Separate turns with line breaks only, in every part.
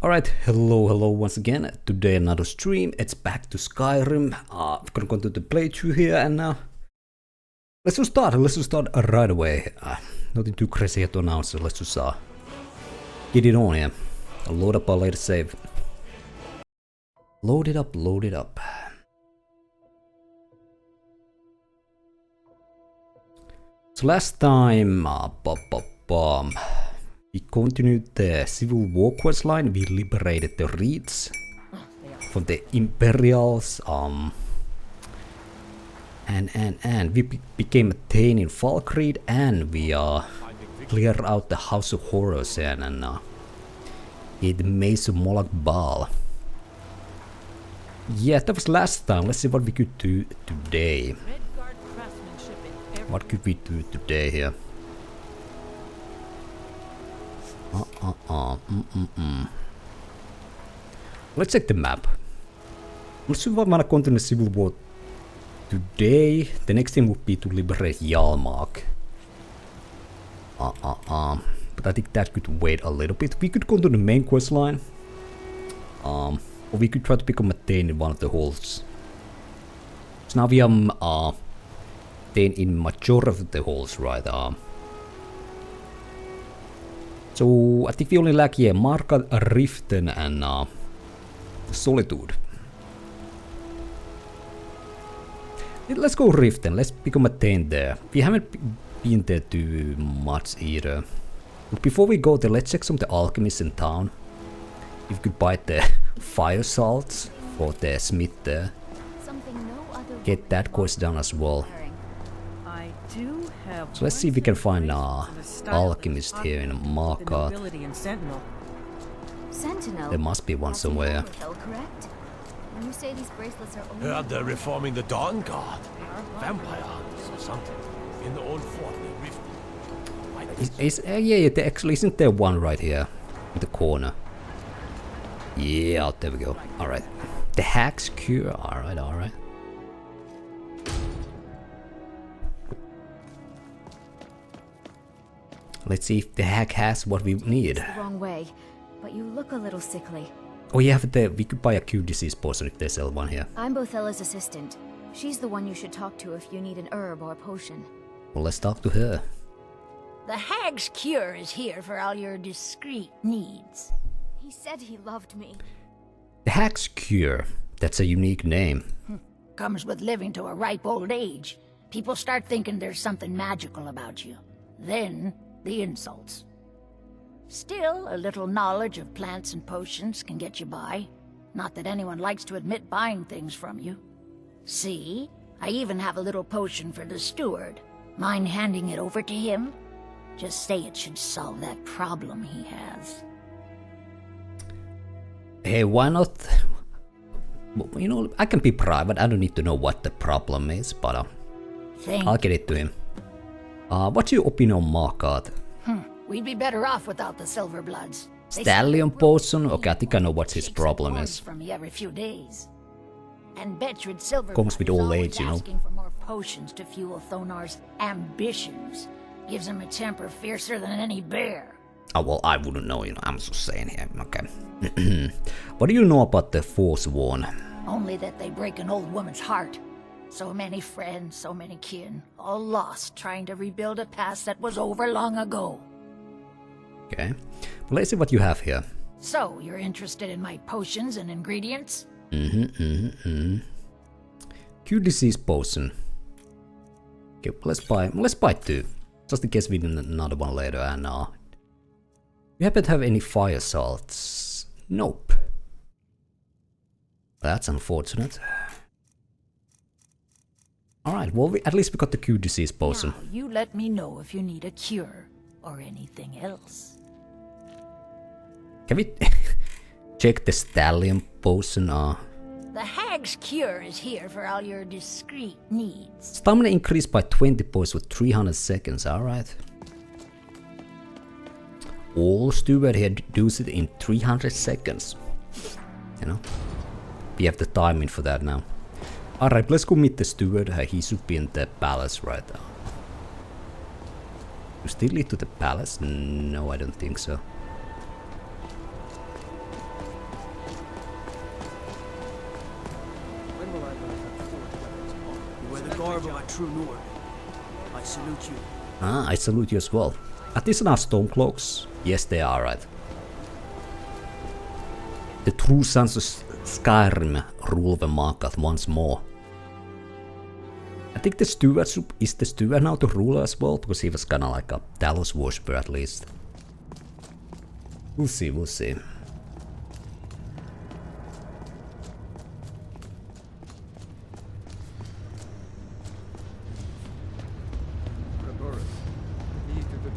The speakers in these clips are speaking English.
Alright, hello once again. Today another stream. It's back to Skyrim. We're gonna continue the playthrough here and let's just start right away. Nothing too crazy to announce, so let's just get it on here. I'll load up our latest save. Load it up. So last time, we continued the Civil War quest line. We liberated the Reeds from the Imperials. And we became a Thane in Falkreed, and we cleared out the House of Horrors and get the Maze of Moloch Ball. Yeah, that was last time. Let's see what we could do today. What could we do today here? Let's check the map. Let's see what I'm gonna continue Civil War today. The next thing would be to liberate Yalmark. But I think that could wait a little bit. We could go to the main quest line. Or we could try to become a Thane in one of the halls. So now we are Thane in majority of the halls, right? So I think we only lack Marka, Riften and Solitude. Let's go Riften, let's become a Thane there. We haven't been there too much either. But before we go there, let's check some of the alchemists in town. If we could buy the fire salts for the smith there. Get that quest done as well. So let's see if we can find alchemist here in Marka. There must be one somewhere.
Heard they're reforming the Dawn Guard. Vampire hunters or something. In the old fort in Riften.
Yeah, there actually isn't there one right here in the corner. Yeah, there we go. Alright. The Hag's Cure. Alright. Let's see if the Hag has what we need.
The wrong way, but you look a little sickly.
Oh yeah, we could buy a cure disease potion if they sell one here.
I'm Bothella's assistant. She's the one you should talk to if you need an herb or potion.
Well, let's talk to her.
The Hag's Cure is here for all your discreet needs.
He said he loved me.
The Hag's Cure. That's a unique name.
Comes with living to a ripe old age. People start thinking there's something magical about you. Then, the insults. Still, a little knowledge of plants and potions can get you by. Not that anyone likes to admit buying things from you. See? I even have a little potion for the steward. Mind handing it over to him? Just say it should solve that problem he has.
Hey, why not? You know, I can be private. I don't need to know what the problem is, but I'll get it to him. What's your opinion on Marka?
We'd be better off without the Silverbloods.
Stallion potion? Okay, I think I know what his problem is.
From me every few days. And Betrid Silverblood
comes with old age, you know.
Asking for more potions to fuel Thonar's ambitions. Gives him a temper fiercer than any bear.
Oh, well, I wouldn't know, you know. I'm just saying here. Okay. What do you know about the Forsworn?
Only that they break an old woman's heart. So many friends, so many kin, all lost trying to rebuild a past that was over long ago.
Okay. Well, let's see what you have here.
So, you're interested in my potions and ingredients?
Cure disease potion. Okay, let's buy two. Just in case we need another one later. And you happen to have any fire salts? Nope. That's unfortunate. Alright, well, at least we got the cure disease potion.
Now, you let me know if you need a cure or anything else.
Can we check the Stallion potion?
The Hag's Cure is here for all your discreet needs.
Stamina increased by 20 points with 300 seconds, alright. All steward here does it in 300 seconds. You know? We have the timing for that now. Alright, let's go meet the steward. He should be in the palace right now. You still lead to the palace? No, I don't think so.
I salute you.
Ah, I salute you as well. Are these now Stormcloaks? Yes, they are, right. The true sons of Skyrim rule the Markarth once more. I think the steward is the steward now the ruler as well, because he was kinda like a Talos worshipper at least. We'll see, we'll see.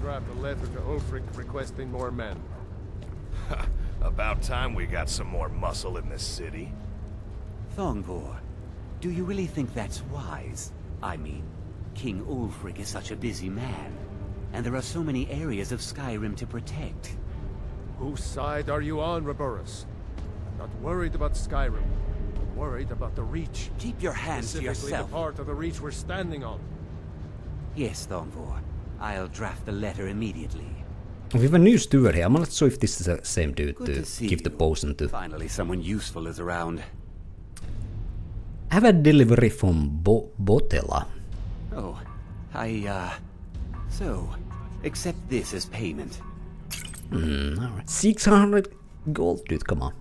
Draft a letter to Ulfric requesting more men.
About time we got some more muscle in this city.
Thongvor, do you really think that's wise? I mean, King Ulfric is such a busy man, and there are so many areas of Skyrim to protect.
Whose side are you on, Raburus? I'm not worried about Skyrim. I'm worried about the Reach.
Keep your hands to
Specifically
yourself.
the part of the Reach we're standing on.
Yes, Thongvor. I'll draft the letter immediately.
We have a new steward here. I'm not sure if this is the same dude
Good
to
see
give the
you.
potion to.
Finally, someone useful is around.
I have a delivery from Botella.
Oh, So, accept this as payment.
Alright. 600 gold, dude, come on.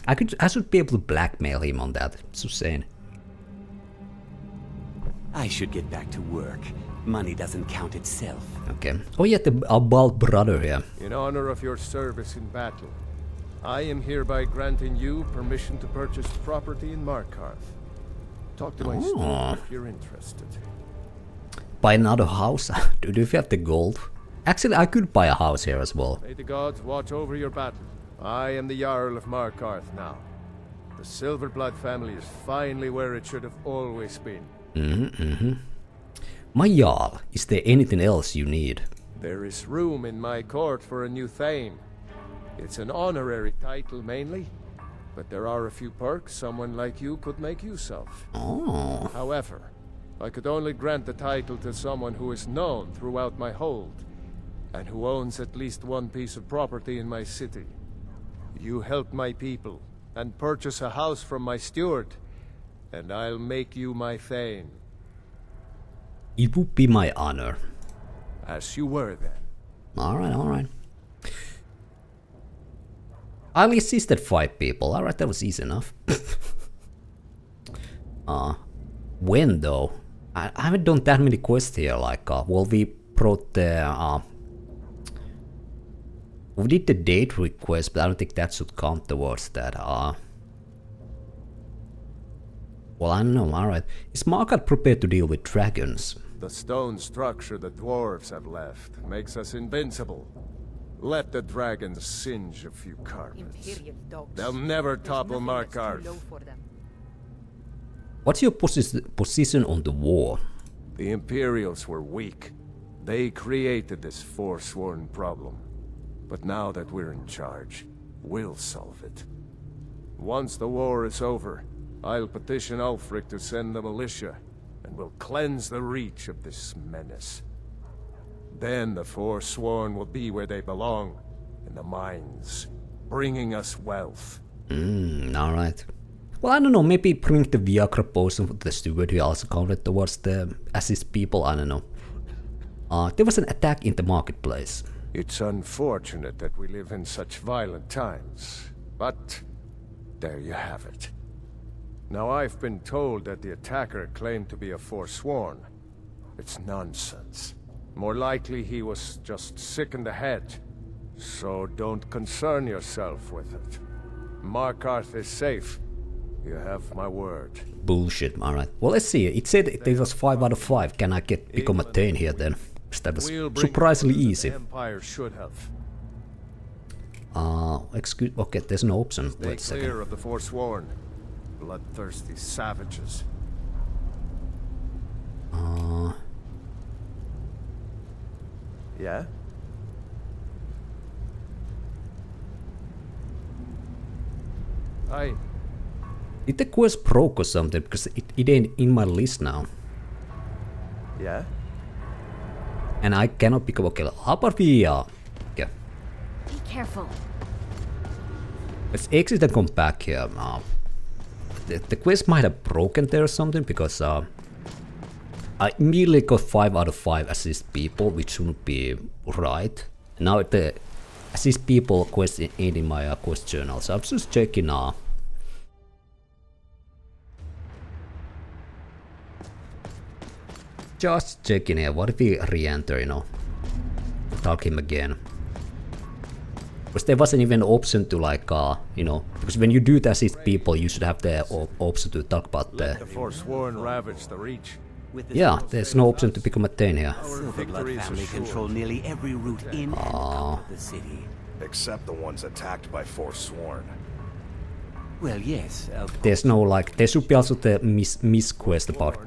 I should be able to blackmail him on that. It's insane.
I should get back to work. Money doesn't count itself.
Okay. Oh yeah, our bald brother here.
In honor of your service in battle, I am hereby granting you permission to purchase property in Markarth. Talk to my steward if you're interested.
Buy another house? Dude, if you have the gold. Actually, I could buy a house here as well.
May the gods watch over your battle. I am the Jarl of Markarth now. The Silverblood family is finally where it should have always been.
My Jarl, is there anything else you need?
There is room in my court for a new Thane. It's an honorary title mainly, but there are a few perks someone like you could make use of.
Oh.
However, I could only grant the title to someone who is known throughout my hold, and who owns at least one piece of property in my city. You help my people, and purchase a house from my steward, and I'll make you my Thane.
It would be my honor.
As you were then.
Alright, alright. I only assisted 5 people. Alright, that was easy enough. When though? I haven't done that many quests here, like, well, we brought the, we did the date request, but I don't think that should count towards that, well, I don't know, alright. Is Markarth prepared to deal with dragons?
The stone structure the dwarves have left makes us invincible. Let the dragons singe a few carpets. They'll never topple Markarth.
What's your position on the war?
The Imperials were weak. They created this forsworn problem. But now that we're in charge, we'll solve it. Once the war is over, I'll petition Ulfric to send the militia, and we'll cleanse the Reach of this menace. Then the Forsworn will be where they belong, in the mines, bringing us wealth.
Alright. Well, I don't know, maybe bring the Viagra potion with the steward who also counted towards the assist people, I don't know. There was an attack in the marketplace.
It's unfortunate that we live in such violent times, but there you have it. Now, I've been told that the attacker claimed to be a Forsworn. It's nonsense. More likely he was just sick in the head. So don't concern yourself with it. Markarth is safe. You have my word.
Bullshit, alright. Well, let's see. It said it was 5 out of 5. Can I become a Thane here then? That was surprisingly easy.
Empire should have.
Excuse. Okay, there's no option.
Stay
Wait a second.
clear of the Forsworn. Bloodthirsty savages. Yeah?
Did the quest broke or something? Because it ain't in my list now.
Yeah?
And I cannot pick up. Okay, how about we okay.
Be careful.
Let's exit and come back here. The quest might have broken there or something because I immediately got 5 out of 5 assist people, which shouldn't be right. Now the assist people question ain't in my quest journal, so I'm just checking just checking here. What if we re-enter, you know? Talk him again. Because there wasn't even an option to like, you know, because when you do the assist people, you should have the option to talk about the
Forsworn ravage the Reach.
yeah, there's no option to become a Thane here.
Silverblood family control nearly every route in and out of the city.
Except the ones attacked by Forsworn.
Well, yes, of
There's no like, there should be also the miss quest about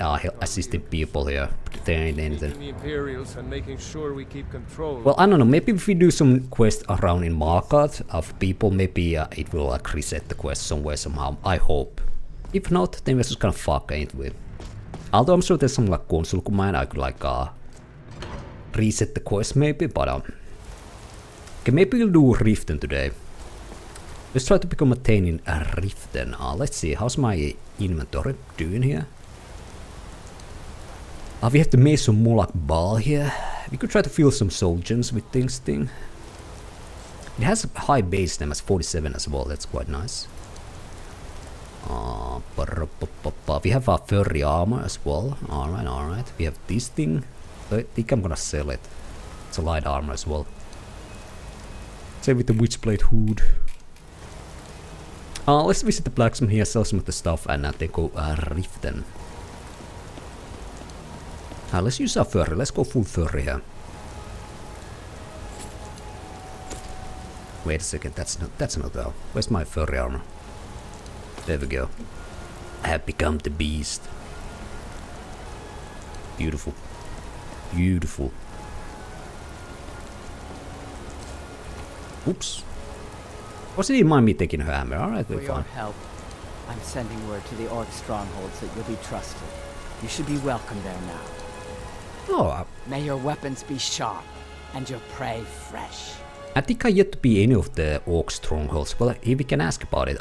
assisting people here. But there ain't anything.
The Imperials and making sure we keep control.
Well, I don't know, maybe if we do some quest around in Market of people, maybe it will like reset the quest somewhere somehow, I hope. If not, then we're just gonna fuck, ain't we? Although I'm sure there's some like console command I could like reset the quest maybe, but okay, maybe we'll do Riften today. Let's try to become a Thane in Riften. Let's see, how's my inventory doing here? We have the Mason Moloch Ball here. We could try to fill some soul gems with this thing. It has a high base stem as 47 as well, that's quite nice. We have our furry armor as well. Alright. We have this thing. I think I'm gonna sell it. It's a light armor as well. Same with the Witchblade hood. Let's visit the blacksmith here, sell some of the stuff, and then go Riften. Let's use our furry. Let's go full furry here. Wait a second, that's not though. Where's my furry armor? There we go. I have become the beast. Beautiful. Beautiful. Oops. What's it mind me taking her hammer? Alright, we're
For
fine.
your help, I'm sending word to the Orc strongholds that you'll be trusted. You should be welcome there now.
Oh,
May your weapons be sharp and your prey fresh.
I think I yet to be any of the Orc strongholds. Well, if we can ask about it,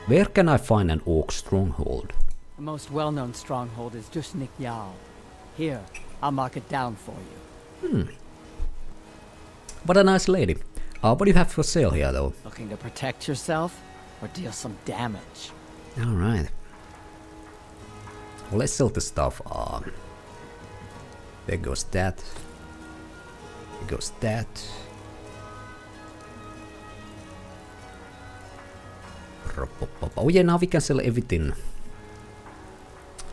where can I find an Orc stronghold?
The most well-known stronghold is Dushnik Yal. Here, I'll mark it down for you.
What a nice lady. What do you have for sale here, though?
Looking to protect yourself or deal some damage?
Alright. Well, let's sell the stuff. There goes that. There goes that. Oh yeah, now we can sell everything.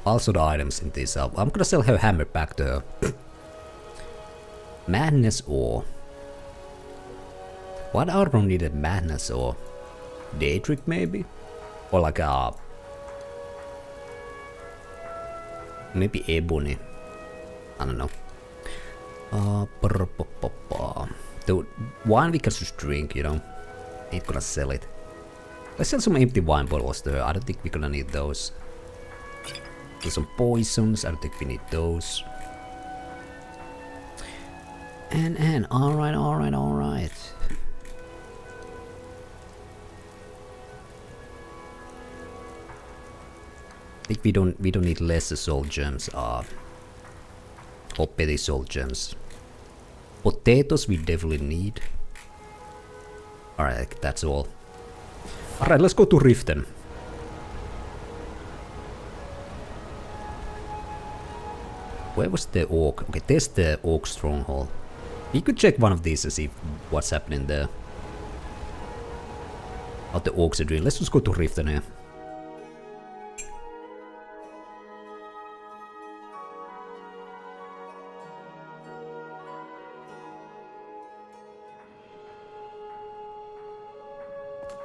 Also the items in this. I'm gonna sell her hammer back to her. Madness ore. What armor needed madness ore? Daedric maybe? Or like a... maybe ebony. I don't know. The wine we can just drink, you know. Ain't gonna sell it. Let's sell some empty wine bottles there. I don't think we're gonna need those. There's some poisons. I don't think we need those. And alright. I think we don't need less soul gems. Or petty soul gems. Potatoes we definitely need. Alright, that's all. Alright, let's go to Riften. Where was the orc? Okay, there's the orc stronghold. We could check one of these and see what's happening there. What the orcs are doing. Let's just go to Riften here.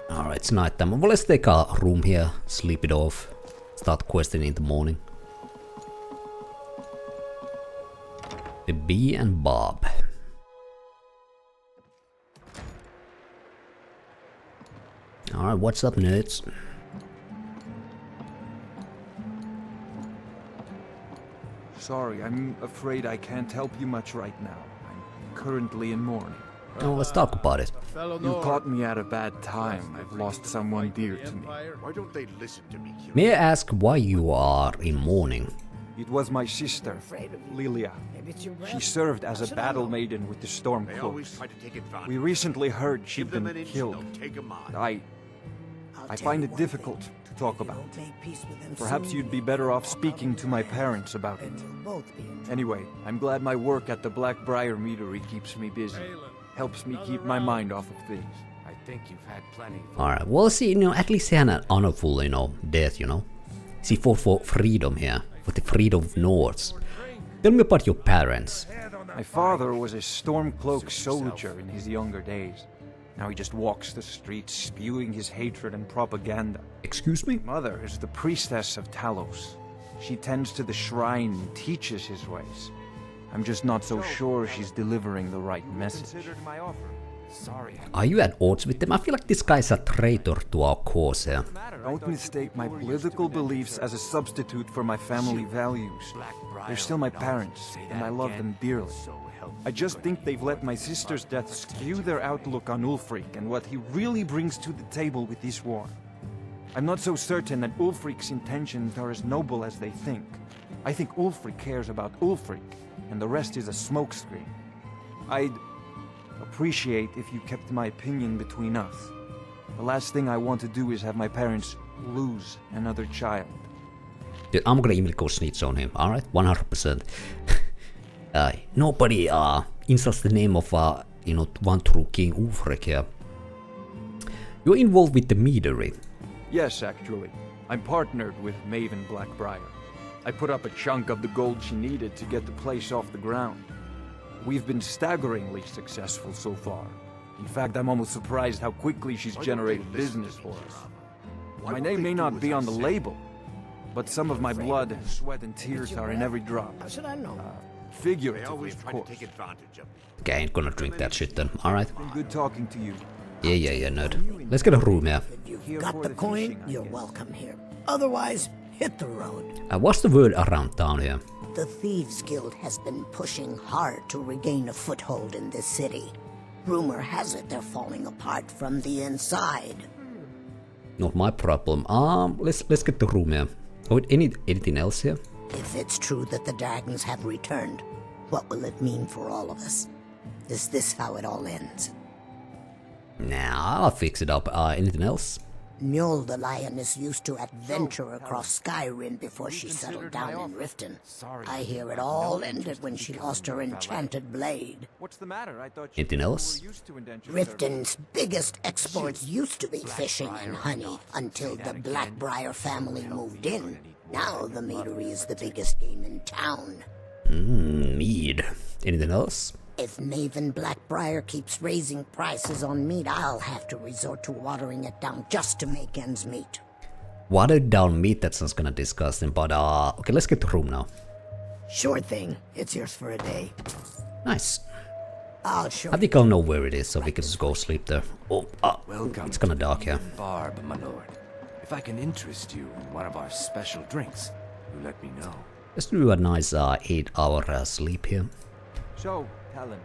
Alright, it's night time. Well, let's take a room here, sleep it off, start questing in the morning. The Bee and Bob. Alright, what's up, nerds?
Sorry, I'm afraid I can't help you much right now. I'm currently in mourning.
Oh, let's talk about it.
You caught me at a bad time. I've lost someone dear to me.
Why don't they listen to me?
May I ask why you are in mourning?
It was my sister, Lilia. She served as a battle maiden with the Stormcloaks. We recently heard she'd been killed. I find it difficult to talk about. Perhaps you'd be better off speaking to my parents about it. Anyway, I'm glad my work at the Blackbriar Meadery keeps me busy. Helps me keep my mind off of things.
I think you've had plenty.
Alright, well, see, at least he had an honorful, death, He fought for freedom here, for the freedom of Nords. Tell me about your parents.
My father was a Stormcloak soldier in his younger days. Now he just walks the streets spewing his hatred and propaganda.
Excuse me?
Mother is the priestess of Talos. She tends to the shrine and teaches his ways. I'm just not so sure she's delivering the right message.
Are you at odds with them? I feel like this guy's a traitor to our cause here.
Don't mistake my political beliefs as a substitute for my family values. They're still my parents, and I love them dearly. I just think they've let my sister's death skew their outlook on Ulfric and what he really brings to the table with this war. I'm not so certain that Ulfric's intentions are as noble as they think. I think Ulfric cares about Ulfric, and the rest is a smokescreen. I'd appreciate if you kept my opinion between us. The last thing I want to do is have my parents lose another child.
Dude, I'm gonna immediately go snitch on him, alright? 100%. Nobody insults the name of, one true King Ulfric here. You're involved with the Meadery.
Yes, actually. I'm partnered with Maven Blackbriar. I put up a chunk of the gold she needed to get the place off the ground. We've been staggeringly successful so far. In fact, I'm almost surprised how quickly she's generated business for us. My name may not be on the label, but some of my blood, sweat, and tears are in every drop. Figuratively, of course.
Okay, I ain't gonna drink that shit then, alright?
Good talking to you.
Yeah, nerd. Let's get a room here.
If you've got the coin, you're welcome here. Otherwise, hit the road.
What's the word around town here?
The Thieves Guild has been pushing hard to regain a foothold in this city. Rumor has it they're falling apart from the inside.
Not my problem. Let's get the room here. Oh, anything else here?
If it's true that the dragons have returned, what will it mean for all of us? Is this how it all ends?
Nah, I'll fix it up. Anything else?
Mjol the Lioness used to adventure across Skyrim before she settled down in Riften. I hear it all ended when she lost her enchanted blade.
What's the matter? I thought
Anything else?
Riften's biggest exports used to be fishing and honey until the Blackbriar family moved in. Now the meadery is the biggest game in town.
Mead. Anything else?
If Maven Blackbriar keeps raising prices on meat, I'll have to resort to watering it down just to make ends meet.
Watered down meat, that sounds kinda disgusting, but okay, let's get the room now.
Sure thing. It's yours for a day.
Nice.
I'll show
I think I'll know where it is, so we can just go sleep there. Oh,
Welcome.
it's kinda dark here.
Barb, my lord. If I can interest you in one of our special drinks, you let me know.
Let's do a nice 8-hour sleep here.
So, Talon,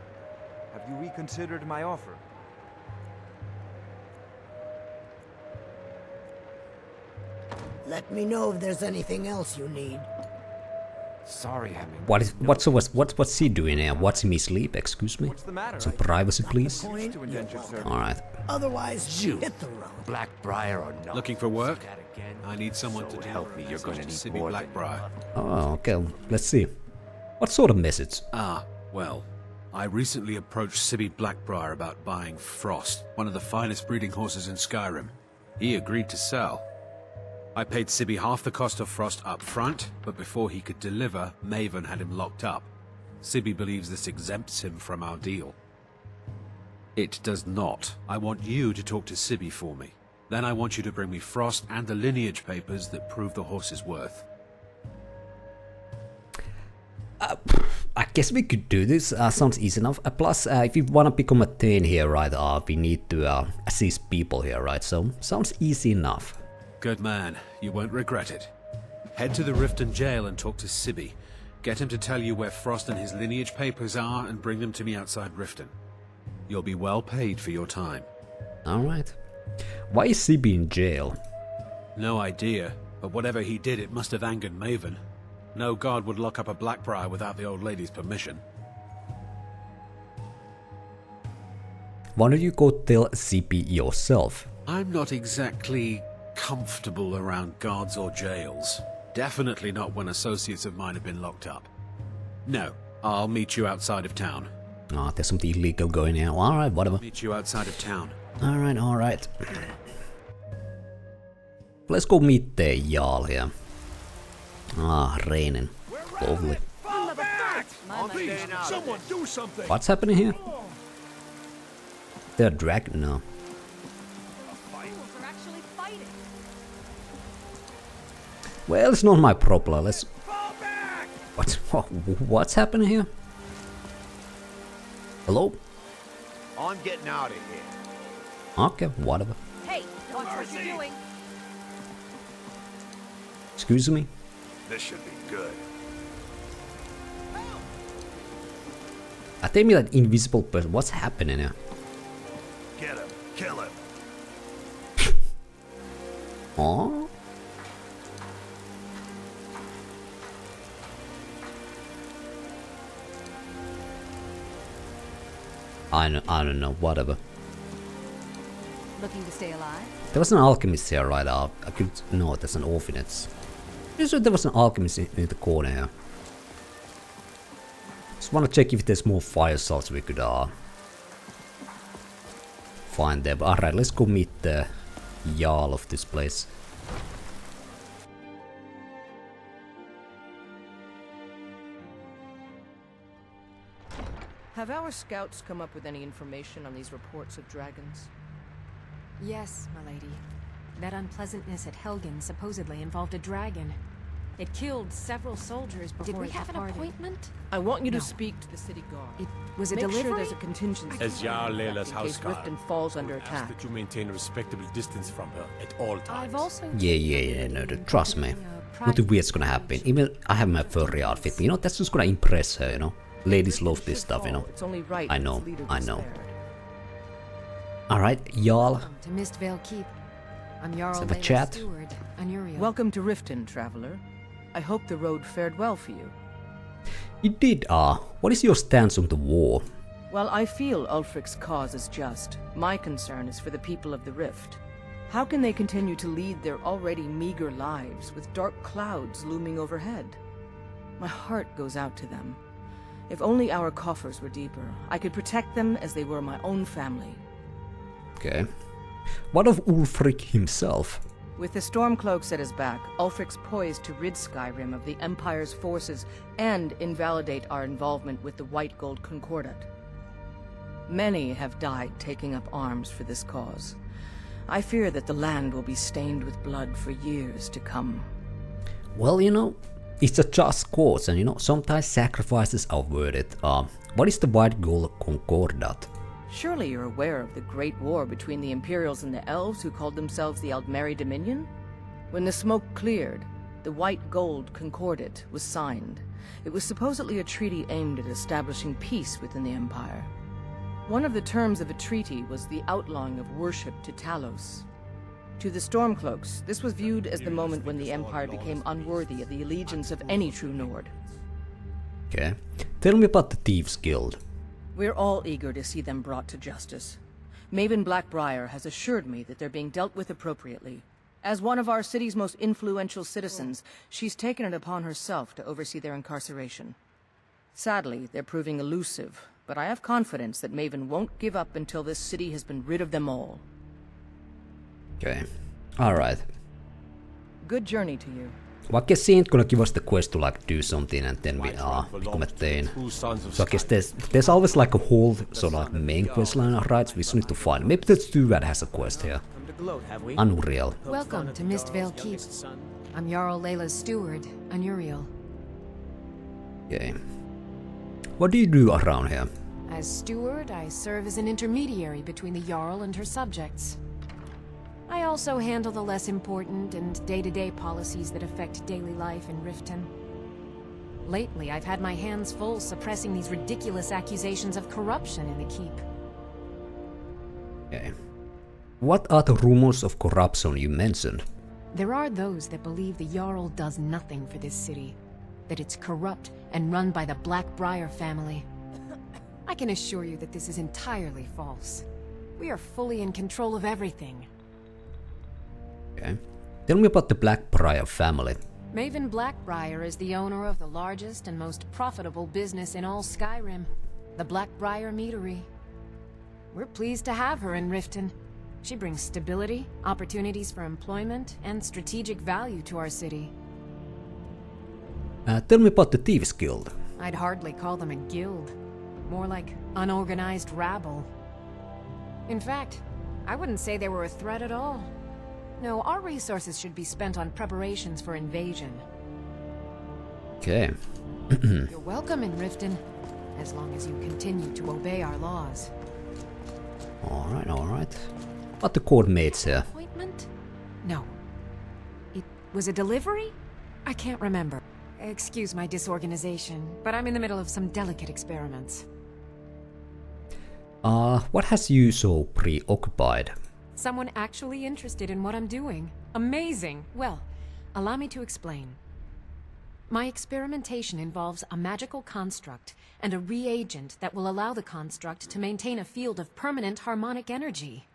have you reconsidered my offer?
Let me know if there's anything else you need.
Sorry, Hemming.
What's he doing here? Watching me sleep? Excuse me?
What's the matter?
Some privacy, please.
Point, you're welcome.
Alright.
Otherwise,
You.
hit the road.
Blackbriar or no.
Looking for work? I need someone to
help me. You're going to need
Sibby
more than
Blackbriar.
Oh, okay. Let's see. What sort of message?
Well, I recently approached Sibby Blackbriar about buying Frost, one of the finest breeding horses in Skyrim. He agreed to sell. I paid Sibby half the cost of Frost up front, but before he could deliver, Maven had him locked up. Sibby believes this exempts him from our deal. It does not. I want you to talk to Sibby for me. Then I want you to bring me Frost and the lineage papers that prove the horse's worth.
I guess we could do this. Sounds easy enough. Plus, if we want to become a Thane here, right, we need to assist people here, right? So, sounds easy enough.
Good man. You won't regret it. Head to the Riften jail and talk to Sibby. Get him to tell you where Frost and his lineage papers are and bring them to me outside Riften. You'll be well paid for your time.
Alright. Why is Sibby in jail?
No idea, but whatever he did, it must have angered Maven. No guard would lock up a Blackbriar without the old lady's permission.
Why don't you go tell CP yourself?
I'm not exactly comfortable around guards or jails. Definitely not when associates of mine have been locked up. No, I'll meet you outside of town.
Ah, there's something illegal going on. Alright, whatever.
Meet you outside of town.
Alright. Let's go meet the Jarl here. Ah, raining. Lovely.
Someone do something.
What's happening here? They're dragging now. Well, it's not my problem. Let's. What's happening here? Hello?
I'm getting out of here.
Okay, whatever.
Hey, watch what you're doing.
Excuse me?
This should be good.
I think me that invisible person. What's happening here?
Get him. Kill him.
Oh? I don't know, whatever.
Looking to stay alive?
There was an alchemist here right out. I could... No, there's an orphanage. I sure there was an alchemist in the corner here. Just wanna check if there's more fire salts we could find there. But alright, let's go meet the Jarl of this place.
Have our scouts come up with any information on these reports of dragons?
Yes, my lady. That unpleasantness at Helgen supposedly involved a dragon. It killed several soldiers before
Did we
it
have an
departed.
appointment?
I want you to speak to the city guard.
It was a
Make
delivery?
sure there's a contingency
As Jarl
plan
Layla's
in case
houseguard,
Riften falls under
ask
attack.
that you maintain a respectable distance from her at all times.
I've also
Yeah, no, trust me. Nothing weird's gonna happen. Even I have my furry outfit, you know, that's just gonna impress her, you know. Ladies love this stuff, you know.
It's only right
I know,
its leader
I
be
know.
spared.
Alright, Jarl.
Welcome to Mistvale Keep. I'm Jarl
have a
Layla's
chat?
steward, Anuriel.
Welcome to Riften, traveler. I hope the road fared well for you.
It did, what is your stance on the war?
Well, I feel Ulfric's cause is just. My concern is for the people of the Rift. How can they continue to lead their already meager lives with dark clouds looming overhead? My heart goes out to them. If only our coffers were deeper, I could protect them as they were my own family.
Okay. What of Ulfric himself?
With the Stormcloaks at his back, Ulfric's poised to rid Skyrim of the Empire's forces and invalidate our involvement with the White Gold Concordat. Many have died taking up arms for this cause. I fear that the land will be stained with blood for years to come.
Well, you know, it's a just cause, and you know, sometimes sacrifices are worth it. What is the White Gold Concordat?
Surely you're aware of the Great War between the Imperials and the Elves who called themselves the Aldmeri Dominion? When the smoke cleared, the White Gold Concordat was signed. It was supposedly a treaty aimed at establishing peace within the Empire. One of the terms of a treaty was the outlawing of worship to Talos. To the Stormcloaks, this was viewed as the moment when the Empire became unworthy of the allegiance of any true Nord.
Okay. Tell me about the Thieves Guild.
We're all eager to see them brought to justice. Maven Blackbriar has assured me that they're being dealt with appropriately. As one of our city's most influential citizens, she's taken it upon herself to oversee their incarceration. Sadly, they're proving elusive, but I have confidence that Maven won't give up until this city has been rid of them all.
Okay. Alright.
Good journey to you.
Well, I guess he ain't gonna give us the quest to like do something and then we become a Thane. So I guess there's always like a whole sort of like main quest line, right? So we just need to find. Maybe the Steward has a quest here. Unreal.
Welcome to Mistvale Keep. I'm Jarl Layla's steward, Anuriel.
Okay. What do you do around here?
As steward, I serve as an intermediary between the Jarl and her subjects. I also handle the less important and day-to-day policies that affect daily life in Riften. Lately, I've had my hands full suppressing these ridiculous accusations of corruption in the keep.
Okay. What are the rumors of corruption you mentioned?
There are those that believe the Jarl does nothing for this city. that it's corrupt and run by the Blackbriar family. I can assure you that this is entirely false. We are fully in control of everything.
Okay. Tell me about the Blackbriar family.
Maven Blackbriar is the owner of the largest and most profitable business in all Skyrim, the Blackbriar Meadery. We're pleased to have her in Riften. She brings stability, opportunities for employment, and strategic value to our city.
Tell me about the Thieves Guild.
I'd hardly call them a guild. More like unorganized rabble. In fact, I wouldn't say they were a threat at all. No, our resources should be spent on preparations for invasion.
Okay.
You're welcome in Riften, as long as you continue to obey our laws.
Alright, alright. What the coordinates here?
Appointment? No. It was a delivery? I can't remember. Excuse my disorganization, but I'm in the middle of some delicate experiments.
What has you so preoccupied?
Someone actually interested in what I'm doing. Amazing! Well, allow me to explain. My experimentation involves a magical construct and a reagent that will allow the construct to maintain a field of permanent harmonic energy.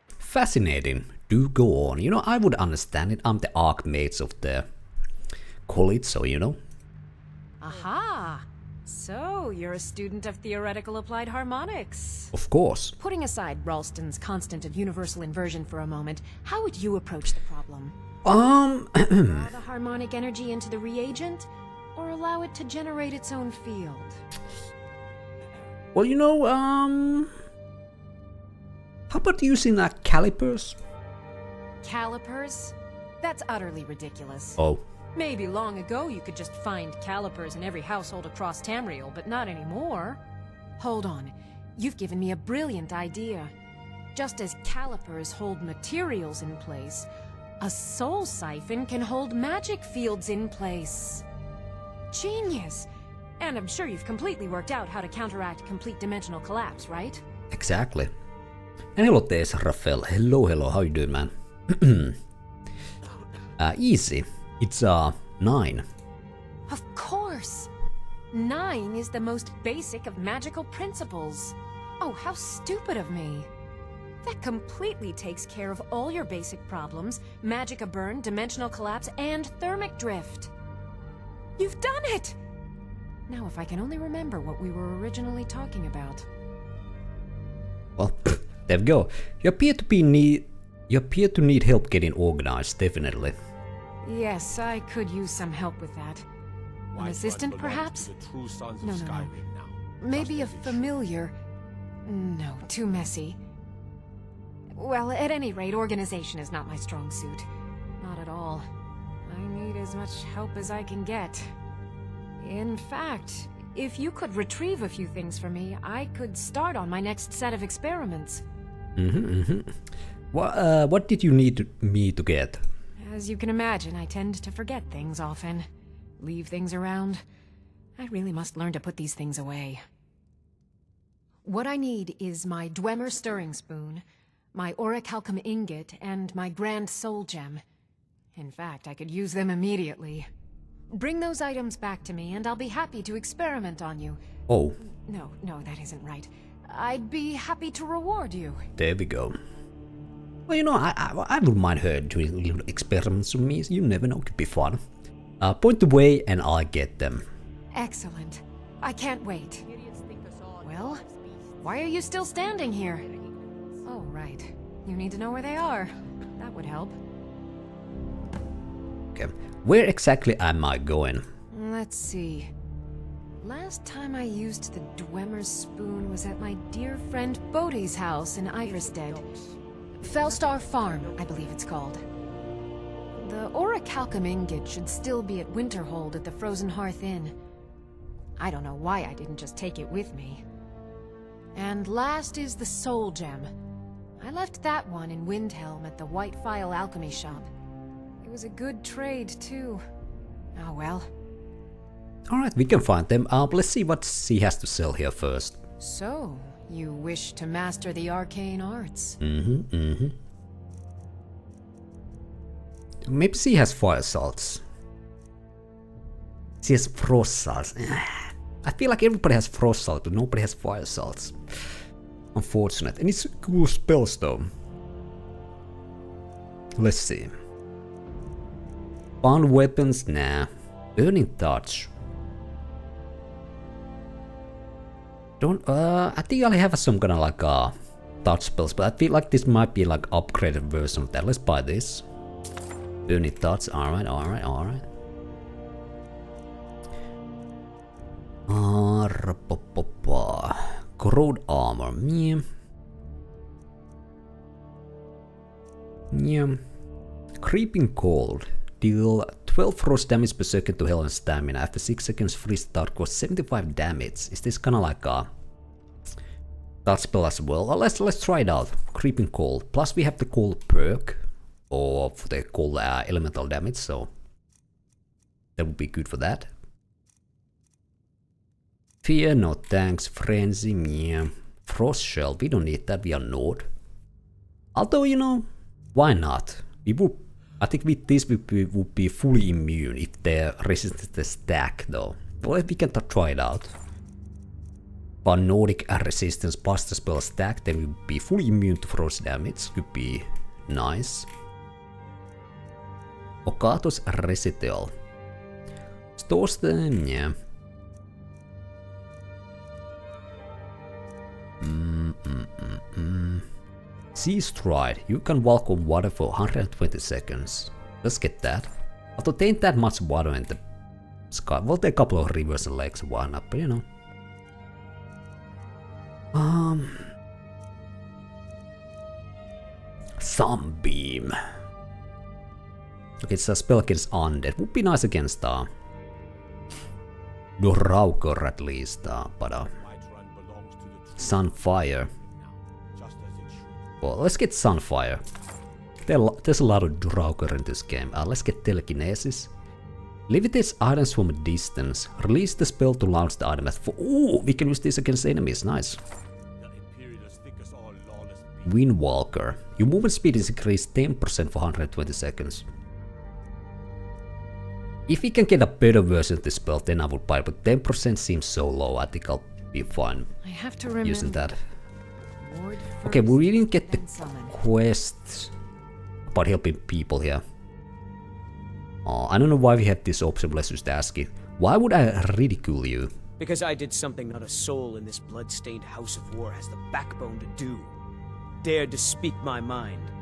Fascinating. Do go on. You know, I would understand it. I'm the archmage of the college, so you know.
Aha! So, you're a student of theoretical applied harmonics.
Of course.
Putting aside Ralston's constant of universal inversion for a moment, how would you approach the problem? Draw the harmonic energy into the reagent, or allow it to generate its own field?
Well, you know, how about using calipers?
Calipers? That's utterly ridiculous.
Oh.
Maybe long ago you could just find calipers in every household across Tamriel, but not anymore. Hold on. You've given me a brilliant idea. Just as calipers hold materials in place, a soul siphon can hold magic fields in place. Genius! And I'm sure you've completely worked out how to counteract complete dimensional collapse, right?
Exactly. And hello there, Raphael. Hello, hello. How you doing, man? Easy. It's 9.
Of course! 9 is the most basic of magical principles. Oh, how stupid of me. That completely takes care of all your basic problems, magicka burn, dimensional collapse, and thermic drift. You've done it! Now if I can only remember what we were originally talking about.
Well, there we go. You appear to need help getting organized, definitely.
Yes, I could use some help with that. An assistant, perhaps? No. Maybe a familiar. No, too messy. Well, at any rate, organization is not my strong suit. Not at all. I need as much help as I can get. In fact, if you could retrieve a few things for me, I could start on my next set of experiments.
What did you need me to get?
As you can imagine, I tend to forget things often. Leave things around. I really must learn to put these things away. What I need is my Dwemer stirring spoon, my orichalcum ingot, and my grand soul gem. In fact, I could use them immediately. Bring those items back to me, and I'll be happy to experiment on you.
Oh.
No, that isn't right. I'd be happy to reward you.
There we go. Well, you know, I wouldn't mind her doing little experiments on me. You never know, it could be fun. Point the way and I'll get them.
Excellent. I can't wait. Well, why are you still standing here? Oh, right. You need to know where they are. That would help.
Okay. Where exactly am I going?
Let's see. Last time I used the Dwemer's spoon was at my dear friend Bodhi's house in Iverstead. Felstar Farm, I believe it's called. The orichalcum ingot should still be at Winterhold at the Frozen Hearth Inn. I don't know why I didn't just take it with me. And last is the soul gem. I left that one in Windhelm at the White Phial Alchemy Shop. It was a good trade, too. Oh well.
Alright, we can find them. Let's see what she has to sell here first.
So, you wish to master the arcane arts?
Maybe she has fire salts. She has frost salts. I feel like everybody has frost salt, but nobody has fire salts. Unfortunate. And it's cool spells though. Let's see. Found weapons? Nah. Burning touch. I think I have some kind of like touch spells, but I feel like this might be like upgraded version of that. Let's buy this. Burning touch. Alright. Corrode armor. Yeah. Creeping cold. Deal 12 frost damage per second to health and stamina. After 6 seconds, free start costs 75 damage. Is this kinda like a touch spell as well? Let's try it out. Creeping cold. Plus we have the cold perk for the cold elemental damage, so that would be good for that. Fear, no thanks. Frenzy, yeah. Frost shell, we don't need that, we are Nord. Although, you know, why not? I think with this we would be fully immune if the resistance stack though. Well, we can try it out. For Nordic resistance plus the spell stack, then we would be fully immune to frost damage. Could be nice. Okatos Recital. Stores them, yeah. Sea Stride. You can walk on water for 120 seconds. Let's get that. Although there ain't that much water in the sky. Well, there are a couple of rivers and lakes and whatnot, but you know. Sunbeam. Okay, it's a spell against undead. Would be nice against the Rauker at least, but Sunfire. Well, let's get Sunfire. There's a lot of Drauger in this game. Let's get Telekinesis. Levitates items from a distance. Release the spell to launch the item. Ooh, we can use this against enemies. Nice. Windwalker. Your movement speed is increased 10% for 120 seconds. If we can get a better version of this spell, then I would buy it. But 10% seems so low. I think I'll be fine using that. Okay, we didn't get the quests about helping people here. I don't know why we have this option, let's just ask it. Why would I ridicule you?
Because I did something not a soul in this blood-stained house of war has the backbone to do. Dared to speak my mind.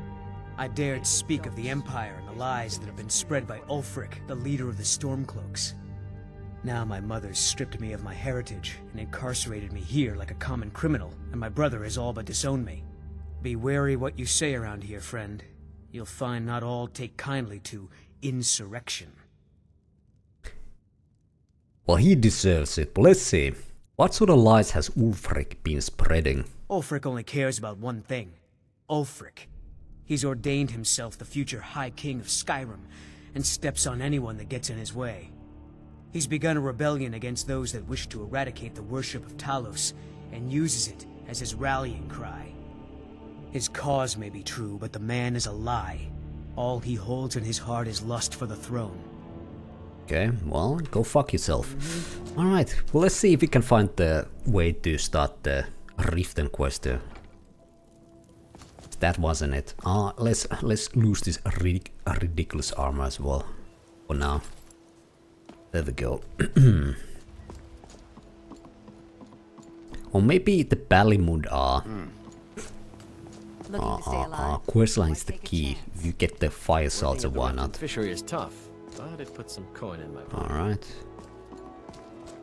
I dared speak of the Empire and the lies that have been spread by Ulfric, the leader of the Stormcloaks. Now my mother's stripped me of my heritage and incarcerated me here like a common criminal, and my brother has all but disowned me. Be wary what you say around here, friend. You'll find not all take kindly to insurrection.
Well, he deserves it, but let's see. What sort of lies has Ulfric been spreading?
Ulfric only cares about one thing. Ulfric. He's ordained himself the future High King of Skyrim, and steps on anyone that gets in his way. He's begun a rebellion against those that wish to eradicate the worship of Talos, and uses it as his rallying cry. His cause may be true, but the man is a lie. All he holds in his heart is lust for the throne.
Okay, well, go fuck yourself. Alright, well, let's see if we can find the way to start the Riften quest here. That wasn't it. Let's lose this ridiculous armor as well. For now. There we go. Or maybe the Ballymood questline is the key. If you get the fire salts, why not?
Fishery is tough, but it puts some coin in my pocket.
Alright.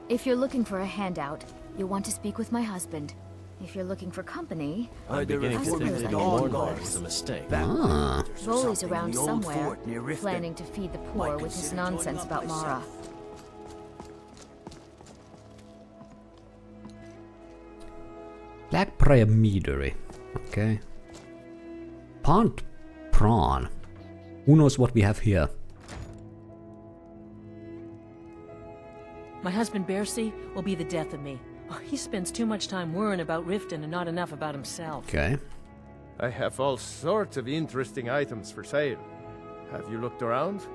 If you're looking for a handout, you'll want to speak with my husband. If you're looking for company, I suppose I
was a mistake.
Voley's around somewhere, planning to feed the poor with his nonsense about Mara.
Blackbriar Meadery. Okay. Pond Prawn. Who knows what we have here?
My husband Bercy will be the death of me. He spends too much time worrying about Riften and not enough about himself.
Okay.
I have all sorts of interesting items for sale. Have you looked around?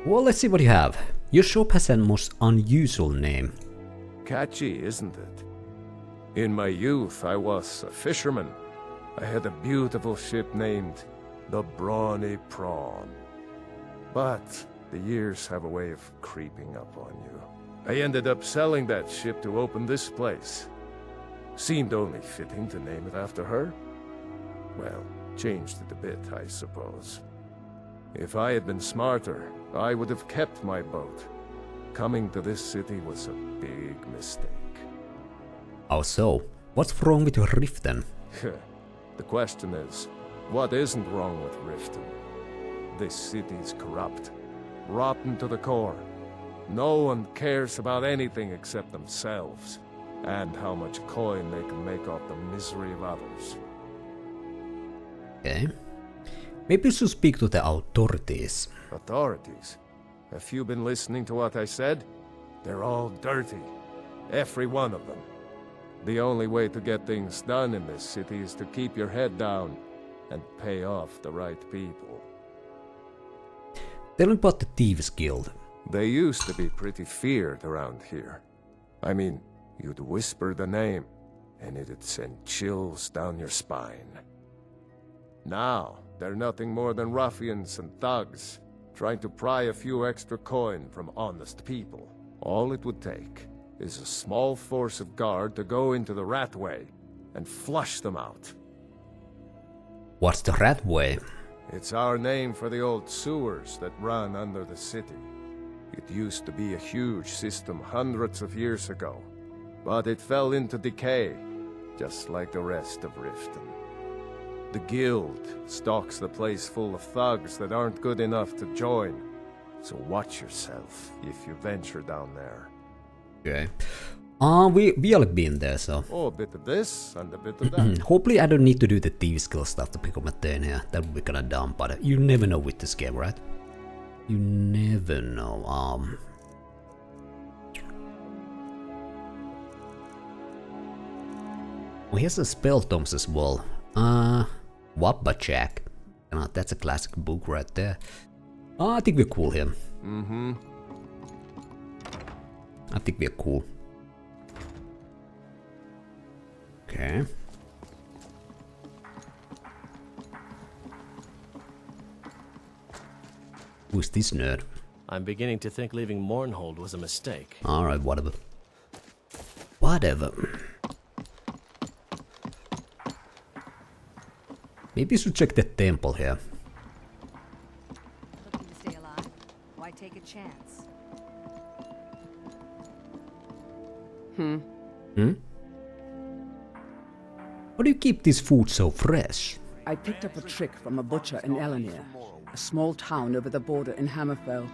Well, let's see what you have. Your shop has a most unusual name.
Catchy, isn't it? In my youth, I was a fisherman. I had a beautiful ship named the Brawny Prawn. But the years have a way of creeping up on you. I ended up selling that ship to open this place. Seemed only fitting to name it after her. Well, changed it a bit, I suppose. If I had been smarter, I would have kept my boat. Coming to this city was a big mistake.
How so? What's wrong with Riften?
The question is, what isn't wrong with Riften? This city's corrupt, rotten to the core. No one cares about anything except themselves, and how much coin they can make off the misery of others.
Okay. Maybe you should speak to the authorities.
Authorities? Have you been listening to what I said? They're all dirty. Every one of them. The only way to get things done in this city is to keep your head down and pay off the right people.
Tell me about the Thieves Guild.
They used to be pretty feared around here. I mean, you'd whisper the name, and it'd send chills down your spine. Now, they're nothing more than ruffians and thugs, trying to pry a few extra coin from honest people. All it would take is a small force of guard to go into the Ratway and flush them out.
What's the Ratway?
It's our name for the old sewers that run under the city. It used to be a huge system hundreds of years ago, but it fell into decay, just like the rest of Riften. The guild stocks the place full of thugs that aren't good enough to join, so watch yourself if you venture down there.
Okay. We all been there, so...
Oh, a bit of this and a bit of that.
Hopefully I don't need to do the Thieves Guild stuff to pick up my Thane here. That would be kinda dumb, but you never know with this game, right? You never know. Well, here's the spell tomes as well. Wabachak. That's a classic book right there. I think we're cool here.
Mm-hmm.
I think we're cool. Okay. Who's this nerd?
I'm beginning to think leaving Mournhold was a mistake.
Alright, whatever. Whatever. Maybe you should check the temple here.
Looking to stay alive? Why take a chance?
How do you keep this food so fresh?
I picked up a trick from a butcher in Elenir, a small town over the border in Hammerfell.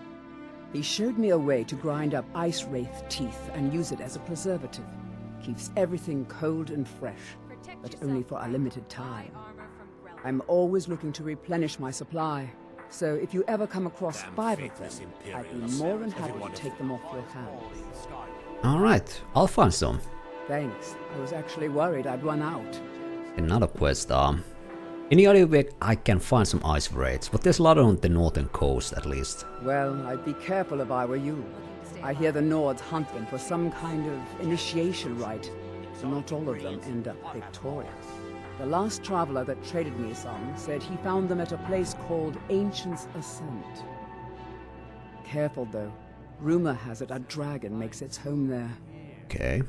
He showed me a way to grind up ice wraith teeth and use it as a preservative. Keeps everything cold and fresh, but only for a limited time. I'm always looking to replenish my supply, so if you ever come across 5 of them, I'd be more than happy to take them off your hands.
Alright, I'll find some.
Thanks. I was actually worried I'd run out.
Another quest, any other way I can find some ice wraiths, but there's a lot on the northern coast at least.
Well, I'd be careful if I were you. I hear the Nords hunt them for some kind of initiation rite, so not all of them end up victorious. The last traveler that traded me some said he found them at a place called Ancient's Ascent. Careful though. Rumor has it a dragon makes its home there.
Okay.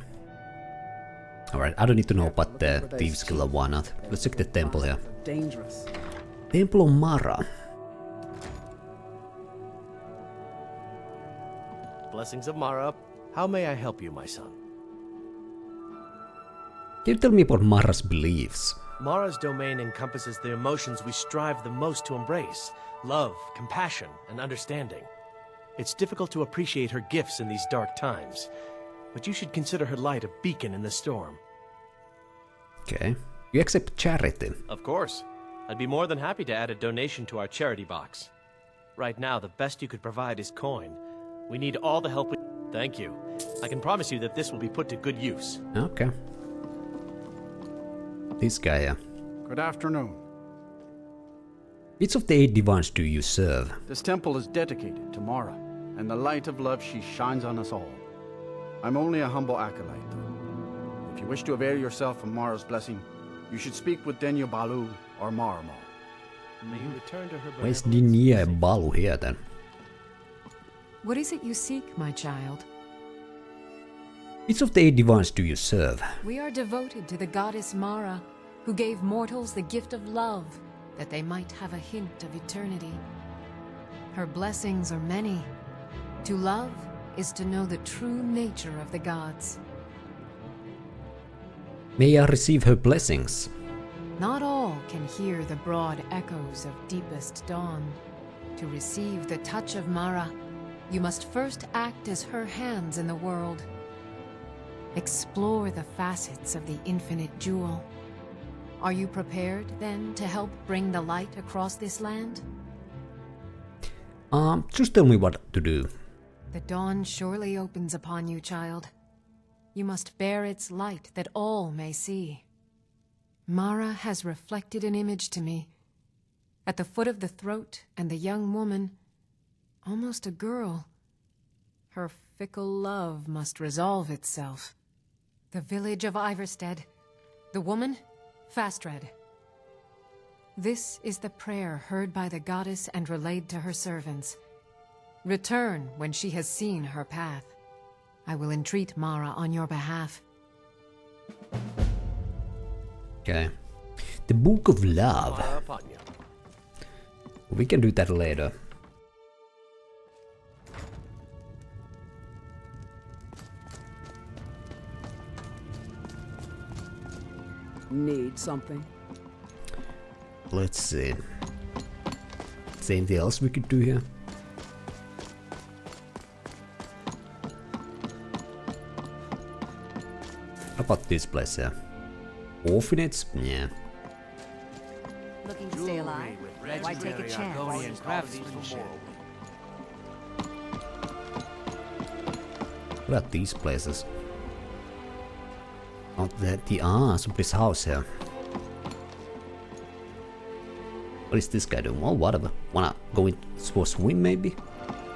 Alright, I don't need to know about the Thieves Guild or why not. Let's check the temple here.
Dangerous.
Temple of Mara.
Blessings of Mara. How may I help you, my son?
Can you tell me about Mara's beliefs?
Mara's domain encompasses the emotions we strive the most to embrace. Love, compassion, and understanding. It's difficult to appreciate her gifts in these dark times, but you should consider her light a beacon in the storm.
Okay. You accept charity?
Of course. I'd be more than happy to add a donation to our charity box. Right now, the best you could provide is coin. We need all the help we... Thank you. I can promise you that this will be put to good use.
Okay. This guy here.
Good afternoon.
Which of the 8 divines do you serve?
This temple is dedicated to Mara, and the light of love she shines on us all. I'm only a humble acolyte, though. If you wish to avail yourself of Mara's blessing, you should speak with Denya Balu or Maramo.
May you return to her.
Why is Denya Balu here then?
What is it you seek, my child?
Which of the 8 divines do you serve?
We are devoted to the goddess Mara, who gave mortals the gift of love, that they might have a hint of eternity. Her blessings are many. To love is to know the true nature of the gods.
May I receive her blessings?
Not all can hear the broad echoes of deepest dawn. To receive the touch of Mara, you must first act as her hands in the world. Explore the facets of the infinite jewel. Are you prepared, then, to help bring the light across this land?
Just tell me what to do.
The dawn surely opens upon you, child. You must bear its light that all may see. Mara has reflected an image to me. At the foot of the throat and the young woman, almost a girl. Her fickle love must resolve itself. The village of Iverstead. The woman, Fastred. This is the prayer heard by the goddess and relayed to her servants. Return when she has seen her path. I will entreat Mara on your behalf.
Okay. The Book of Love. We can do that later.
Need something?
Let's see. Is there anything else we could do here? How about this place here? Orphanage? Yeah.
Looking to stay alive? Why take a chance?
What are these places? Oh, somebody's house here. What is this guy doing? Oh, whatever. Wanna go in for a swim maybe?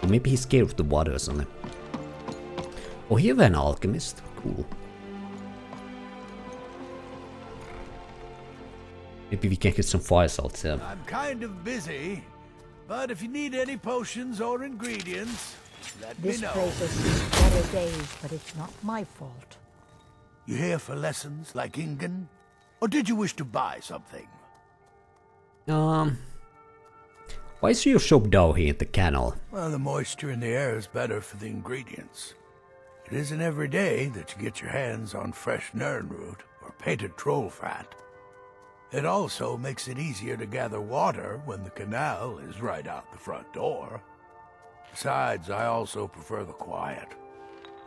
Or maybe he's scared of the water or something. Oh, here we have an alchemist. Cool. Maybe we can get some fire salts here.
I'm kind of busy, but if you need any potions or ingredients, let me
This
know.
place has seen better days, but it's not my fault.
You here for lessons like Ingen? Or did you wish to buy something?
Why is your shop down here at the canal?
Well, the moisture in the air is better for the ingredients. It isn't every day that you get your hands on fresh nernroot or painted troll fat. It also makes it easier to gather water when the canal is right out the front door. Besides, I also prefer the quiet.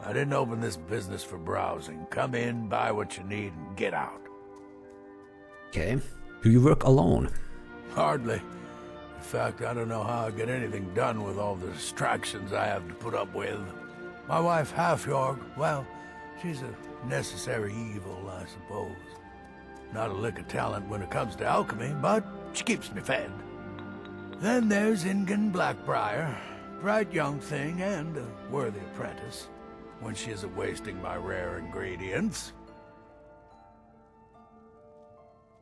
I didn't open this business for browsing. Come in, buy what you need, and get out.
Okay. Do you work alone?
Hardly. In fact, I don't know how I get anything done with all the distractions I have to put up with. My wife, Halfjorg, well, she's a necessary evil, I suppose. Not a lick of talent when it comes to alchemy, but she keeps me fed. Then there's Ingen Blackbriar, bright young thing and a worthy apprentice, when she isn't wasting my rare ingredients.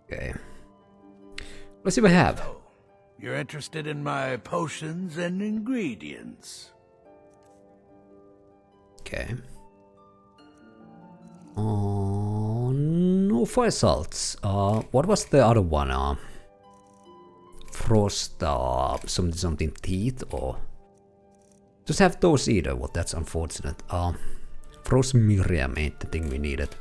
Okay. Let's see what I have.
So, you're interested in my potions and ingredients?
Okay. No fire salts. What was the other one? Frost, something teeth, or just have those either. Well, that's unfortunate. Frost Miriam ain't the thing we needed.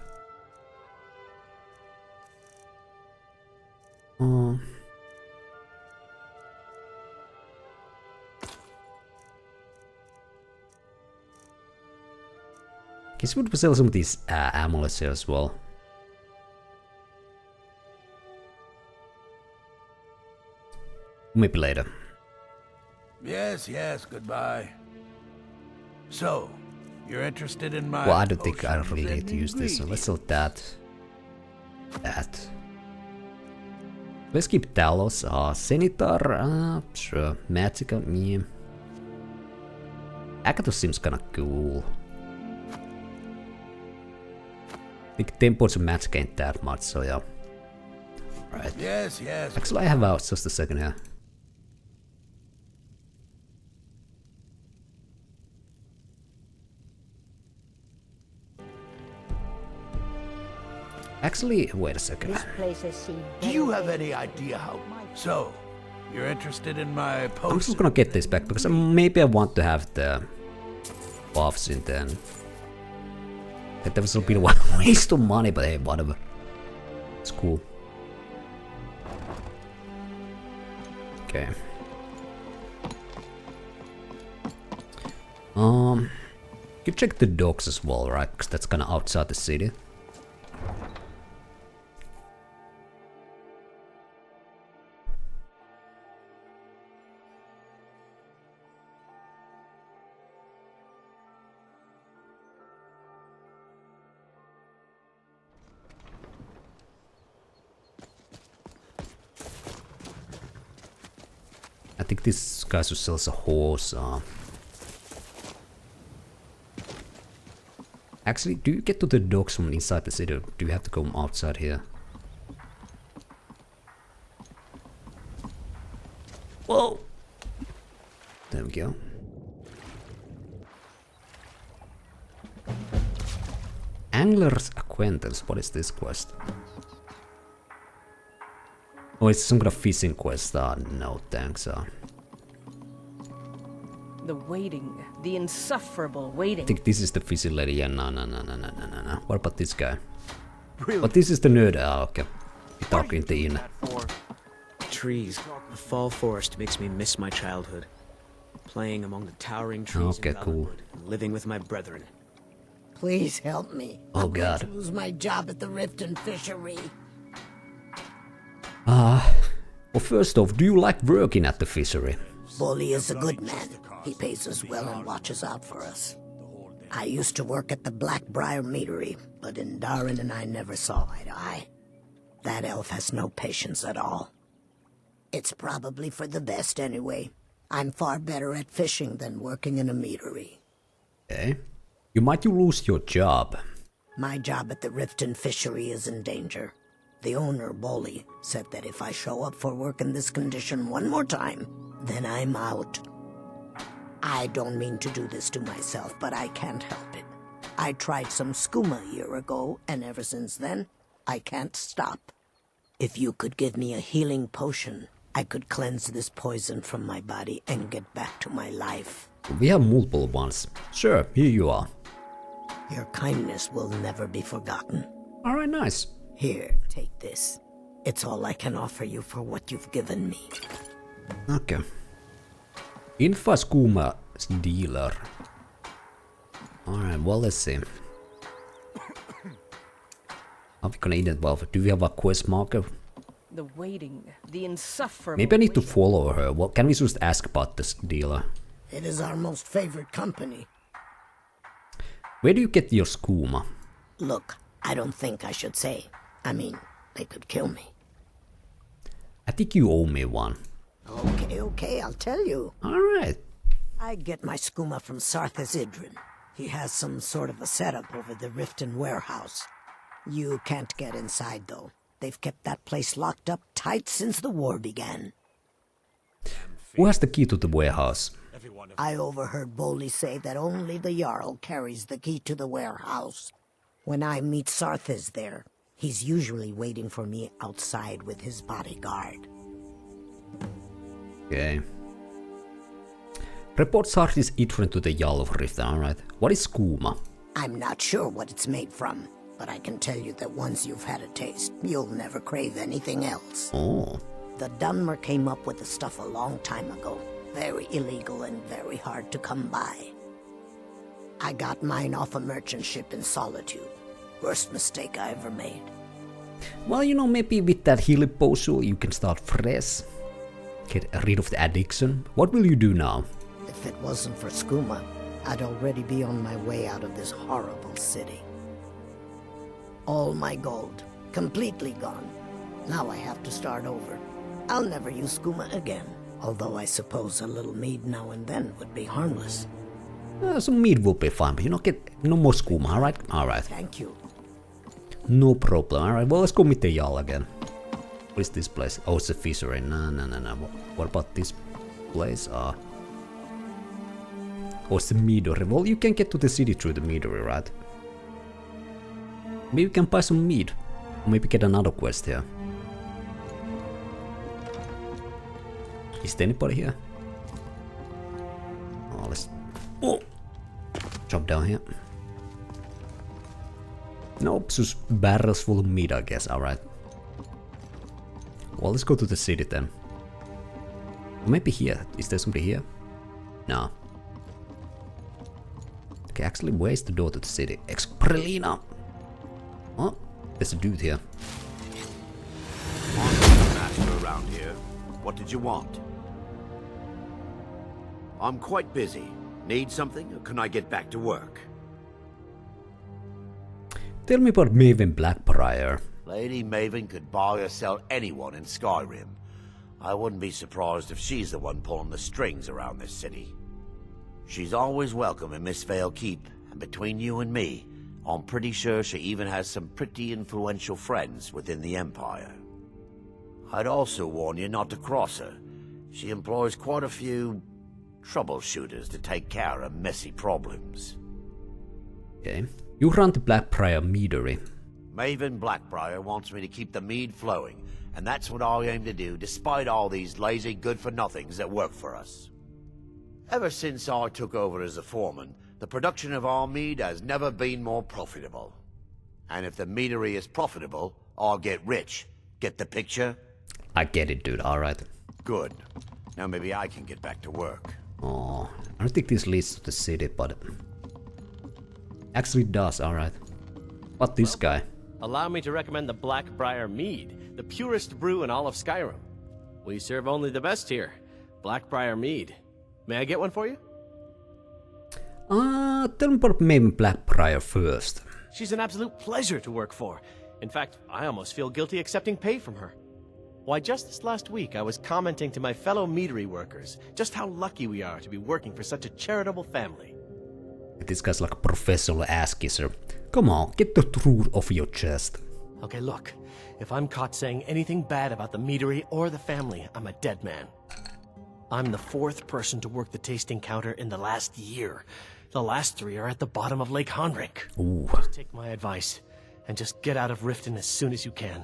Guess we would sell some of these amulets here as well. Maybe later.
Yes, goodbye. So, you're interested in my...
Well, I don't think I really need to use this, so let's sell that. That. Let's keep Talos. Zenitar, sure. Magical, yeah. Akatos seems kinda cool. I think 10 points of magic ain't that much, so yeah. Right.
Yes.
Actually, I have out just a second here. Actually, wait a second.
Do you have any idea how... So, you're interested in my post?
I'm just gonna get this back because maybe I want to have the buffs in then. That was a bit of a waste of money, but hey, whatever. It's cool. Okay. You check the docks as well, right? Because that's kinda outside the city. I think this guy who sells a horse. Actually, do you get to the docks from inside the city, or do you have to go outside here? Whoa! There we go. Angler's Acquaintance, what is this quest? Oh, it's some kind of fishing quest. No thanks.
The waiting, the insufferable waiting.
I think this is the fishing lady. Yeah, no. What about this guy? Really? But this is the nerd. Okay. We're talking the inn.
Trees. The fall forest makes me miss my childhood. Playing among the towering trees
okay, cool.
And living with my brethren.
Please help me.
Oh
I'm
God.
going to lose my job at the Riften fishery.
Well, first off, do you like working at the fishery?
Bolly is a good man. He pays us well and watches out for us. I used to work at the Blackbriar meadery, but in Darin and I never saw eye to eye. That elf has no patience at all. It's probably for the best anyway. I'm far better at fishing than working in a meadery.
Okay. You might lose your job.
My job at the Riften fishery is in danger. The owner, Bolly, said that if I show up for work in this condition one more time, then I'm out. I don't mean to do this to myself, but I can't help it. I tried some skooma a year ago, and ever since then, I can't stop. If you could give me a healing potion, I could cleanse this poison from my body and get back to my life.
We have multiple ones. Sure, here you are.
Your kindness will never be forgotten.
Alright, nice.
Here, take this. It's all I can offer you for what you've given me.
Okay. Infa skooma dealer. Alright, well, let's see. How we gonna identify? Do we have a quest marker?
The waiting, the insufferable.
Maybe I need to follow her. Well, can we just ask about this dealer?
It is our most favorite company.
Where do you get your skooma?
Look, I don't think I should say. I mean, they could kill me.
I think you owe me one.
Okay, I'll tell you.
Alright.
I get my skooma from Sarthas Idrin. He has some sort of a setup over the Riften warehouse. You can't get inside, though. They've kept that place locked up tight since the war began.
Who has the key to the warehouse?
I overheard Bolly say that only the Jarl carries the key to the warehouse. When I meet Sarthas there, he's usually waiting for me outside with his bodyguard.
Okay. Report Sarthas Idrin to the Jarl of Riften, alright. What is skooma?
I'm not sure what it's made from, but I can tell you that once you've had a taste, you'll never crave anything else.
Oh.
The Dunmer came up with the stuff a long time ago. Very illegal and very hard to come by. I got mine off a merchant ship in Solitude. Worst mistake I ever made.
Well, you know, maybe with that healing potion you can start fresh. Get rid of the addiction. What will you do now?
If it wasn't for skooma, I'd already be on my way out of this horrible city. All my gold, completely gone. Now I have to start over. I'll never use skooma again, although I suppose a little mead now and then would be harmless.
Some mead will be fine, but you don't get no more skooma, alright? Alright.
Thank you.
No problem, alright. Well, let's go meet the Jarl again. What is this place? Oh, it's a fishery. No. What about this place? Oh, it's the meadery. Well, you can get to the city through the meadery, right? Maybe we can buy some mead. Maybe get another quest here. Is there anybody here? Oh, let's... Oh! Jump down here. Nope, just barrels full of meat, I guess. Alright. Well, let's go to the city then. Maybe here. Is there somebody here? No. Okay, actually, where's the door to the city? Brelyna! Oh, there's a dude here.
Master around here. What did you want? I'm quite busy. Need something, or can I get back to work?
Tell me about Maven Blackbriar.
Lady Maven could buy or sell anyone in Skyrim. I wouldn't be surprised if she's the one pulling the strings around this city. She's always welcome in Mistveil Keep, and between you and me, I'm pretty sure she even has some pretty influential friends within the Empire. I'd also warn you not to cross her. She employs quite a few troubleshooters to take care of messy problems.
Okay. You run the Blackbriar meadery.
Maven Blackbriar wants me to keep the mead flowing, and that's what I aim to do despite all these lazy good-for-nothings that work for us. Ever since I took over as a foreman, the production of our mead has never been more profitable. And if the meadery is profitable, I'll get rich. Get the picture?
I get it, dude. Alright.
Good. Now maybe I can get back to work.
Oh, I don't think this leads to the city, but... Actually it does, alright. What this guy?
Allow me to recommend the Blackbriar Mead, the purest brew in all of Skyrim. We serve only the best here. Blackbriar Mead. May I get one for you?
Tell me about Maven Blackbriar first.
She's an absolute pleasure to work for. In fact, I almost feel guilty accepting pay from her. Why, just this last week I was commenting to my fellow meadery workers just how lucky we are to be working for such a charitable family.
This guy's like a professional ass kisser. Come on, get the truth off your chest.
Okay, look. If I'm caught saying anything bad about the meadery or the family, I'm a dead man. I'm the 4th person to work the tasting counter in the last year. The last 3 are at the bottom of Lake Honrik.
Ooh.
Just take my advice and just get out of Riften as soon as you can.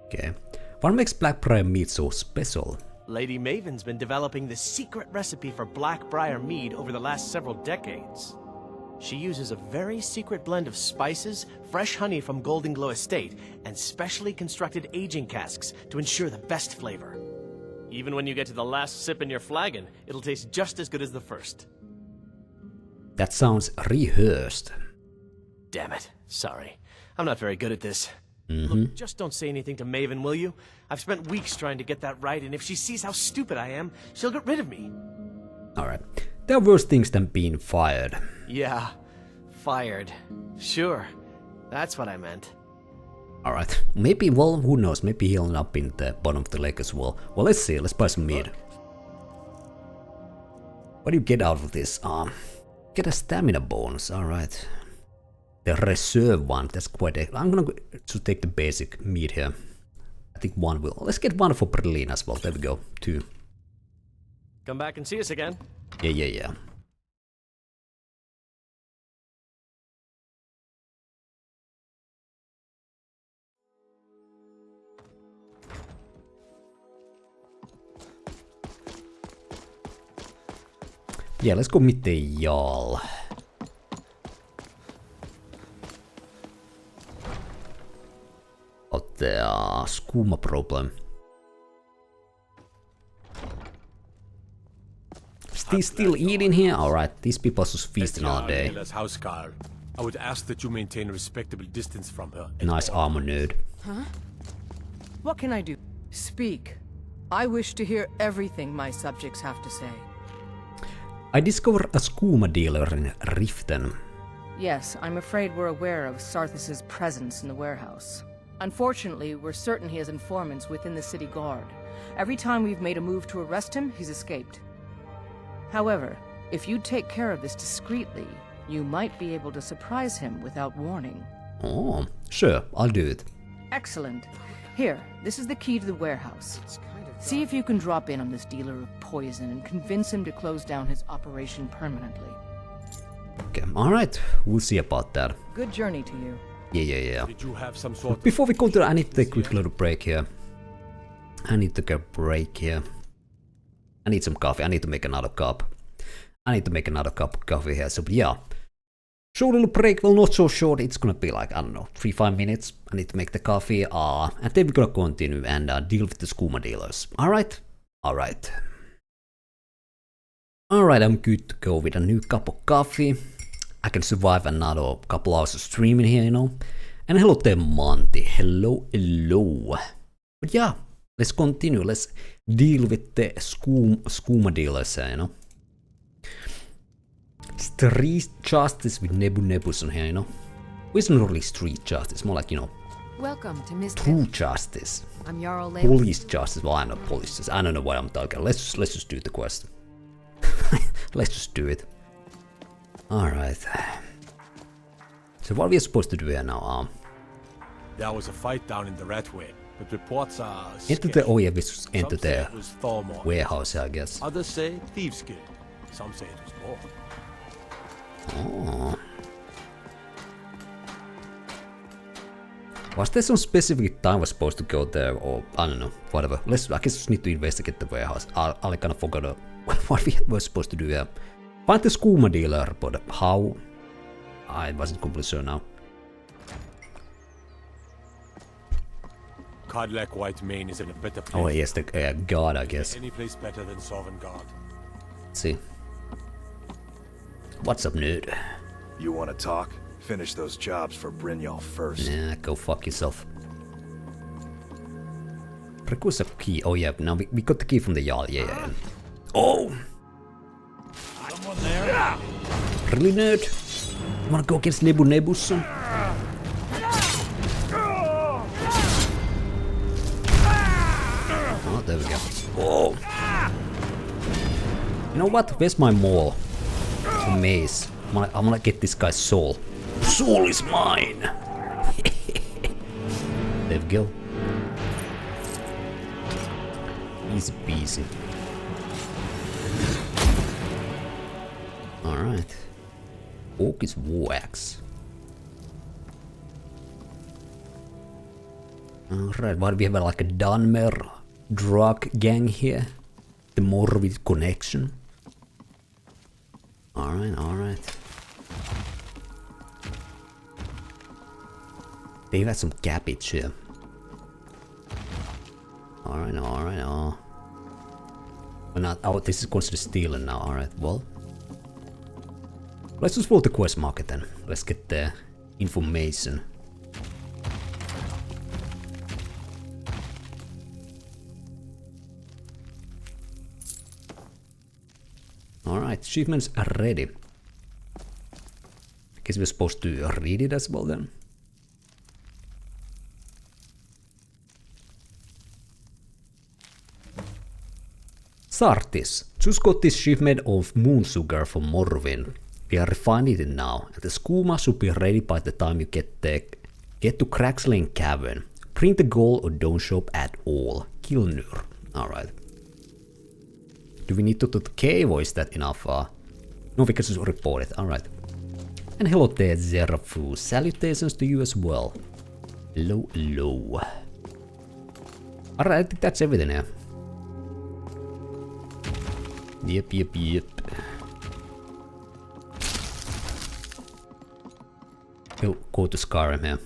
Okay. What makes Blackbriar mead so special?
Lady Maven's been developing the secret recipe for Blackbriar mead over the last several decades. She uses a very secret blend of spices, fresh honey from Golden Glow Estate, and specially constructed aging casks to ensure the best flavor. Even when you get to the last sip in your flagon, it'll taste just as good as the first.
That sounds rehearsed.
Damn it. Sorry. I'm not very good at this.
Mm-hmm.
Look, just don't say anything to Maven, will you? I've spent weeks trying to get that right, and if she sees how stupid I am, she'll get rid of me.
Alright. There are worse things than being fired.
Yeah. Fired. Sure. That's what I meant.
Alright. Maybe, well, who knows? Maybe he'll end up in the bottom of the lake as well. Well, let's see. Let's buy some meat. What do you get out of this? Get a stamina bonus. Alright. The reserve one, that's quite a... I'm gonna to take the basic meat here. I think one will. Let's get one for Brelyna as well. There we go. 2.
Come back and see us again.
Yeah. Yeah, let's go meet the Jarl. About the skooma problem. Still eating here? Alright, these people are just feasting all day.
Housecarl. I would ask that you maintain a respectable distance from her.
Nice armor, nerd.
Huh? What can I do? Speak. I wish to hear everything my subjects have to say.
I discovered a skooma dealer in Riften.
Yes, I'm afraid we're aware of Sarthis' presence in the warehouse. Unfortunately, we're certain he has informants within the city guard. Every time we've made a move to arrest him, he's escaped. However, if you take care of this discreetly, you might be able to surprise him without warning.
Oh, sure, I'll do it.
Excellent. Here, this is the key to the warehouse. See if you can drop in on this dealer of poison and convince him to close down his operation permanently.
Okay, alright, we'll see about that.
Good journey to you.
Yeah.
Did you have some sort
Before we continue, I need to take a quick little break here. I need to take a break here. I need some coffee. I need to make another cup. I need to make another cup of coffee here. So yeah, short little break. Well, not so short. It's gonna be like, I don't know, 3-5 minutes. I need to make the coffee. And then we're gonna continue and deal with the skooma dealers. Alright? Alright. Alright, I'm good to go with a new cup of coffee. I can survive another couple hours of streaming here, you know. And hello there, Monty. Hello. But yeah, let's continue. Let's deal with the skooma dealers, you know. Street justice with Nebus on here, you know. Well, it's not really street justice, more like, you know,
Welcome to Miss
true justice.
I'm Jarl
Police justice. Well, I'm not police justice. I don't know what I'm talking. Let's just do the quest. Let's just do it. Alright. So what are we supposed to do here now?
There was a fight down in the Red Way, but reports are
Into the we just enter
Some say
the
it was Thormod.
warehouse, I guess.
Others say thieves' guild. Some say it was more.
Oh. Was there some specific time I was supposed to go there, or I don't know, whatever. I guess just need to investigate the warehouse. I kind of forgot what we were supposed to do here. Find the skooma dealer, but how? I wasn't completely sure now.
Cadillac White Mane is in a better place.
Oh yes, the guard, I guess.
Any place better than Sovngarde.
Let's see. What's up, nerd?
You want to talk? Finish those jobs for Brynjolf first.
Nah, go fuck yourself. Precursor key. Oh yeah, now we got the key from the Jarl. Yeah. Oh!
Someone there?
Really, nerd? You wanna go against Nebus? Oh, there we go. Oh! You know what? Where's my maul? A mace. I'm gonna get this guy's soul. Soul is mine! There we go. Easy peasy. Alright. Oak is wax. Alright, what do we have like a Dunmer drug gang here? The Morbid connection. Alright. They've had some cabbage here. Alright. Oh, this is considered stealing now, alright, well. Let's just follow the quest market then. Let's get the information. Alright, achievements are ready. Guess we're supposed to read it as well then. Sartis, just got this shipment of moon sugar from Morrowind. We are refining it now, and the skooma should be ready by the time you get to Cracksling Cavern. Print the goal or don't show up at all. Kilnur. Alright. Do we need to do the cave or is that enough? No, we can just report it. Alright. And hello there, Zerafu. Salutations to you as well. Hello. Alright, I think that's everything here. Yep. We'll go to Skyrim here.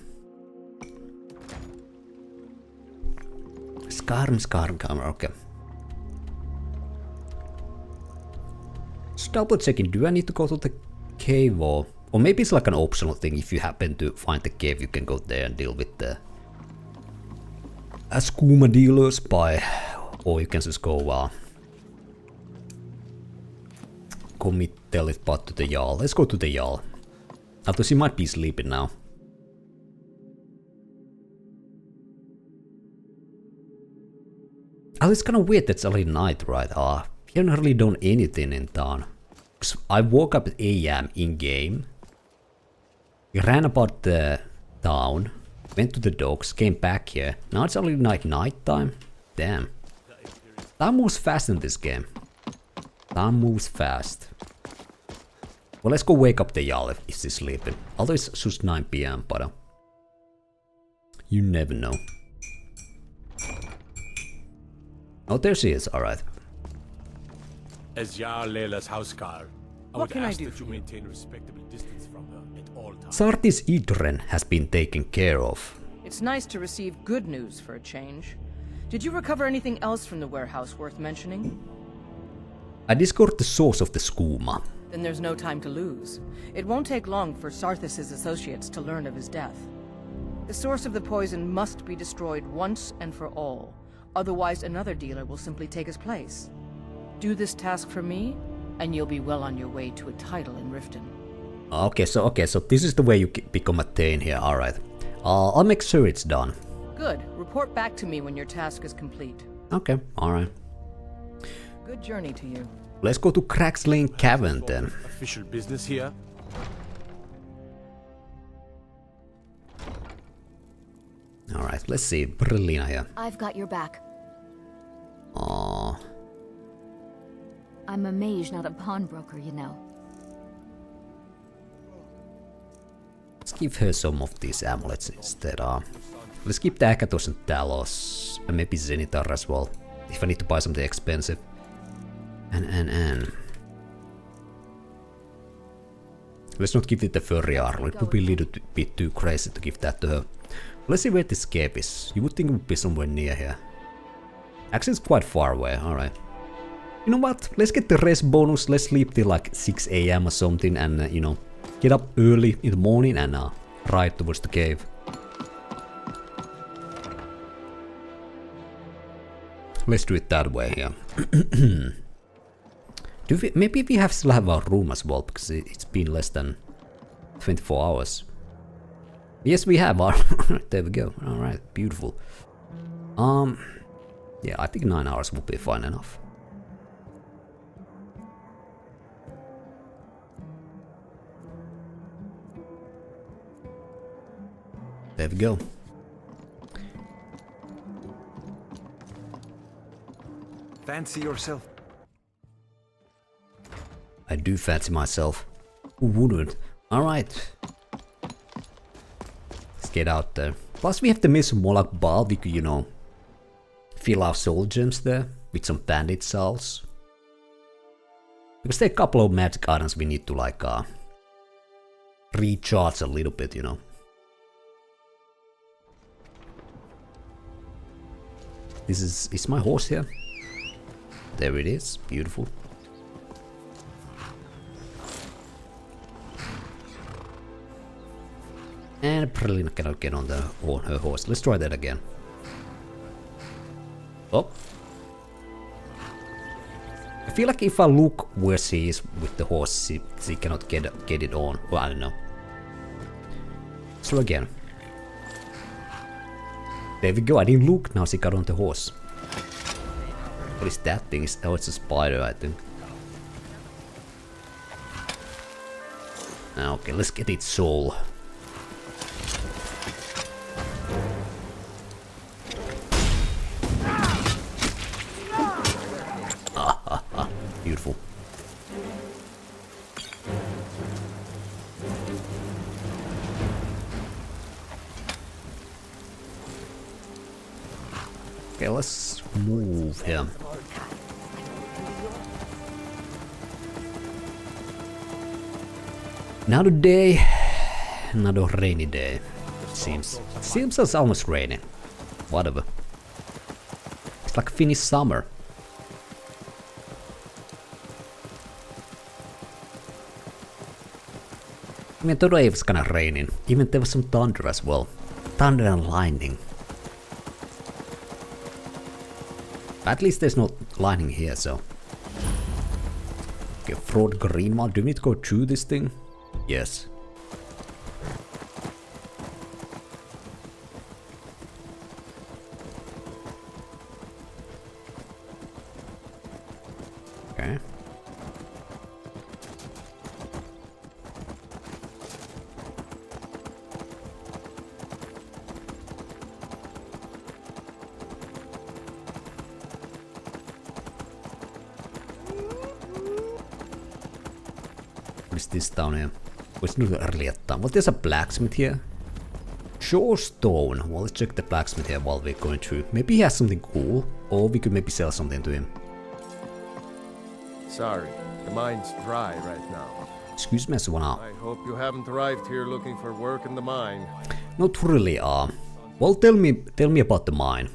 Skyrim camera, okay. Just double checking, do I need to go to the cave or maybe it's like an optional thing. If you happen to find the cave, you can go there and deal with the skooma dealers or you can just go tell it but to the Jarl. Let's go to the Jarl. Although she might be sleeping now. Oh, it's kind of weird that's already night, right? We haven't really done anything in town. I woke up at AM in-game. We ran about the town. Went to the docks, came back here. Now it's already night time. Damn. Time moves fast in this game. Time moves fast. Well, let's go wake up the Jarl if he's sleeping. Although it's just 9 PM, but you never know. Oh, there she is. All right.
As Jarl Leila's houseguard, I
What
would
can I
ask
do
that
for
you
you?
maintain a respectable distance from her at all times.
Sartis Idren has been taken care of.
It's nice to receive good news for a change. Did you recover anything else from the warehouse worth mentioning?
I discovered the source of the skooma.
Then there's no time to lose. It won't take long for Sarthis' associates to learn of his death. The source of the poison must be destroyed once and for all. Otherwise, another dealer will simply take his place. Do this task for me, and you'll be well on your way to a title in Riften.
Okay, so this is the way you become a Thane here. All right. I'll make sure it's done.
Good. Report back to me when your task is complete.
Okay, all right.
Good journey to you.
Let's go to Crags Lane Cavern then.
Official business here.
All right, let's see. Brelyna here.
I've got your back.
Aww.
I'm a mage, not a pawnbroker, you know.
Let's give her some of these amulets instead. Let's keep the Akatos and Talos, and maybe Zenitar as well, if I need to buy something expensive. And. Let's not give it the furry armor, it would be a little bit too crazy to give that to her. Let's see where the escape is. You would think it would be somewhere near here. Actually, it's quite far away, alright. You know what? Let's get the rest bonus, let's sleep till like 6 AM or something, and you know, get up early in the morning and ride towards the cave. Let's do it that way here. Maybe we still have our room as well, because it's been less than 24 hours. Yes, we have our... There we go. Alright, beautiful. Yeah, I think 9 hours will be fine enough. There we go.
Fancy yourself.
I do fancy myself. Who wouldn't? Alright. Let's get out there. Plus we have the Miss Moloch Ball. We could, you know, fill our soul gems there with some bandit souls. Because there are a couple of magic items we need to like recharge a little bit, you know. This is my horse here. There it is, beautiful. And Brelyna cannot get on her horse. Let's try that again. Oh. I feel like if I look where she is with the horse, she cannot get it on. Well, I don't know. So again. There we go, I didn't look, now she got on the horse. What is that thing? Oh, it's a spider, I think. Okay, let's get its soul. Beautiful. Okay, let's move him. Another day, another rainy day. Seems it's almost raining. Whatever. It's like Finnish summer. Even today it was kinda raining. Even there was some thunder as well. Thunder and lightning. At least there's no lightning here, so. Okay, Fraud Greenwald. Do we need to go through this thing? Yes. Okay. What is this down here? What's not earlier down? Well, there's a blacksmith here. Sure stone. Well, let's check the blacksmith here while we're going through. Maybe he has something cool, or we could maybe sell something to him.
Sorry, the mine's dry right now.
Excuse me, Swana.
I hope you haven't arrived here looking for work in the mine.
Not really, well, tell me about the mine.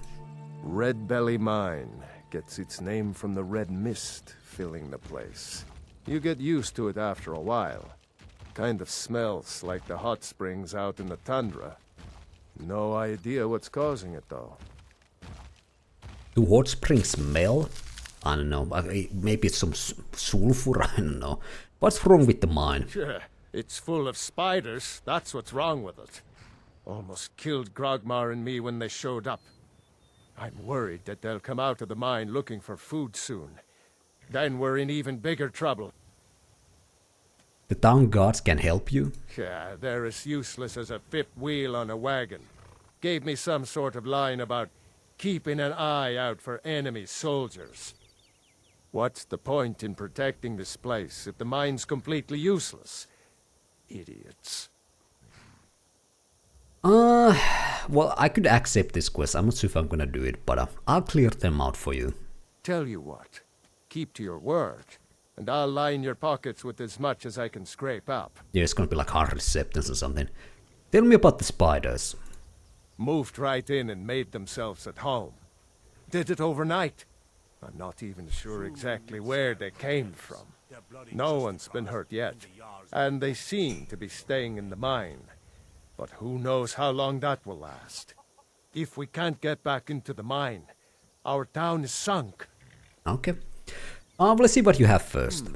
Red Belly Mine gets its name from the red mist filling the place. You get used to it after a while. Kind of smells like the hot springs out in the tundra. No idea what's causing it, though.
Do hot springs smell? I don't know. Maybe it's some sulfur, I don't know. What's wrong with the mine?
Sure, it's full of spiders. That's what's wrong with it. Almost killed Grogmar and me when they showed up. I'm worried that they'll come out of the mine looking for food soon. Then we're in even bigger trouble.
The town guards can help you?
Yeah, they're as useless as a fifth wheel on a wagon. Gave me some sort of line about keeping an eye out for enemy soldiers. What's the point in protecting this place if the mine's completely useless? Idiots.
Well, I could accept this quest. I'm not sure if I'm gonna do it, but I'll clear them out for you.
Tell you what, keep to your word, and I'll line your pockets with as much as I can scrape up.
Yeah, it's gonna be like 100 septons or something. Tell me about the spiders.
Moved right in and made themselves at home. Did it overnight. I'm not even sure exactly where they came from. No one's been hurt yet, and they seem to be staying in the mine. But who knows how long that will last. If we can't get back into the mine, our town is sunk.
Okay. Well, let's see what you have first.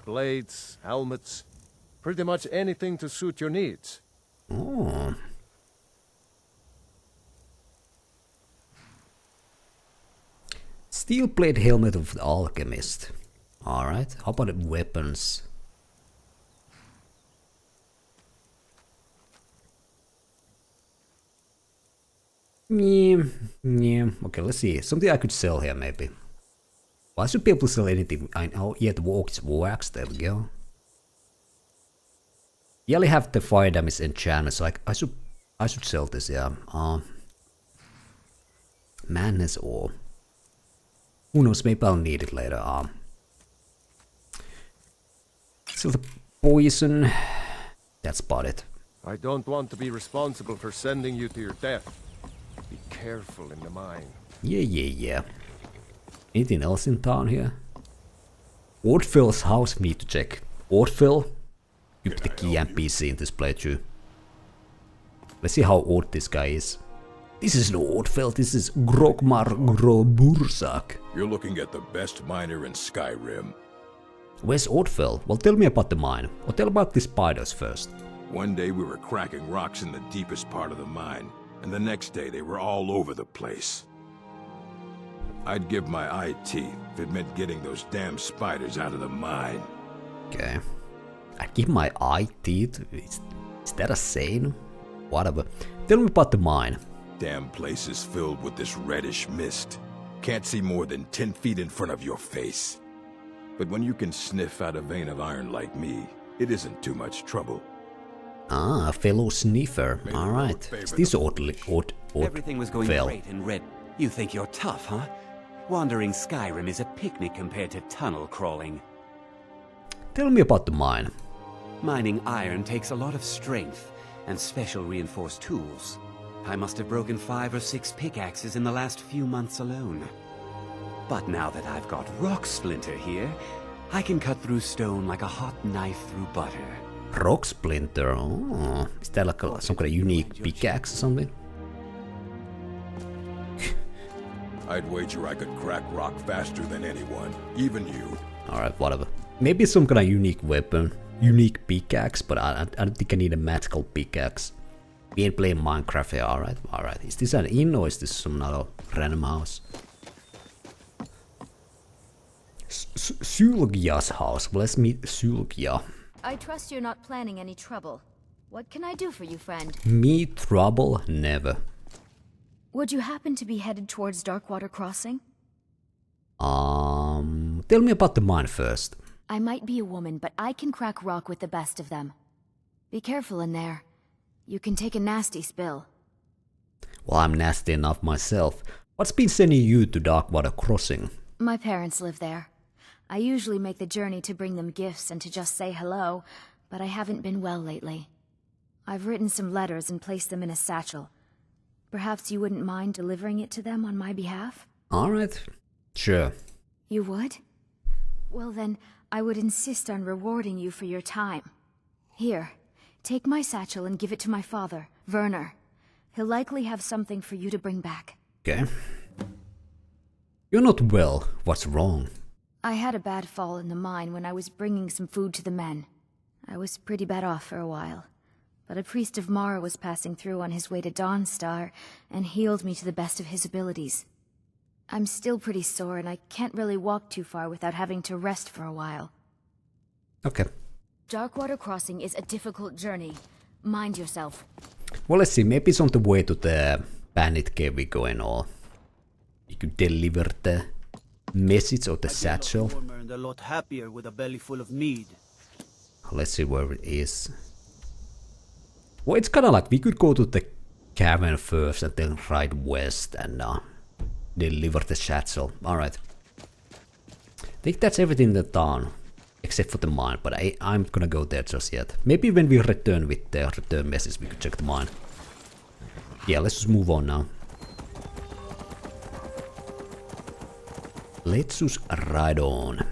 Blades, helmets, pretty much anything to suit your needs.
Oh. Steel plate helmet of the alchemist. Alright, how about weapons? Yeah. Okay, let's see. Something I could sell here, maybe. Well, I should be able to sell anything. Oh, yeah, the war axe. There we go. You only have the fire damage enchantment, so I should sell this. Yeah. Madness ore. Who knows? Maybe I'll need it later. So the poison. That's about it.
I don't want to be responsible for sending you to your death. Be careful in the mine.
Yeah. Anything else in town here? Ordfell's house, we need to check. Ordfell? You put the key NPC in this playthrough. Let's see how old this guy is. This is no Ordfell, this is Grogmar Grobursak.
You're looking at the best miner in Skyrim.
Where's Ordfell? Well, tell me about the mine. Or tell about the spiders first.
One day we were cracking rocks in the deepest part of the mine, and the next day they were all over the place. I'd give my eye teeth if it meant getting those damn spiders out of the mine.
Okay. I'd give my eye teeth? Is that a saying? Whatever. Tell me about the mine.
Damn place is filled with this reddish mist. Can't see more than 10 feet in front of your face. But when you can sniff out a vein of iron like me, it isn't too much trouble.
Ah, a fellow sniffer. Alright. Is this odd
Everything was going
fell?
great in Red. You think you're tough, huh? Wandering Skyrim is a picnic compared to tunnel crawling.
Tell me about the mine.
Mining iron takes a lot of strength and special reinforced tools. I must have broken 5 or 6 pickaxes in the last few months alone. But now that I've got Rock Splinter here, I can cut through stone like a hot knife through butter.
Rock Splinter? Oh, is that like some kind of unique pickaxe or something?
I'd wager I could crack rock faster than anyone, even you.
Alright, whatever. Maybe some kind of unique weapon, unique pickaxe, but I don't think I need a magical pickaxe. We ain't playing Minecraft here, alright? Alright, is this an inn or is this some other random house? Sylgia's house. Well, let's meet Sylgia.
I trust you're not planning any trouble. What can I do for you, friend?
Me trouble? Never.
Would you happen to be headed towards Darkwater Crossing?
Tell me about the mine first.
I might be a woman, but I can crack rock with the best of them. Be careful in there. You can take a nasty spill.
Well, I'm nasty enough myself. What's been sending you to Darkwater Crossing?
My parents live there. I usually make the journey to bring them gifts and to just say hello, but I haven't been well lately. I've written some letters and placed them in a satchel. Perhaps you wouldn't mind delivering it to them on my behalf?
Alright, sure.
You would? Well then, I would insist on rewarding you for your time. Here, take my satchel and give it to my father, Werner. He'll likely have something for you to bring back.
Okay. You're not well. What's wrong?
I had a bad fall in the mine when I was bringing some food to the men. I was pretty bad off for a while. But a priest of Mara was passing through on his way to Dawnstar and healed me to the best of his abilities. I'm still pretty sore and I can't really walk too far without having to rest for a while.
Okay.
Darkwater Crossing is a difficult journey. Mind yourself.
Well, let's see. Maybe it's on the way to the bandit cave we go and all. You could deliver the message of the satchel.
And a lot happier with a belly full of mead.
Let's see where it is. Well, it's kind of like we could go to the cavern first and then ride west and deliver the satchel. Alright. I think that's everything in the town. Except for the mine, but I'm gonna go there just yet. Maybe when we return with the return message we could check the mine. Yeah, let's just move on now. Let's just ride on.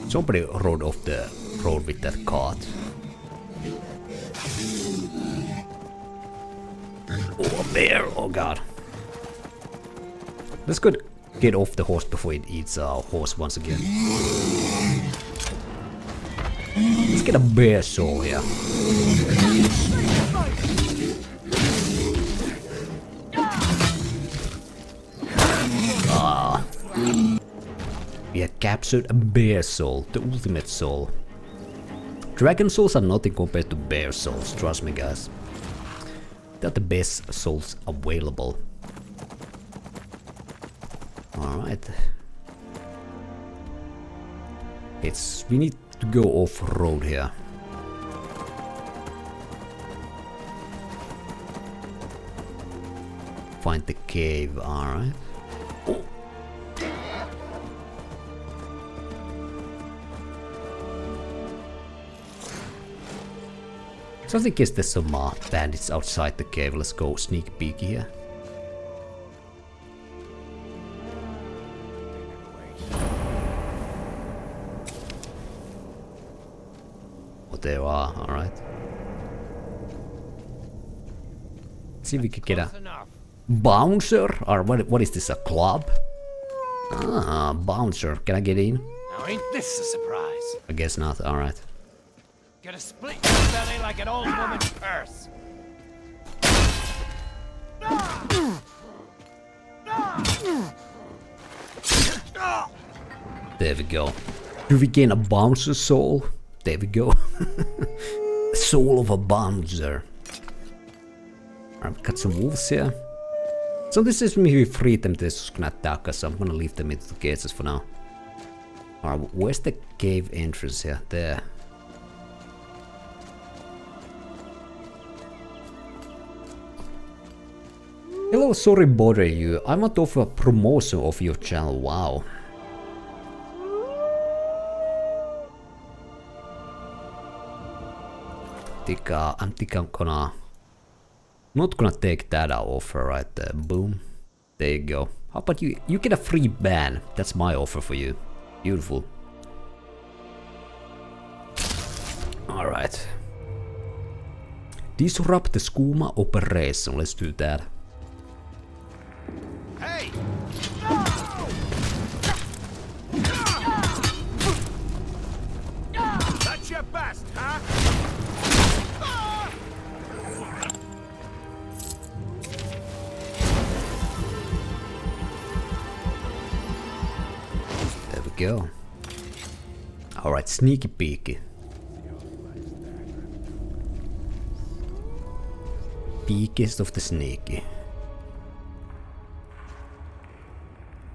Somebody rode off the road with that cart. Oh, a bear! Oh god. Let's go get off the horse before it eats our horse once again. Let's get a bear soul here. We have captured a bear soul, the ultimate soul. Dragon souls are nothing compared to bear souls, trust me guys. They're the best souls available. Alright. We need to go off-road here. Find the cave, alright. Oh. So I think there's some bandits outside the cave. Let's go sneak peek here. Oh, there are, alright. See if we can get a bouncer? Or what is this, a club? Ah, bouncer. Can I get in?
Now ain't this a surprise?
I guess not, alright.
Gonna split your belly like an old woman's purse.
There we go. Do we gain a bouncer soul? There we go. Soul of a bouncer. I've got some wolves here. So this is me free them, they're just gonna attack us, so I'm gonna leave them into the cages for now. Alright, where's the cave entrance here? There. Hello, sorry bother you. I want to offer a promotion of your channel. Wow. I think I'm gonna not gonna take that offer right there. Boom. There you go. How about you? You get a free ban. That's my offer for you. Beautiful. Alright. Disrupt the skooma operation. Let's do that.
Hey! That's your best, huh?
There we go. Alright, sneaky peeky. Peakiest of the sneaky.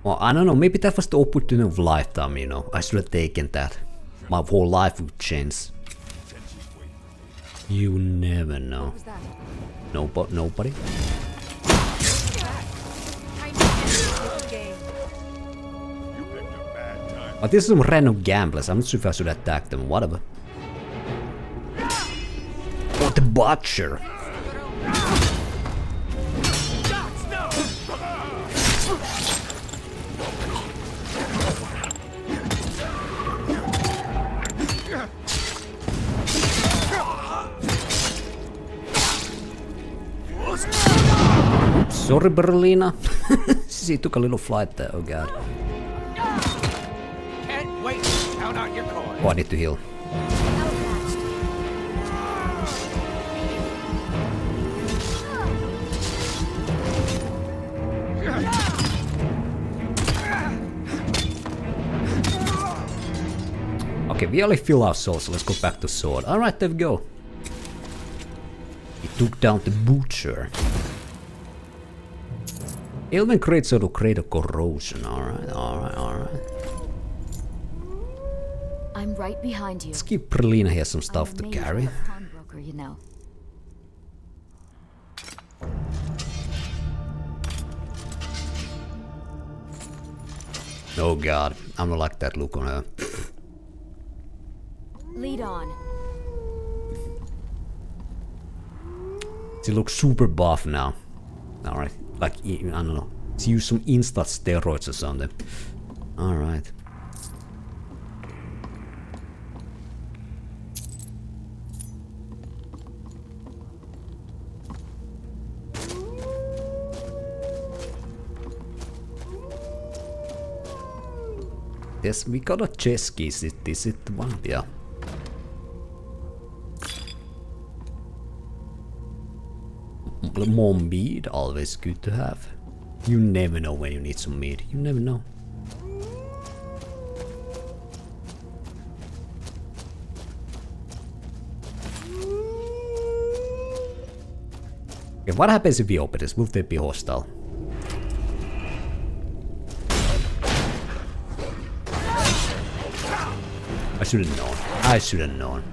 Well, I don't know, maybe that was the opportunity of lifetime, you know. I should have taken that. My whole life would change. You never know. Nobody? But this is some random gamblers. I'm not sure if I should attack them. Whatever. Oh, the butcher. Sorry, Brelyna. She took a little flight there. Oh god.
Can't wait. Count out your coin.
Oh, I need to heal. Okay, we only fill our souls, so let's go back to sword. Alright, there we go. He took down the butcher. Elven greatsword will create a corrosion. Alright.
I'm right behind you.
Let's give Brelyna here some stuff to carry.
Pawnbroker, you know.
Oh god, I'm not like that look on her.
Lead on.
She looks super buff now. Alright, like, I don't know. She used some instant steroids or something. Alright. Yes, we got a chest key. Is it the one? Yeah. More meat, always good to have. You never know when you need some meat. You never know. Okay, what happens if we open this? Will they be hostile? I should have known. I should have known.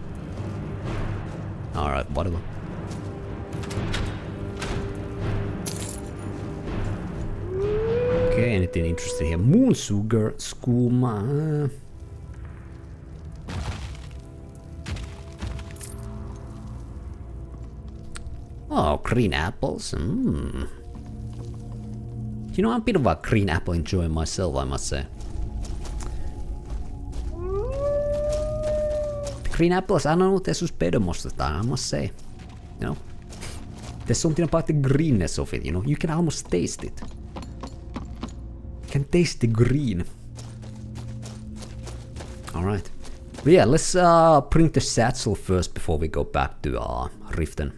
Alright, whatever. Okay, anything interesting here? Moon sugar, skooma. Oh, green apples. You know, I'm a bit of a green apple enjoyer myself, I must say. Green apples, I don't know, they're just better most of the time, I must say. You know? There's something about the greenness of it, you know? You can almost taste it. You can taste the green. Alright. But yeah, let's print the satchel first before we go back to Riften.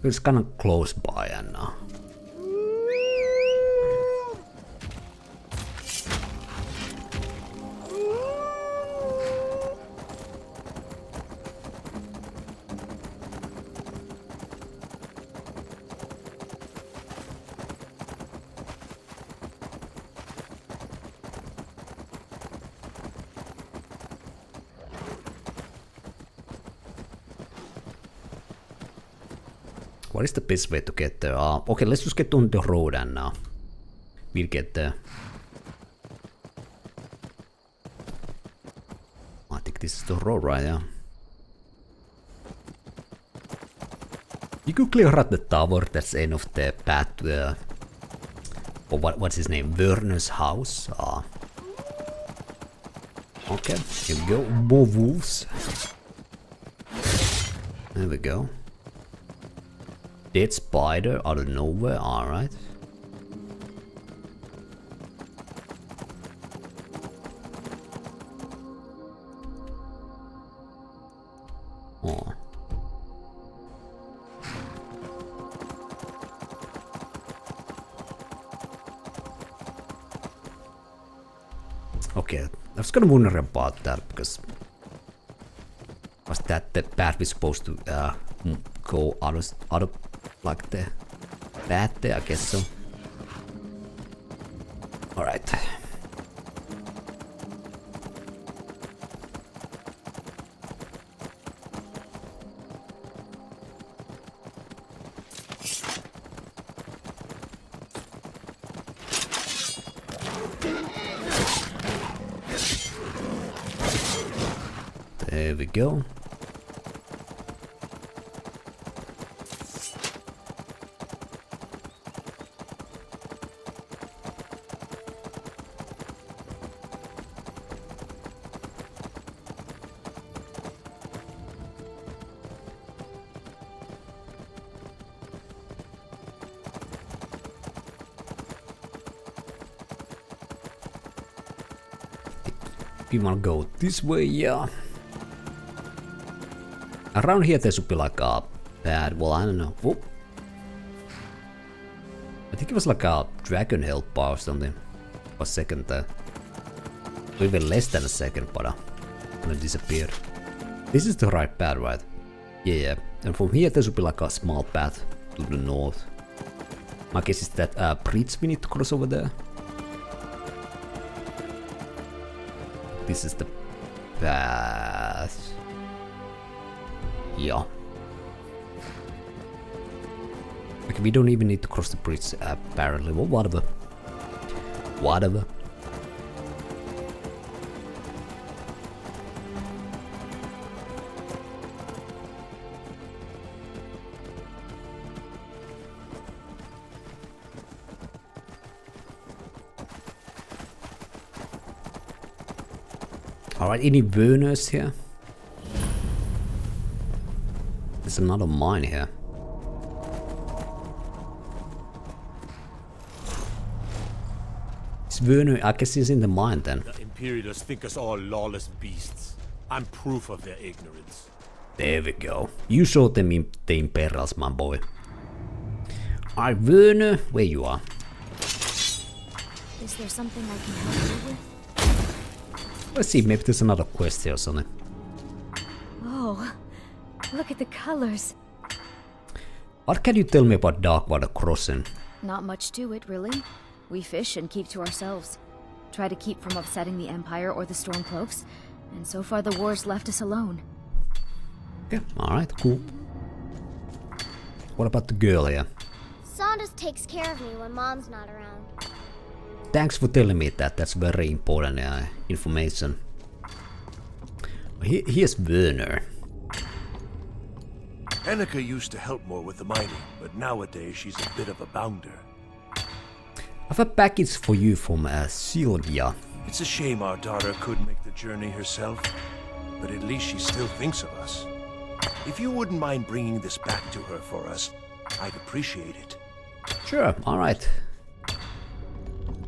It's kind of close by and what is the best way to get there? Okay, let's just get on the road and we'll get there. I think this is the road, right? Yeah. You could clear out the tower. That's the end of the path to or what's his name? Werner's house. Okay, here we go. More wolves. There we go. Dead spider out of nowhere, alright. Oh. Okay, I was gonna wonder about that because was that the path we're supposed to go out of like the path there? I guess so. All right. There we go. We wanna go this way, yeah. Around here there should be like a pad, well I don't know. Whoop. I think it was like a dragon health bar or something. For a second there. Or even less than a second, but it disappeared. This is the right path, right? Yeah. And from here there should be like a small path to the north. My guess is that bridge we need to cross over there. This is the path. Yeah. Okay, we don't even need to cross the bridge apparently. Well, whatever. Whatever. Alright, any burners here? There's another mine here. It's Werner, I guess he's in the mine then.
The Imperialists think us all lawless beasts. I'm proof of their ignorance.
There we go. You showed them the Imperials, my boy. Alright, Werner, where you are?
Is there something I can help you with?
Let's see, maybe there's another quest here or something.
Oh, look at the colors.
What can you tell me about Darkwater Crossing?
Not much to it, really. We fish and keep to ourselves. Try to keep from upsetting the Empire or the Stormcloaks, and so far the war's left us alone.
Okay, alright, cool. What about the girl here?
Saunders takes care of me when Mom's not around.
Thanks for telling me that, that's very important information. Here's Werner.
Nebuka used to help more with the mining, but nowadays she's a bit of a bounder.
I have a package for you from Sylvia.
It's a shame our daughter couldn't make the journey herself, but at least she still thinks of us. If you wouldn't mind bringing this back to her for us, I'd appreciate it.
Sure, alright.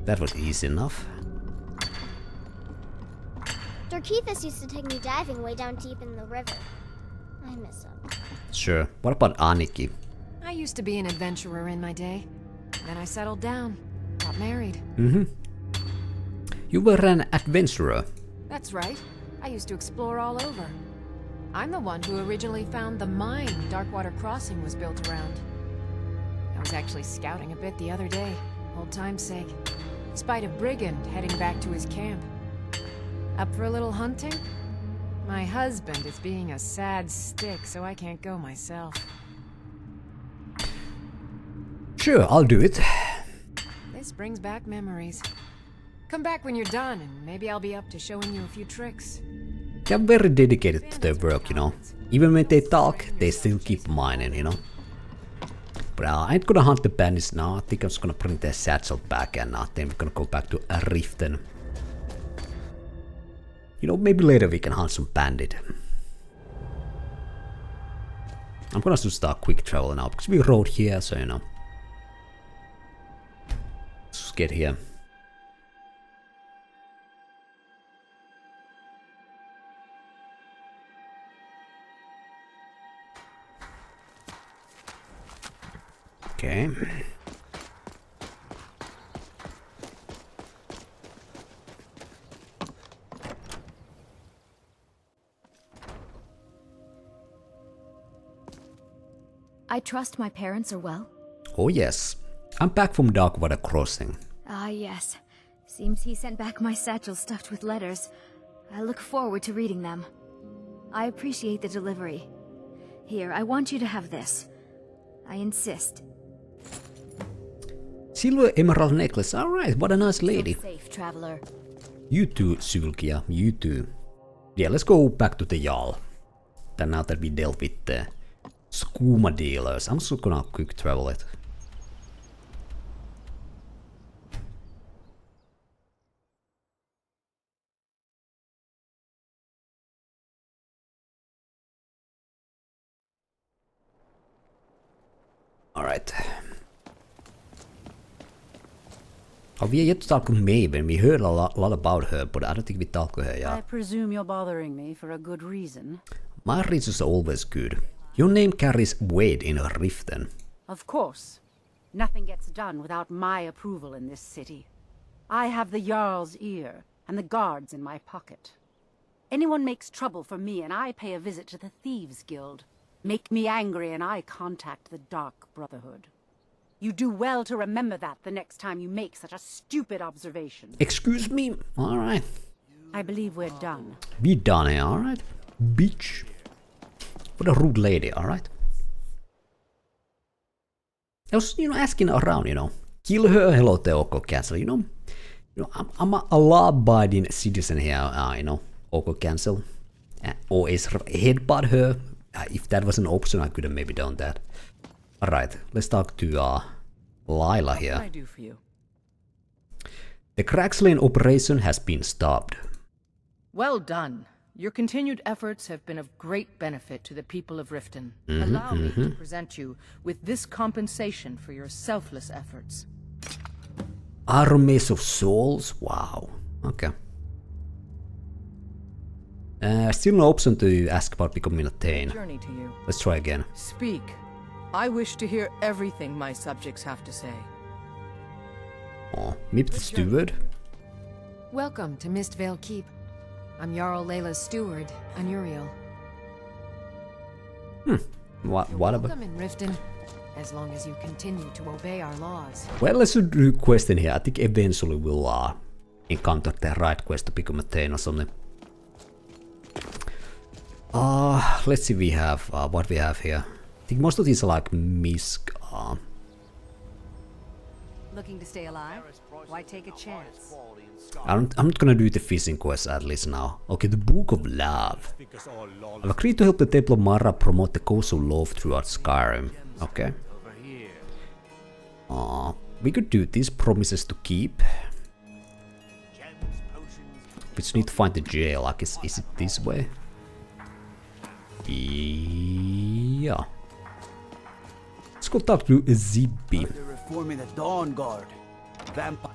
That was easy enough.
Dorkeithus used to take me diving way down deep in the river. I miss him.
Sure. What about Aniki?
I used to be an adventurer in my day. Then I settled down. Got married.
Mm-hmm. You were an adventurer.
That's right. I used to explore all over. I'm the one who originally found the mine Darkwater Crossing was built around. I was actually scouting a bit the other day, old time's sake. Spied a brigand heading back to his camp. Up for a little hunting? My husband is being a sad stick, so I can't go myself.
Sure, I'll do it.
This brings back memories. Come back when you're done, and maybe I'll be up to showing you a few tricks.
They're very dedicated to their work, you know. Even when they talk, they still keep mining, you know. But I ain't gonna hunt the bandits now. I think I'm just gonna bring their satchel back, and then we're gonna go back to Riften. You know, maybe later we can hunt some bandit. I'm gonna just start quick travel now because we rode here, so you know. Let's just get here. Okay.
I trust my parents are well.
Oh yes. I'm back from Darkwater Crossing.
Ah yes. Seems he sent back my satchel stuffed with letters. I look forward to reading them. I appreciate the delivery. Here, I want you to have this. I insist.
Silver emerald necklace. Alright, what a nice lady.
Safe, traveler.
You too, Sylkia. You too. Yeah, let's go back to the Jarl. Then now that we dealt with the skooma dealers, I'm just gonna quick travel it. Alright. Oh, we are yet to talk to Maven. We heard a lot about her, but I don't think we talked to her yet.
I presume you're bothering me for a good reason.
My reasons are always good. Your name carries weight in Riften.
Of course. Nothing gets done without my approval in this city. I have the Jarl's ear, and the guards in my pocket. Anyone makes trouble for me, and I pay a visit to the Thieves' Guild. Make me angry, and I contact the Dark Brotherhood. You do well to remember that the next time you make such a stupid observation.
Excuse me? Alright.
I believe we're done.
We done here, alright? Bitch. What a rude lady, alright? I was, asking around, Kill her, hello Teoko Castle, I'm a law-abiding citizen here, Oko Cancel. Always headbutt her. If that was an option, I could have maybe done that. Alright, let's talk to Lila here.
What can I do for you?
The Crackslane operation has been stopped.
Well done. Your continued efforts have been of great benefit to the people of Riften. Allow me to present you with this compensation for your selfless efforts.
Armies of Souls? Wow. Okay. Still no option to ask about becoming a Thane.
Journey to you.
Let's try again.
Speak. I wish to hear everything my subjects have to say.
Oh, maybe the steward?
Welcome to Mistvale Keep. I'm Jarl Layla's steward, Anuriel.
What about?
Welcome in Riften, as long as you continue to obey our laws.
Well, let's do a question here. I think eventually we'll encounter the right quest to become a Thane or something. Let's see, we have what we have here. I think most of these are like misc.
Looking to stay alive? Why take a chance?
I'm not gonna do the fishing quest at least now. Okay, the Book of Love. I've agreed to help the Temple of Mara promote the cause of love throughout Skyrim. Okay. We could do these promises to keep. We just need to find the jail. I guess, is it this way? Yeah. Let's go talk to Zippy.
They're reforming the Dawn Guard. Vampire.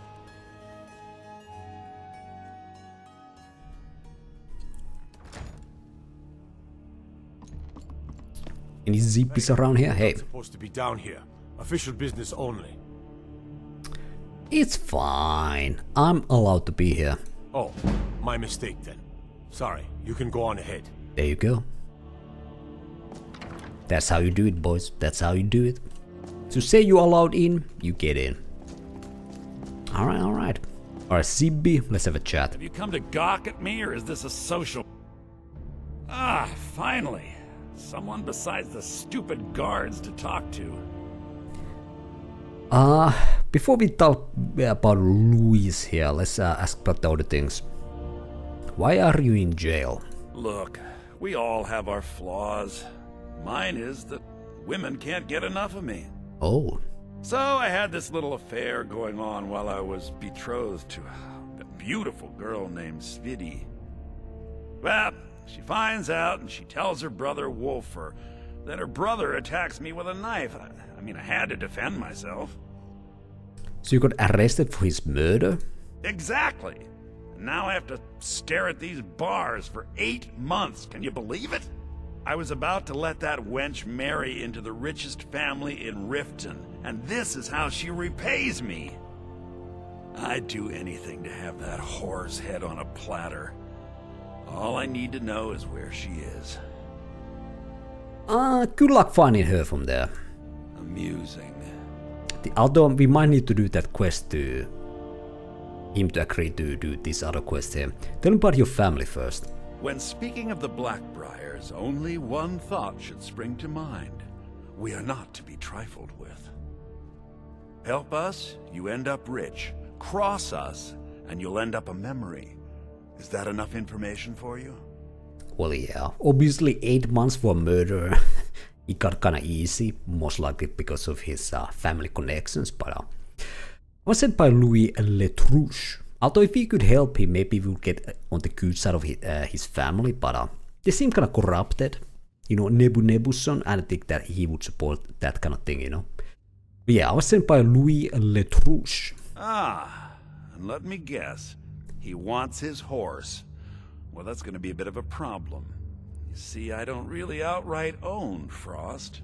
Any Zippies around here? Hey.
Supposed to be down here. Official business only.
It's fine. I'm allowed to be here.
Oh, my mistake then. Sorry, you can go on ahead.
There you go. That's how you do it, boys. That's how you do it. So say you're allowed in, you get in. Alright, alright. Alright, CB, let's have a chat.
Have you come to gawk at me, or is this a social... Ah, finally. Someone besides the stupid guards to talk to.
Before we talk about Louis here, let's ask about the other things. Why are you in jail?
Look, we all have our flaws. Mine is that women can't get enough of me.
Oh.
So I had this little affair going on while I was betrothed to a beautiful girl named Svidi. Well, she finds out and she tells her brother Wolfer, Then her brother attacks me with a knife. I mean, I had to defend myself.
So you got arrested for his murder?
Exactly. And now I have to stare at these bars for 8 months. Can you believe it? I was about to let that wench marry into the richest family in Riften, and this is how she repays me. I'd do anything to have that whore's head on a platter. All I need to know is where she is.
Good luck finding her from there.
Amusing.
Although we might need to do that quest to him to agree to do this other quest here. Tell me about your family first.
When speaking of the Blackbriars, only one thought should spring to mind. We are not to be trifled with. Help us, you end up rich. Cross us, and you'll end up a memory. Is that enough information for you?
Well, yeah. Obviously 8 months for a murderer. It got kinda easy, most likely because of his family connections, but I was sent by Louis Letrouche. Although if we could help him, maybe we would get on the good side of his family, but they seem kinda corrupted. You know, Nebuson, I don't think that he would support that kind of thing, you know. But yeah, I was sent by Louis Letrouche.
Ah, and let me guess. He wants his horse. Well, that's gonna be a bit of a problem. You see, I don't really outright own Frost.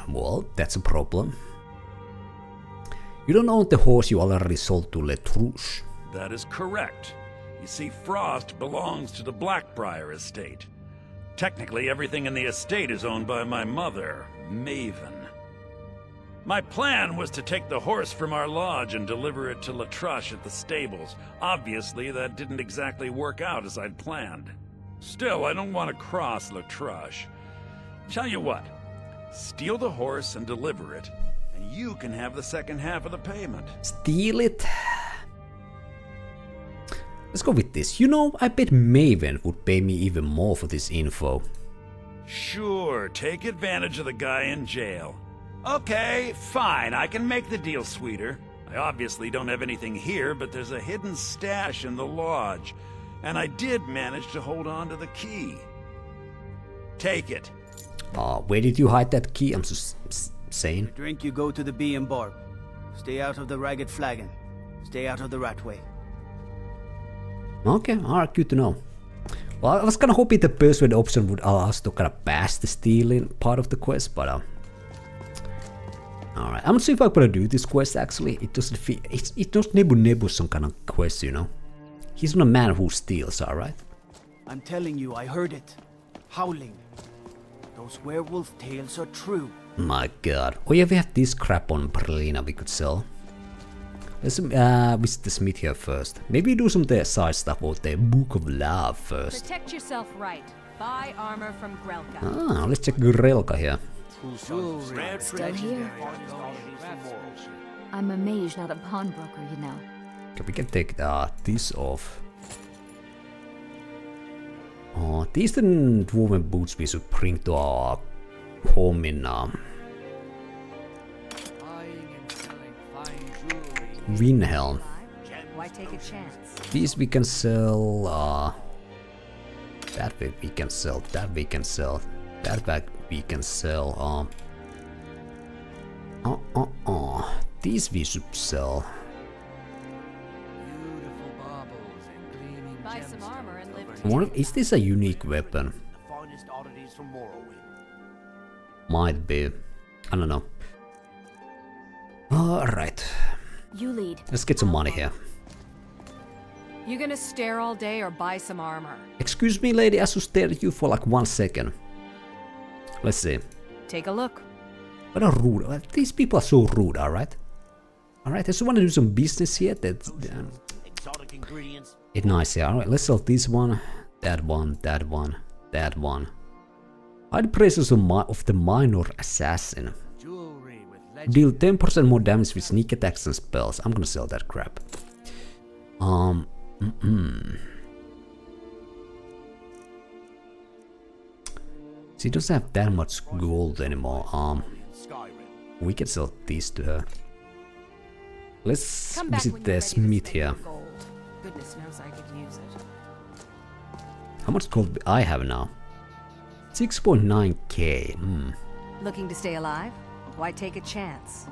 Well, that's a problem. You don't own the horse you already sold to Letrouche.
That is correct. You see, Frost belongs to the Blackbriar estate. Technically, everything in the estate is owned by my mother, Maven. My plan was to take the horse from our lodge and deliver it to Letrouche at the stables. Obviously, that didn't exactly work out as I'd planned. Still, I don't want to cross Letrouche. Tell you what, steal the horse and deliver it, and you can have the second half of the payment.
Steal it? Let's go with this. You know, I bet Maven would pay me even more for this info.
Sure, take advantage of the guy in jail. Okay, fine, I can make the deal sweeter. I obviously don't have anything here, but there's a hidden stash in the lodge, and I did manage to hold on to the key. Take it.
Where did you hide that key? I'm so sane.
To drink, you go to the Bee and Barb. Stay out of the Ragged Flagon. Stay out of the Ratway.
Okay, alright, good to know. Well, I was kinda hoping the persuade option would allow us to kinda pass the stealing part of the quest, but alright, I'm not sure if I'm gonna do this quest actually. It doesn't feel. It's not Nebu some kind of quest, you know. He's not a man who steals, alright?
I'm telling you, I heard it. Howling. Those werewolf tales are true.
My god. Oh yeah, we have this crap on Brelyna we could sell. Let's visit the smith here first. Maybe do some of the side stuff or the Book of Love first.
Protect yourself right. Buy armor from Grelka.
Ah, let's check Grelka here.
Still here. I'm a mage, not a pawnbroker, you know.
Okay, we can take this off. Oh, these are the dwarven boots we should bring to our home in Winhelm.
Why take a chance?
These we can sell. That way we can sell. That we can sell. That way we can sell. These we should sell.
Buy some armor and live.
Is this a unique weapon? Might be. I don't know. Alright.
You lead.
Let's get some money here.
You gonna stare all day or buy some armor?
Excuse me, lady, I should stare at you for like 1 second. Let's see.
Take a look.
What a rude. These people are so rude, alright? Alright, I just want to do some business here. That's
exotic ingredients.
It's nice here. Alright, let's sell this one, that one, that one, that one. Hide presence of the minor assassin. Deal 10% more damage with sneak attacks and spells. I'm gonna sell that crap. She doesn't have that much gold anymore. We can sell this to her. Let's visit the smith here.
Goodness knows I could use it.
How much gold do I have now? 6.9k.
Looking to stay alive? Why take a chance?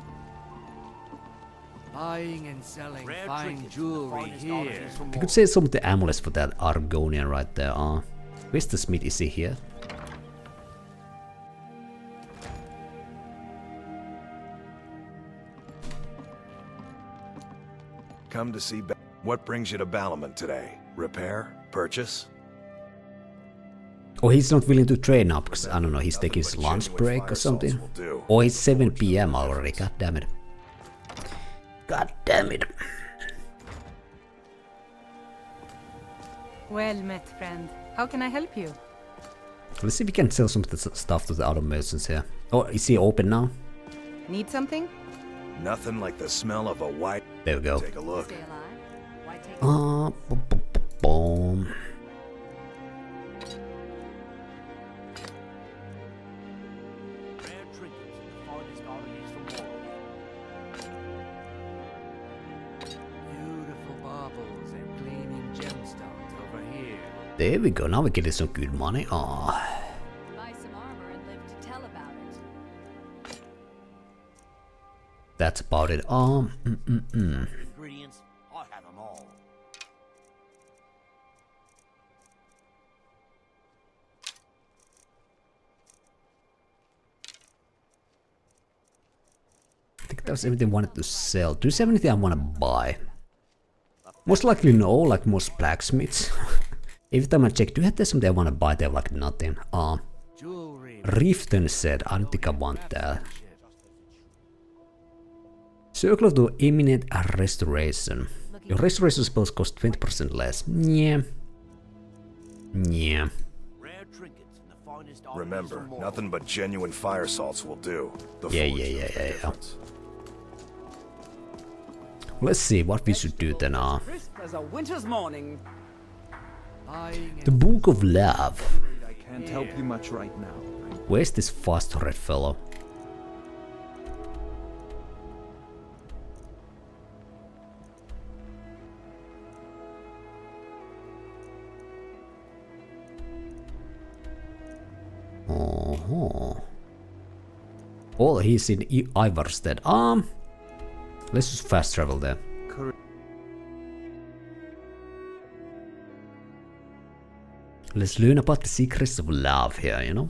Buying and selling fine jewelry here.
I could say some of the amulets for that Argonian right there. Where's the smith? Is he here?
Come to see what brings you to Balamon today? Repair? Purchase?
Oh, he's not willing to trade now because, I don't know, he's taking his lunch break or something. Oh, it's 7 PM already, god damn it. God damn it.
Well met, friend. How can I help you?
Let's see if we can sell some of the stuff to the other merchants here. Oh, is he open now?
Need something?
Nothing like the smell of a white...
There we go.
Take a look.
Boom. There we go, now we're getting some good money.
Buy some armor and live to tell about it.
That's about it.
Ingredients, I have them all.
I think that was everything I wanted to sell. Do you have anything I want to buy? Most likely no, like most blacksmiths. Every time I check, do you have something I want to buy? They have like nothing. Riften said, I don't think I want that. Circle of the imminent restoration. Your restoration spells cost 20% less. Yeah.
Remember, nothing but genuine fire salts will do.
Yeah. Let's see what we should do then.
As a winter's morning.
The Book of Love.
I can't help you much right now.
Where's this Fastred fellow? Oh, he's in Ivarstead. Let's just fast travel there. Let's learn about the secrets of love here, you know?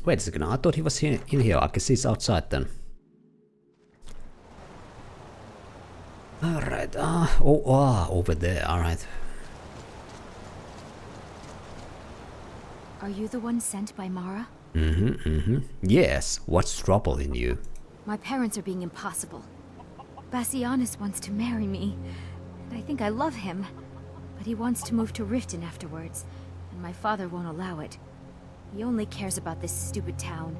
Wait a second, I thought he was here, in here. I can see he's outside then. Alright, over there, alright.
Are you the one sent by Mara?
Yes, what's trouble in you?
My parents are being impossible. Bassianus wants to marry me, and I think I love him. But he wants to move to Riften afterwards, and my father won't allow it. He only cares about this stupid town.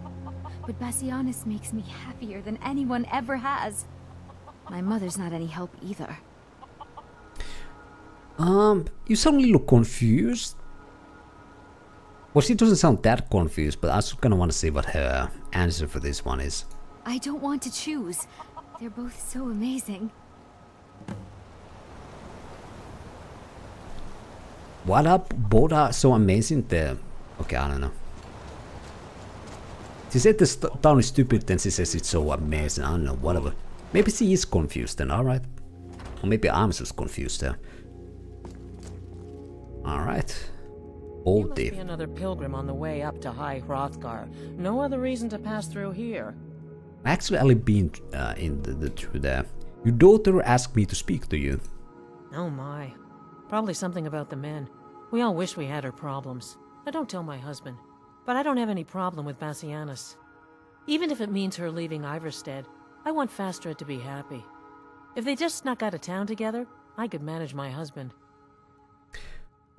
But Bassianus makes me happier than anyone ever has. My mother's not any help either.
You suddenly look confused. Well, she doesn't sound that confused, but I just kinda wanna see what her answer for this one is.
I don't want to choose. They're both so amazing.
What up? Both are so amazing there. Okay, I don't know. She said this town is stupid, then she says it's so amazing. I don't know, whatever. Maybe she is confused then, alright. Or maybe I'm just confused there. Alright.
You must be another pilgrim on the way up to High Hrothgar. No other reason to pass through here.
Actually, I've been through there. Your daughter asked me to speak to you.
Oh my. Probably something about the men. We all wish we had her problems. I don't tell my husband. But I don't have any problem with Bassianus. Even if it means her leaving Ivarstead, I want Fastred to be happy. If they just snuck out of town together, I could manage my husband.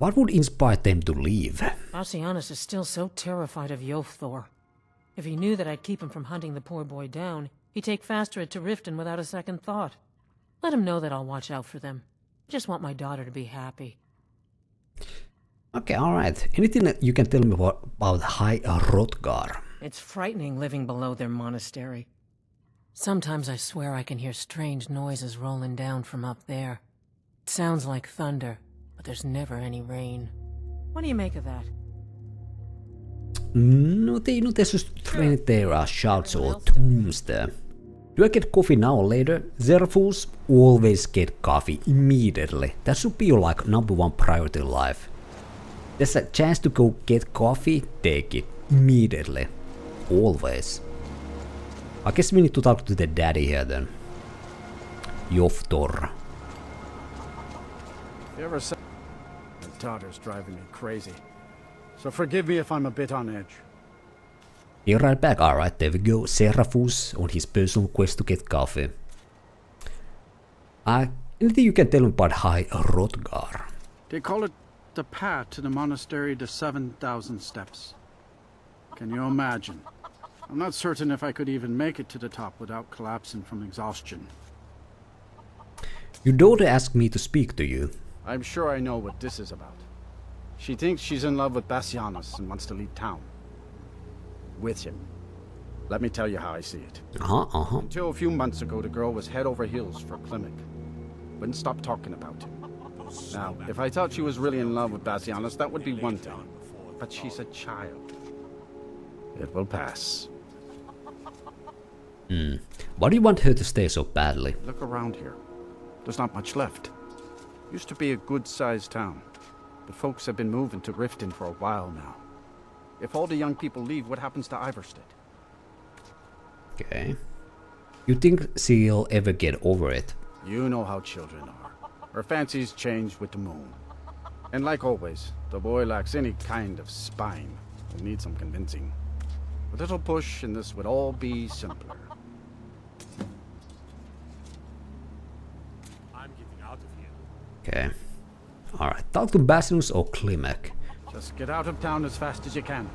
What would inspire them to leave?
Bassianus is still so terrified of Yofthor. If he knew that I'd keep him from hunting the poor boy down, he'd take Fastred to Riften without a second thought. Let him know that I'll watch out for them. I just want my daughter to be happy.
Okay, alright. Anything that you can tell me about High Hrothgar?
It's frightening living below their monastery. Sometimes I swear I can hear strange noises rolling down from up there. It sounds like thunder, but there's never any rain. What do you make of that?
No, det är ju inte så strange there are shouts or tombs there. Do I get coffee now or later? Zerfools always get coffee immediately. That should be your like #1 priority in life. There's a chance to go get coffee, take it immediately. Always. I guess we need to talk to the daddy here then. Yofthor.
You ever said my daughter's driving me crazy. So forgive me if I'm a bit on edge.
Be right back. Alright, there we go. Seraphus on his personal quest to get coffee. Anything you can tell me about High Hrothgar?
They call it the path to the monastery to 7,000 steps. Can you imagine? I'm not certain if I could even make it to the top without collapsing from exhaustion.
Your daughter asked me to speak to you.
I'm sure I know what this is about. She thinks she's in love with Bassianus and wants to leave town. With him. Let me tell you how I see it. Until a few months ago, the girl was head over heels for Klimek. Wouldn't stop talking about him. Now, if I thought she was really in love with Bassianus, that would be one thing. But she's a child. It will pass.
Why do you want her to stay so badly?
Look around here. There's not much left. Used to be a good-sized town. The folks have been moving to Riften for a while now. If all the young people leave, what happens to Ivarstead?
Okay. You think she'll ever get over it?
You know how children are. Her fancies change with the moon. And like always, the boy lacks any kind of spine. He'll need some convincing. A little push and this would all be simpler.
I'm getting out of here.
Okay. Alright, talk to Bassianus or Klimek.
Just get out of town as fast as you can.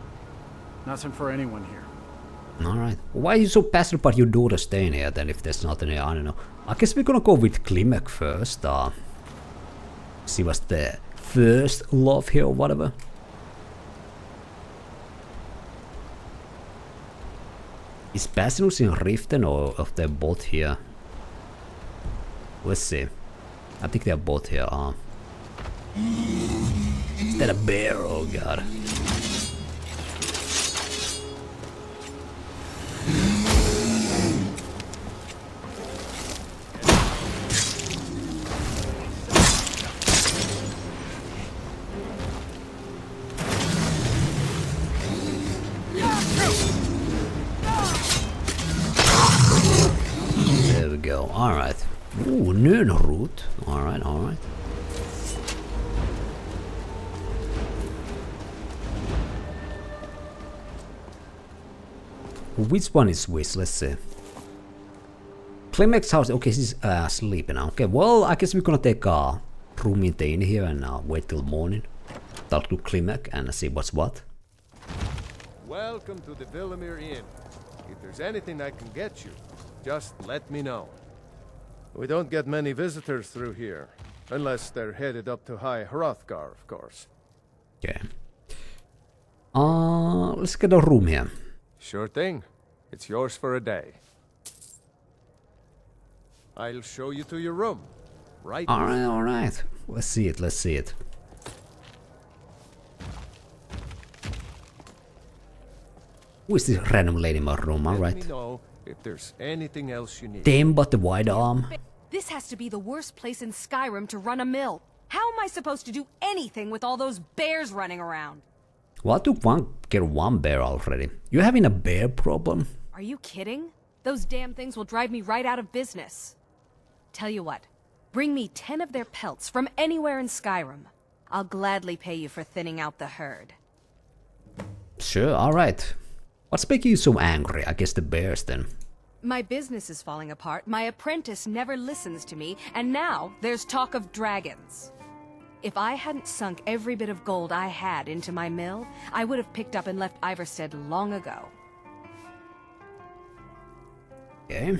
Nothing for anyone here.
Alright. Why are you so passionate about your daughter staying here then if there's nothing here? I don't know. I guess we're gonna go with Klimek first. She was the first love here or whatever. Is Bassianus in Riften or if they're both here? Let's see. I think they're both here. Is that a bear? Oh god. There we go. Alright. Ooh, Nönroot. Alright, alright. Which one is which? Let's see. Klimek's house. Okay, she's sleeping now. Okay, well, I guess we're gonna take a room in Thane here and wait till morning. Talk to Klimek and see what's what.
Welcome to the Villamere Inn. If there's anything I can get you, just let me know. We don't get many visitors through here, unless they're headed up to High Hrothgar, of course.
Okay. Let's get a room here.
Sure thing. It's yours for a day. I'll show you to your room. Right.
Alright, alright. Let's see it, let's see it. Who is this random lady in my room? Alright.
Let me know if there's anything else you need.
Damn, but the wide arm.
This has to be the worst place in Skyrim to run a mill. How am I supposed to do anything with all those bears running around?
Well, I took one bear already. You having a bear problem?
Are you kidding? Those damn things will drive me right out of business. Tell you what, bring me 10 of their pelts from anywhere in Skyrim. I'll gladly pay you for thinning out the herd.
Sure, alright. What's making you so angry? I guess the bears then.
My business is falling apart, my apprentice never listens to me, and now there's talk of dragons. If I hadn't sunk every bit of gold I had into my mill, I would have picked up and left Ivarstead long ago.
Okay.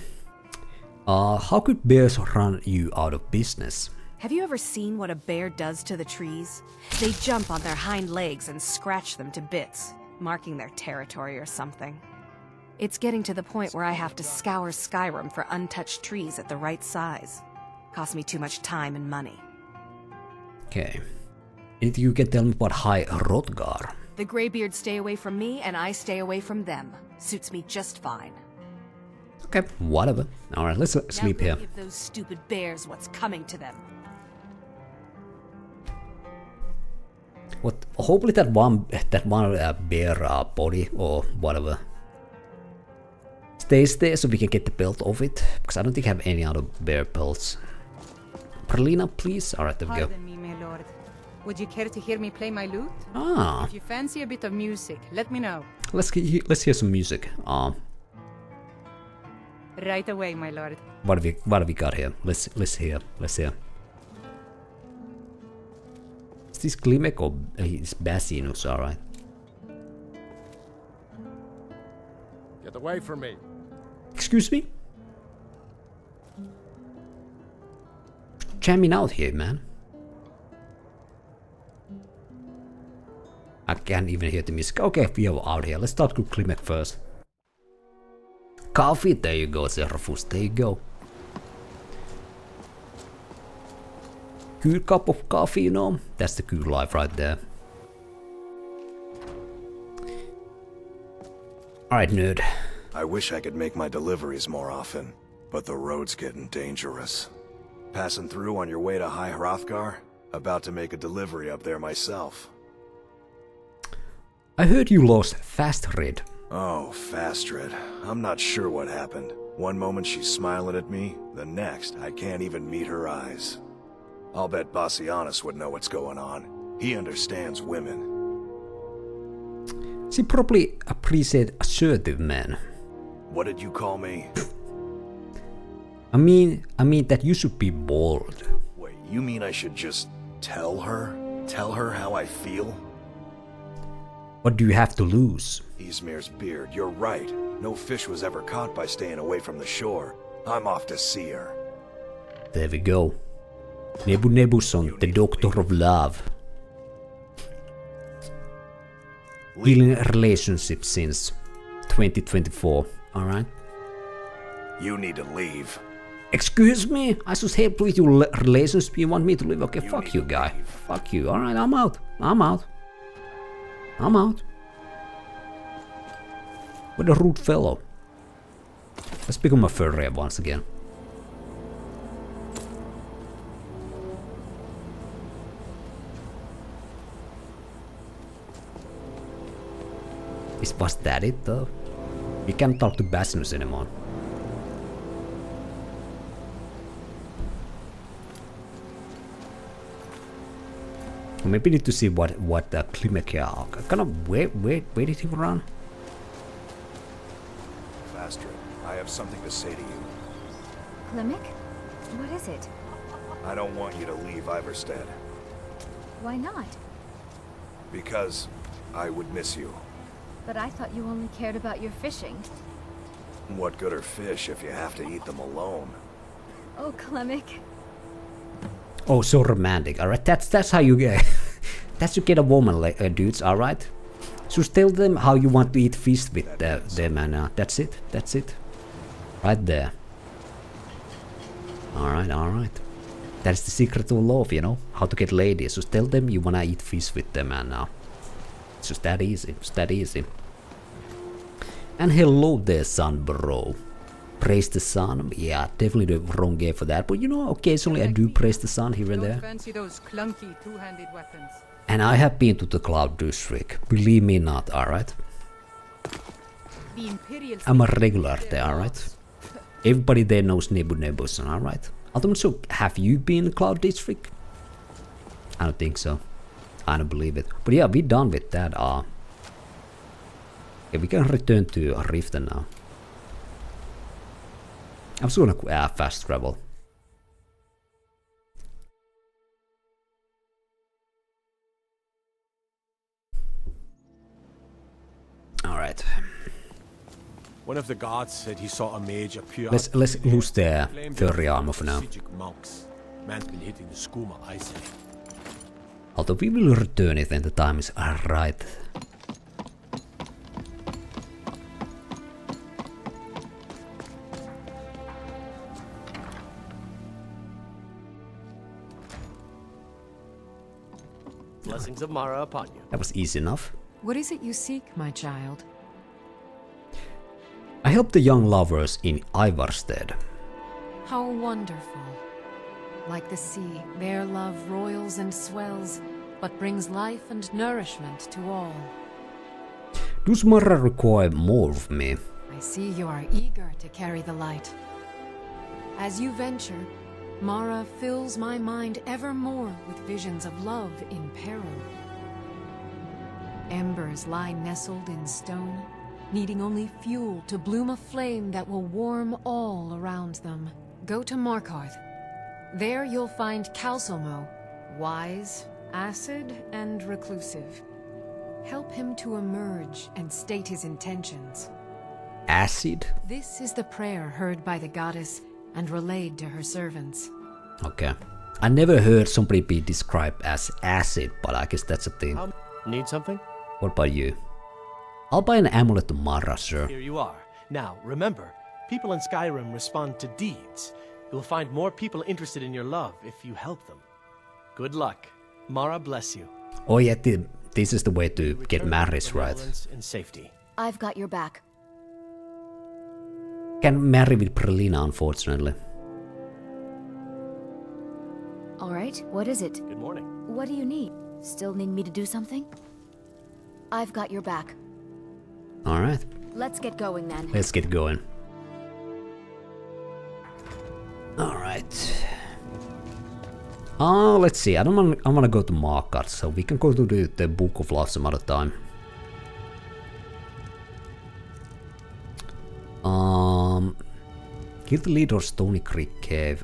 How could bears run you out of business?
Have you ever seen what a bear does to the trees? They jump on their hind legs and scratch them to bits, marking their territory or something. It's getting to the point where I have to scour Skyrim for untouched trees at the right size. Costs me too much time and money.
Okay. Anything you can tell me about High Hrothgar?
The Greybeards stay away from me and I stay away from them. Suits me just fine.
Okay, whatever. Alright, let's sleep here.
Now give those stupid bears what's coming to them.
What? Hopefully that one bear body or whatever stays there so we can get the pelt of it. Because I don't think I have any other bear pelts. Brelyna, please. Alright, there we go.
Pardon me, my lord. Would you care to hear me play my lute?
Ah.
If you fancy a bit of music, let me know.
Let's hear some music.
Right away, my lord.
What have we got here? Let's hear. Is this Klimek or is Basinus? Alright.
Get away from me.
Excuse me? Jamming out here, man. I can't even hear the music. Okay, we are out here. Let's start with Klimek first. Coffee, there you go, Zerafus, there you go. Cool cup of coffee, you know? That's the cool life right there. Alright, nerd.
I wish I could make my deliveries more often, but the road's getting dangerous. Passing through on your way to High Hrothgar? About to make a delivery up there myself.
I heard you lost Fastred.
Oh, Fastred. I'm not sure what happened. One moment she's smiling at me, the next I can't even meet her eyes. I'll bet Bassianus would know what's going on. He understands women.
She probably appreciates assertive men.
What did you call me?
I mean that you should be bold.
Wait, you mean I should just tell her? Tell her how I feel?
What do you have to lose?
Ysmir's beard, you're right. No fish was ever caught by staying away from the shore. I'm off to see her.
There we go. Nebuson, the Doctor of Love. Healing relationships since 2024. Alright.
You need to leave.
Excuse me? I should help with your relationship. You want me to leave? Okay, fuck you, guy. Fuck you. Alright, I'm out. What a rude fellow. Let's become a furry once again. Was that it though? We can't talk to Basinus anymore. Maybe need to see what the Klimek here. Kind of where did he run?
Fastred, I have something to say to you.
Klimek? What is it?
I don't want you to leave Ivarstead.
Why not?
Because I would miss you.
But I thought you only cared about your fishing.
What good are fish if you have to eat them alone?
Oh, Klimek.
Oh, so romantic. Alright, that's how you get that's you get a woman, like dudes. Alright. So tell them how you want to eat fish with them, and that's it. Right there. Alright. That's the secret of love, you know, how to get ladies. So tell them you wanna eat fish with them, and it's just that easy. And hello there, son, bro. Praise the sun. Yeah, definitely the wrong game for that. But you know, occasionally I do praise the sun here and there.
Fancy those clunky two-handed weapons.
And I have been to the Cloud District. Believe me not, alright? I'm a regular there, alright? Everybody there knows Nebuson, alright? I'm not sure, have you been in the Cloud District? I don't think so. I don't believe it. But yeah, we're done with that. Yeah, we can return to Riften now. I'm just gonna fast travel.
One of the guards said he saw a mage appear.
Let's lose the furry armor for now.
Monks. Man's been hitting the skooma, I say.
Although we will return it when the time is right.
Blessings of Mara upon you.
That was easy enough.
What is it you seek, my child?
I helped the young lovers in Ivarstead.
How wonderful. Like the sea, their love roils and swells, but brings life and nourishment to all.
Does Mara require more of me?
I see you are eager to carry the light. As you venture, Mara fills my mind ever more with visions of love in peril. Embers lie nestled in stone, needing only fuel to bloom a flame that will warm all around them. Go to Markarth. There you'll find Calcelmo, wise, acid, and reclusive. Help him to emerge and state his intentions.
Acid?
This is the prayer heard by the goddess and relayed to her servants.
Okay. I never heard somebody be described as acid, but I guess that's a thing.
Need something?
What about you? I'll buy an amulet to Mara, sir.
Here you are. Now, remember, people in Skyrim respond to deeds. You'll find more people interested in your love if you help them. Good luck. Mara bless you.
Oh yeah, this is the way to get married, right?
And safety.
I've got your back.
Can't marry with Brelyna, unfortunately.
All right, what is it?
Good morning.
What do you need? Still need me to do something? I've got your back.
All right.
Let's get going then.
Let's get going. All right. Let's see. I wanna go to Markarth, so we can go to the Book of Love some other time. Kill the leader of Stony Creek Cave.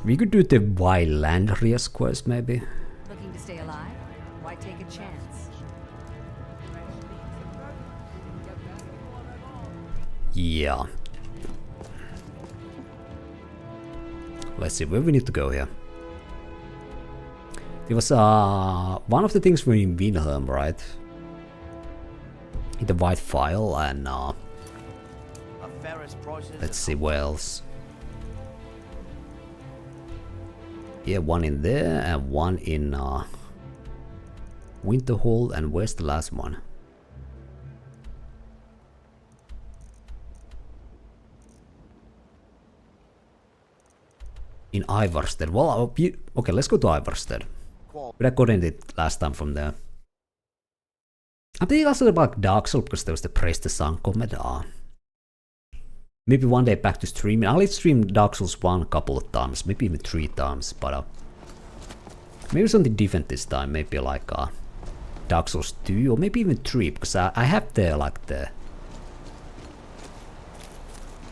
We could do the Wylandriah quest, maybe.
Looking to stay alive? Why take a chance?
Yeah. Let's see where we need to go here. There was one of the things were in Wilhelm, right? In the white file, and let's see where else. Yeah, one in there and one in Winterhold, and where's the last one? In Ivarstead. Well, okay, let's go to Ivarstead. But I couldn't it last time from there. I'm thinking also about Dark Souls because there was the Praise the Sun comment. Maybe one day back to streaming. I'll stream Dark Souls 1 a couple of times, maybe even 3 times, but maybe something different this time. Maybe like Dark Souls 2 or maybe even 3, because I have the like the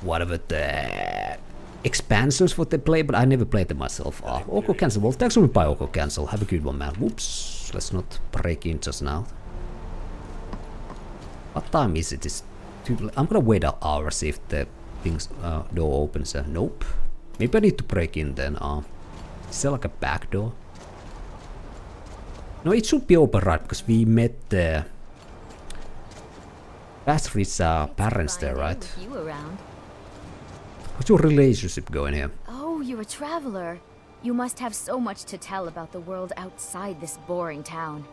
whatever the expansions what they play, but I never played them myself. Oko cancel. Well, thanks for me by Oko cancel. Have a good one, man. Whoops. Let's not break in just now. What time is it? It's I'm gonna wait an hour, see if the things door opens. Nope. Maybe I need to break in then. Is there like a back door? No, it should be open, right? Because we met Fastred's parents there, right? How's your relationship going here?
Oh, you're a traveler. You must have so much to tell about the world outside this boring town.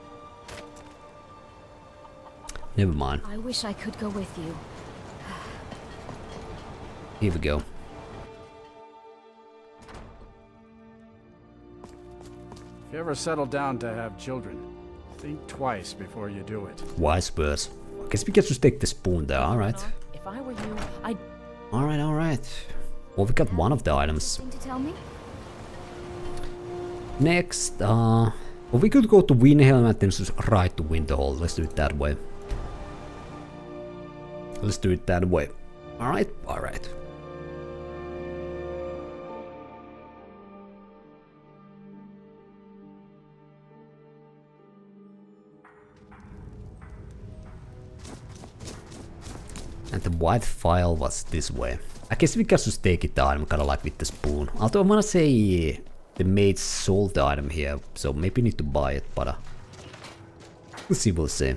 Never mind.
I wish I could go with you.
Here we go.
If you ever settle down to have children, think twice before you do it.
Wise words. I guess we get to take the spoon there, alright.
If I were you, I'd...
Alright, alright. Well, we got one of the items.
Anything to tell me?
Next, well, we could go to Wilhelm and then just right to Winterhold. Let's do it that way. Let's do it that way. Alright, alright. And the white file was this way. I guess we can just take it out, kinda like with the spoon. Although I wanna say the maid sold the item here, so maybe need to buy it, but we'll see.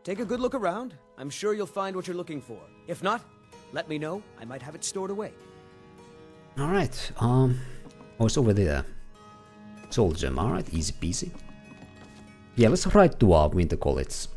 Take a good look around. I'm sure you'll find what you're looking for. If not, let me know. I might have it stored away.
Alright, oh, it's over there. Soul gem, alright, easy peasy. Yeah, let's ride to Winter College.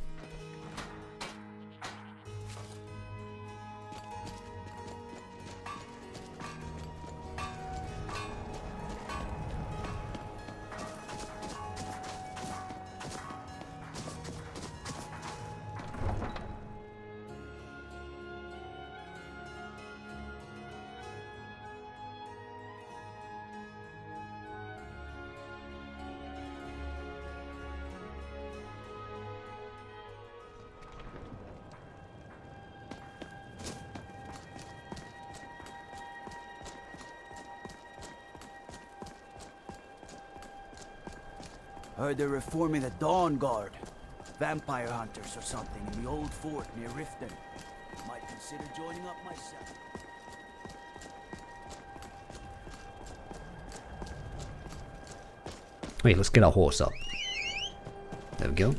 Heard they're reforming the Dawn Guard. Vampire hunters or something in the old fort near Riften. Might consider joining up myself.
Wait, let's get our horse up. There we go.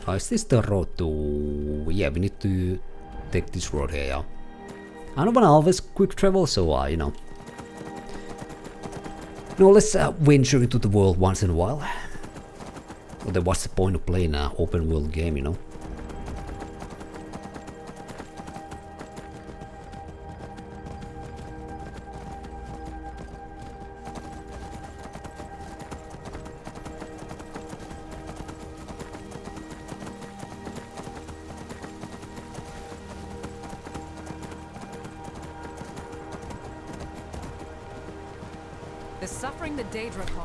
Oh, is this the road to... Yeah, we need to take this road here, yeah. I don't wanna always quick travel, so you know. No, let's venture into the world once in a while. Well, then what's the point of playing an open world game, you know?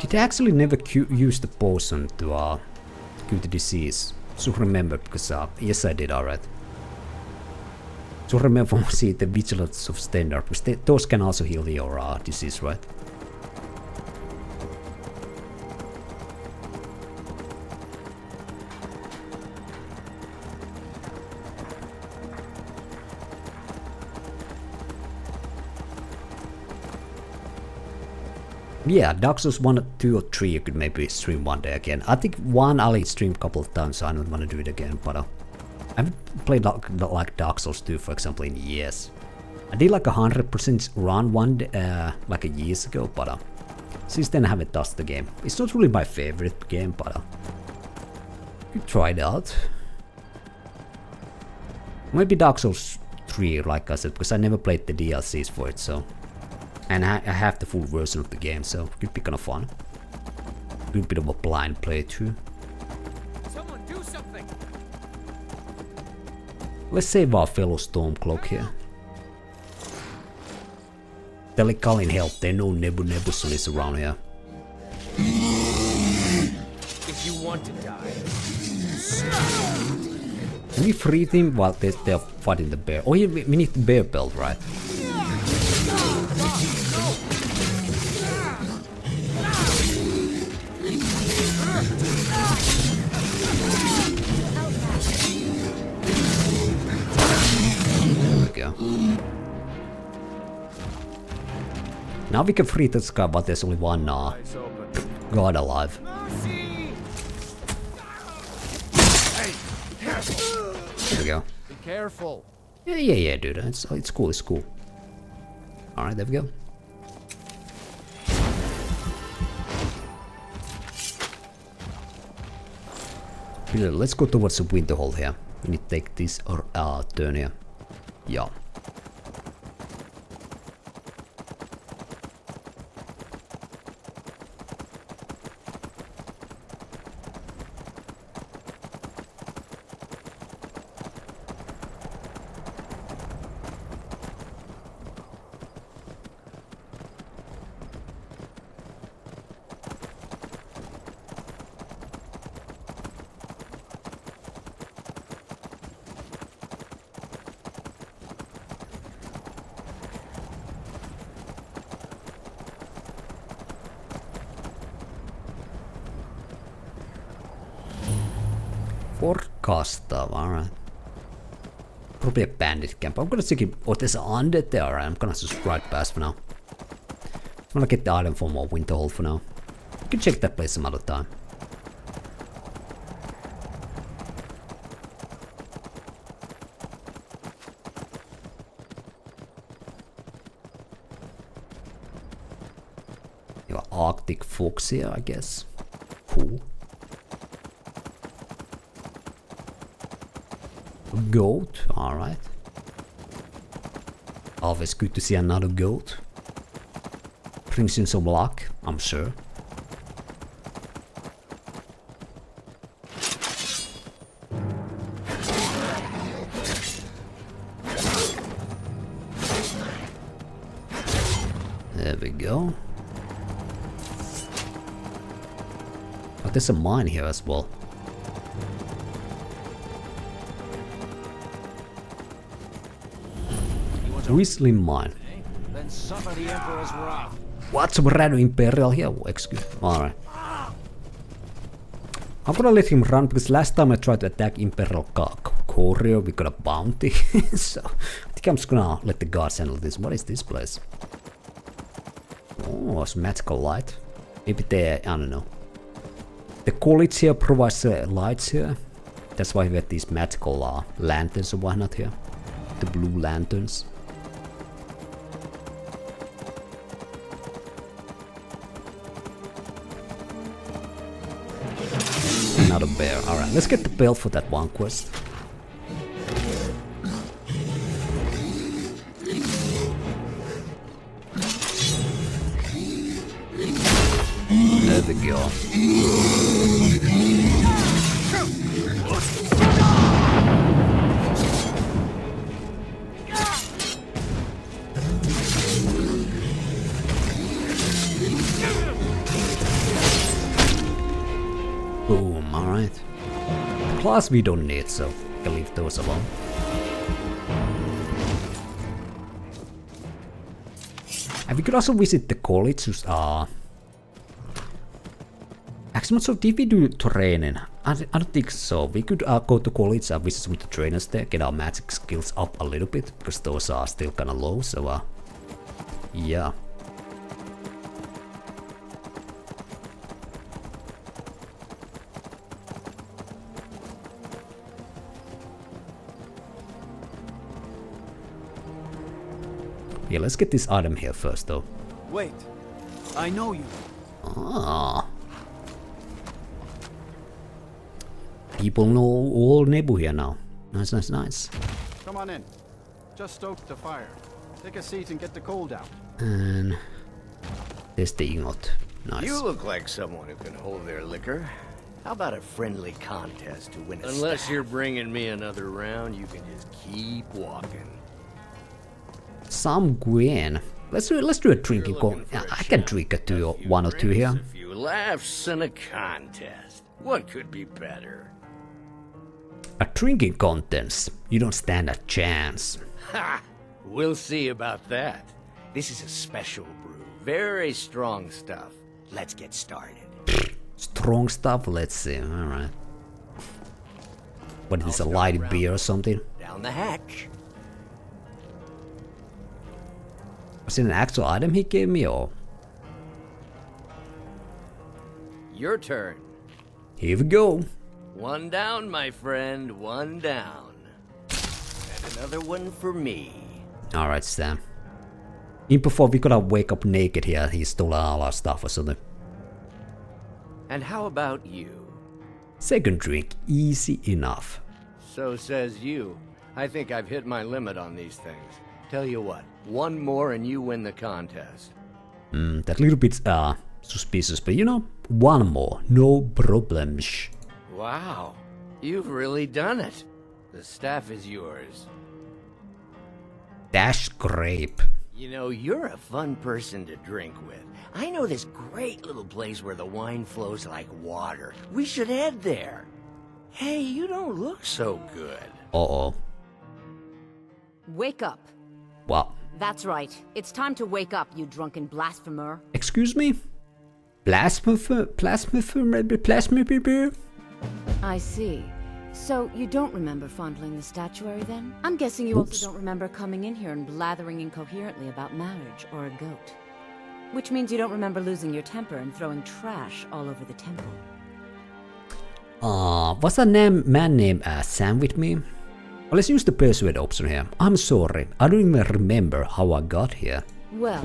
Did I actually never use the potion to cure the disease? So remember, because yes I did, alright. So remember from see the Vigilance of Standard, because those can also heal your disease, right? Yeah, Dark Souls 1, 2 or 3 you could maybe stream one day again. I think 1 I'll stream a couple of times, so I don't want to do it again, but I haven't played like Dark Souls 2 for example in years. I did like 100% run one day, like a years ago, but since then I haven't touched the game. It's not really my favorite game, but you try it out. Maybe Dark Souls 3, like I said, because I never played the DLCs for it, so... And I have the full version of the game, so it could be kind of fun. Do a bit of a blind playthrough.
Someone do something.
Let's save our fellow Stormcloak here. Tell Colin help, there are no Nebusulis around here.
If you want to die.
Can we free them while they're fighting the bear? Oh yeah, we need the bear belt, right? Go. Now we can free this guy, but there's only one god alive. There we go.
Be careful.
Yeah, dude. It's cool. It's cool. All right, there we go. Let's go towards the Winterhold here. We need to take this turn here. Yeah. Forecast, alright. Probably a bandit camp. I'm gonna check if there's an undead there. Alright, I'm gonna just ride past for now. I'm gonna get the item for more Winterhold for now. You can check that place some other time. You have Arctic fox here, I guess. Cool. Goat, alright. Always good to see another goat. Brings in some luck, I'm sure. There we go. Oh, there's a mine here as well. Whistling mine.
Then suffer the Emperor's wrath.
What's up, Rado Imperial here? Oh, excuse me. Alright. I'm gonna let him run because last time I tried to attack Imperial Courier, we got a bounty. So I think I'm just gonna let the guards handle this. What is this place? Oh, it's magical light. Maybe they, I don't know. The college here provides lights here. That's why we have these magical lanterns or whatnot here. The blue lanterns. Another bear. Alright, let's get the belt for that one quest. There we go. Boom, alright. Class we don't need, so we can leave those alone. And we could also visit the college, actually, so did we do training? I don't think so. We could go to college and visit some of the trainers there, get our magic skills up a little bit, because those are still kinda low, so yeah. Yeah, let's get this item here first, though.
Wait, I know you.
Ah. People know all Nebu here now. Nice, nice, nice.
Come on in. Just stoke the fire. Take a seat and get the cold out.
And there's the ingot. Nice.
You look like someone who can hold their liquor. How about a friendly contest to win a
Unless
staff?
you're bringing me another round, you can just keep walking.
Some Gwen. Let's do a drinking con. I can drink one or two here.
A few laughs and a contest. What could be better?
A drinking contest. You don't stand a chance.
Ha! We'll see about that. This is a special brew. Very strong stuff. Let's get started.
Strong stuff? Let's see. Alright. What is this, a light beer or something?
Down the hatch.
Was it an actual item he gave me or?
Your turn.
Here we go.
One down, my friend. One down. And another one for me.
Alright, Sam. Even before we gotta wake up naked here, he stole all our stuff or something.
And how about you?
Second drink, easy enough.
So says you. I think I've hit my limit on these things. Tell you what, one more and you win the contest.
That little bit suspicious, but you know, one more, no problems.
Wow, you've really done it. The staff is yours.
Dash grape.
You know, you're a fun person to drink with. I know this great little place where the wine flows like water. We should head there. Hey, you don't look so good.
Uh-oh.
Wake up.
What?
That's right. It's time to wake up, you drunken blasphemer.
Excuse me? Blasphemer?
I see.
So, you don't remember fondling the statuary then? I'm guessing you also don't remember coming in here and blathering incoherently about marriage or a goat. Which means you don't remember losing your temper and throwing trash all over the temple.
Was that man named Sam with me? Well, let's use the persuade option here. I'm sorry, I don't even remember how I got here.
Well,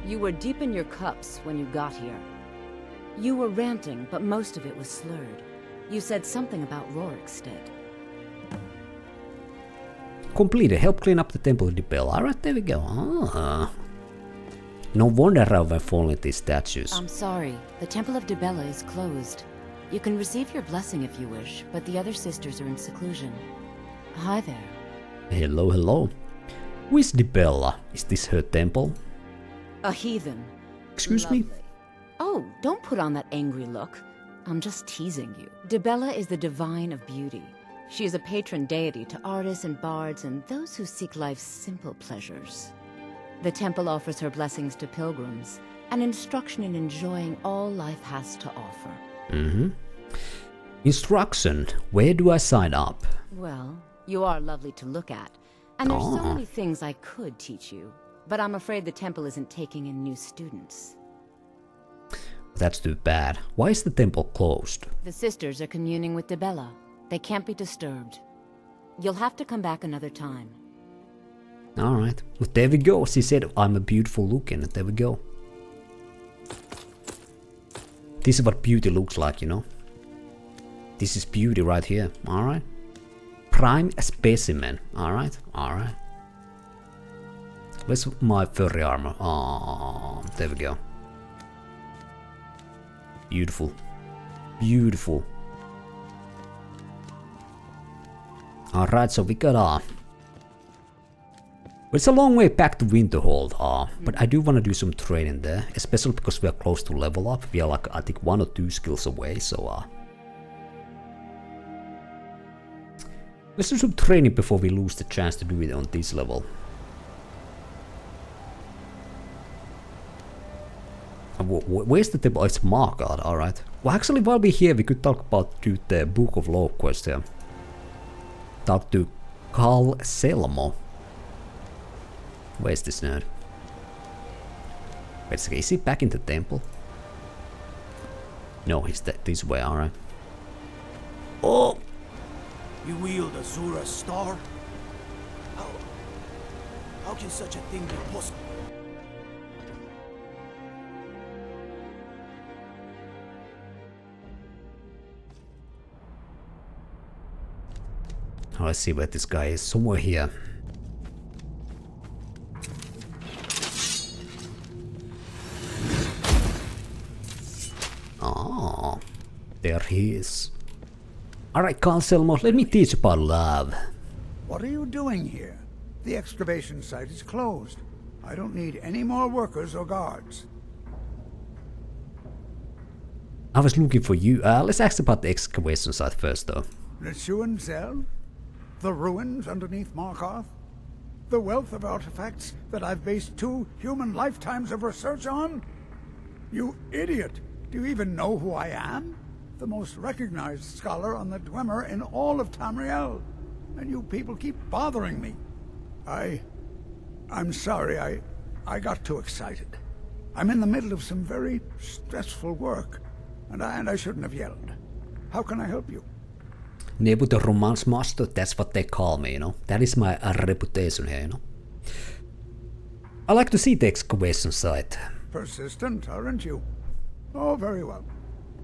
you were deep in your cups when you got here. You were ranting, but most of it was slurred. You said something about Rorikstead.
Completed. Help clean up the temple of Dibella. Alright, there we go. No wonder I've fallen these statues.
I'm sorry. The Temple of Dibella is closed. You can receive your blessing if you wish, but the other sisters are in seclusion. Hi there.
Hello, hello. Who is Dibella? Is this her temple?
A heathen.
Excuse me?
Oh, don't put on that angry look. I'm just teasing you. Dibella is the divine of beauty. She is a patron deity to artists and bards and those who seek life's simple pleasures. The temple offers her blessings to pilgrims, and instruction in enjoying all life has to offer.
Instruction. Where do I sign up?
Well, you are lovely to look at, and there's so many things I could teach you, but I'm afraid the temple isn't taking in new students.
That's too bad. Why is the temple closed?
The sisters are communing with Dibella. They can't be disturbed. You'll have to come back another time.
Alright. Well, there we go. She said I'm a beautiful looking. There we go. This is what beauty looks like, you know. This is beauty right here. Alright. Prime specimen. Alright. Alright. Where's my furry armor? Oh, there we go. Beautiful. Beautiful. Alright, so we got it's a long way back to Winterhold, but I do want to do some training there, especially because we are close to level up. We are like, I think 1 or 2 skills away, so let's do some training before we lose the chance to do it on this level. Where's the temple? Oh, it's Margard, alright. Well, actually, while we're here, we could talk about the Book of Law quest here. Talk to Calcelmo. Where's this nerd? Wait a second, is he back in the temple? No, he's this way, alright. Oh!
You wield Azura's star? How can such a thing be possible?
Oh, let's see where this guy is. Somewhere here. Oh, there he is. Alright, Calcelmo, let me teach about love.
What are you doing here? The excavation site is closed. I don't need any more workers or guards.
I was looking for you. Let's ask about the excavation site first, though.
Nechuan Zell? The ruins underneath Markarth? The wealth of artifacts that I've based 2 human lifetimes of research on? You idiot! Do you even know who I am? The most recognized scholar on the Dwemer in all of Tamriel. And you people keep bothering me. I'm sorry, I got too excited. I'm in the middle of some very stressful work, and I shouldn't have yelled. How can I help you?
Nebu the Romance Master, that's what they call me, you know. That is my reputation here, you know. I like to see the excavation site.
Persistent, aren't you? Oh, very well.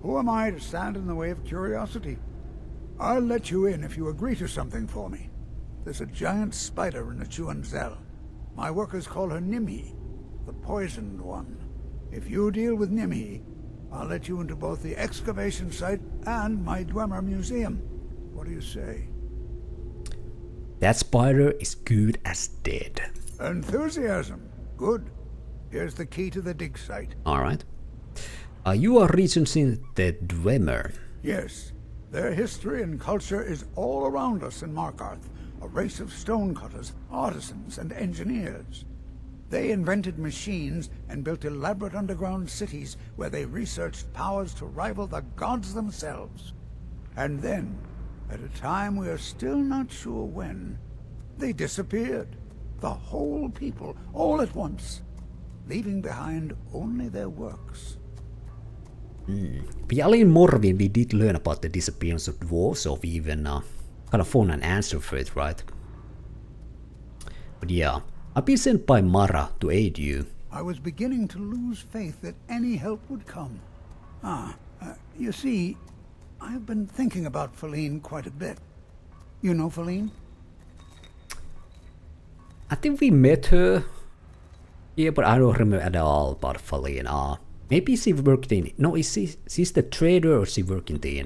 Who am I to stand in the way of curiosity? I'll let you in if you agree to something for me. There's a giant spider in the Nechuan Zell. My workers call her Nimhi, the poisoned one. If you deal with Nimhi, I'll let you into both the excavation site and my Dwemer museum. What do you say?
That spider is good as dead.
Enthusiasm. Good. Here's the key to the dig site.
Alright. You are researching the Dwemer.
Yes. Their history and culture is all around us in Markarth. A race of stonecutters, artisans, and engineers. They invented machines and built elaborate underground cities where they researched powers to rival the gods themselves. And then, At a time we are still not sure when, they disappeared. The whole people, all at once, leaving behind only their works.
Via in Morrowind we did learn about the disappearance of dwarves, so we even kind of found an answer for it, right? But yeah, I've been sent by Mara to aid you.
I was beginning to lose faith that any help would come. You see, I've been thinking about Feline quite a bit. You know Feline?
I think we met her. Yeah, but I don't remember at all about Feline. Maybe she worked in... No, she's the trader or she worked in the...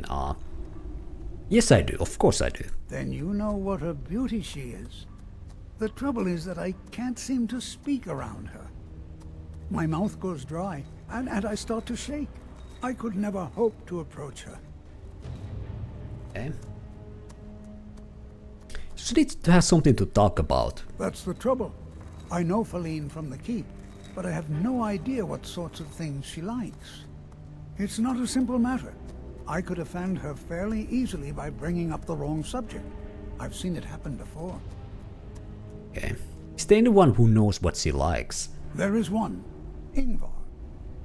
Yes, I do. Of course I do.
Then you know what a beauty she is. The trouble is that I can't seem to speak around her. My mouth goes dry, and I start to shake. I could never hope to approach her.
Okay. She needs to have something to talk about.
That's the trouble. I know Feline from the keep, but I have no idea what sorts of things she likes. It's not a simple matter. I could offend her fairly easily by bringing up the wrong subject. I've seen it happen before.
Okay. Is there anyone who knows what she likes?
There is one. Ingvar.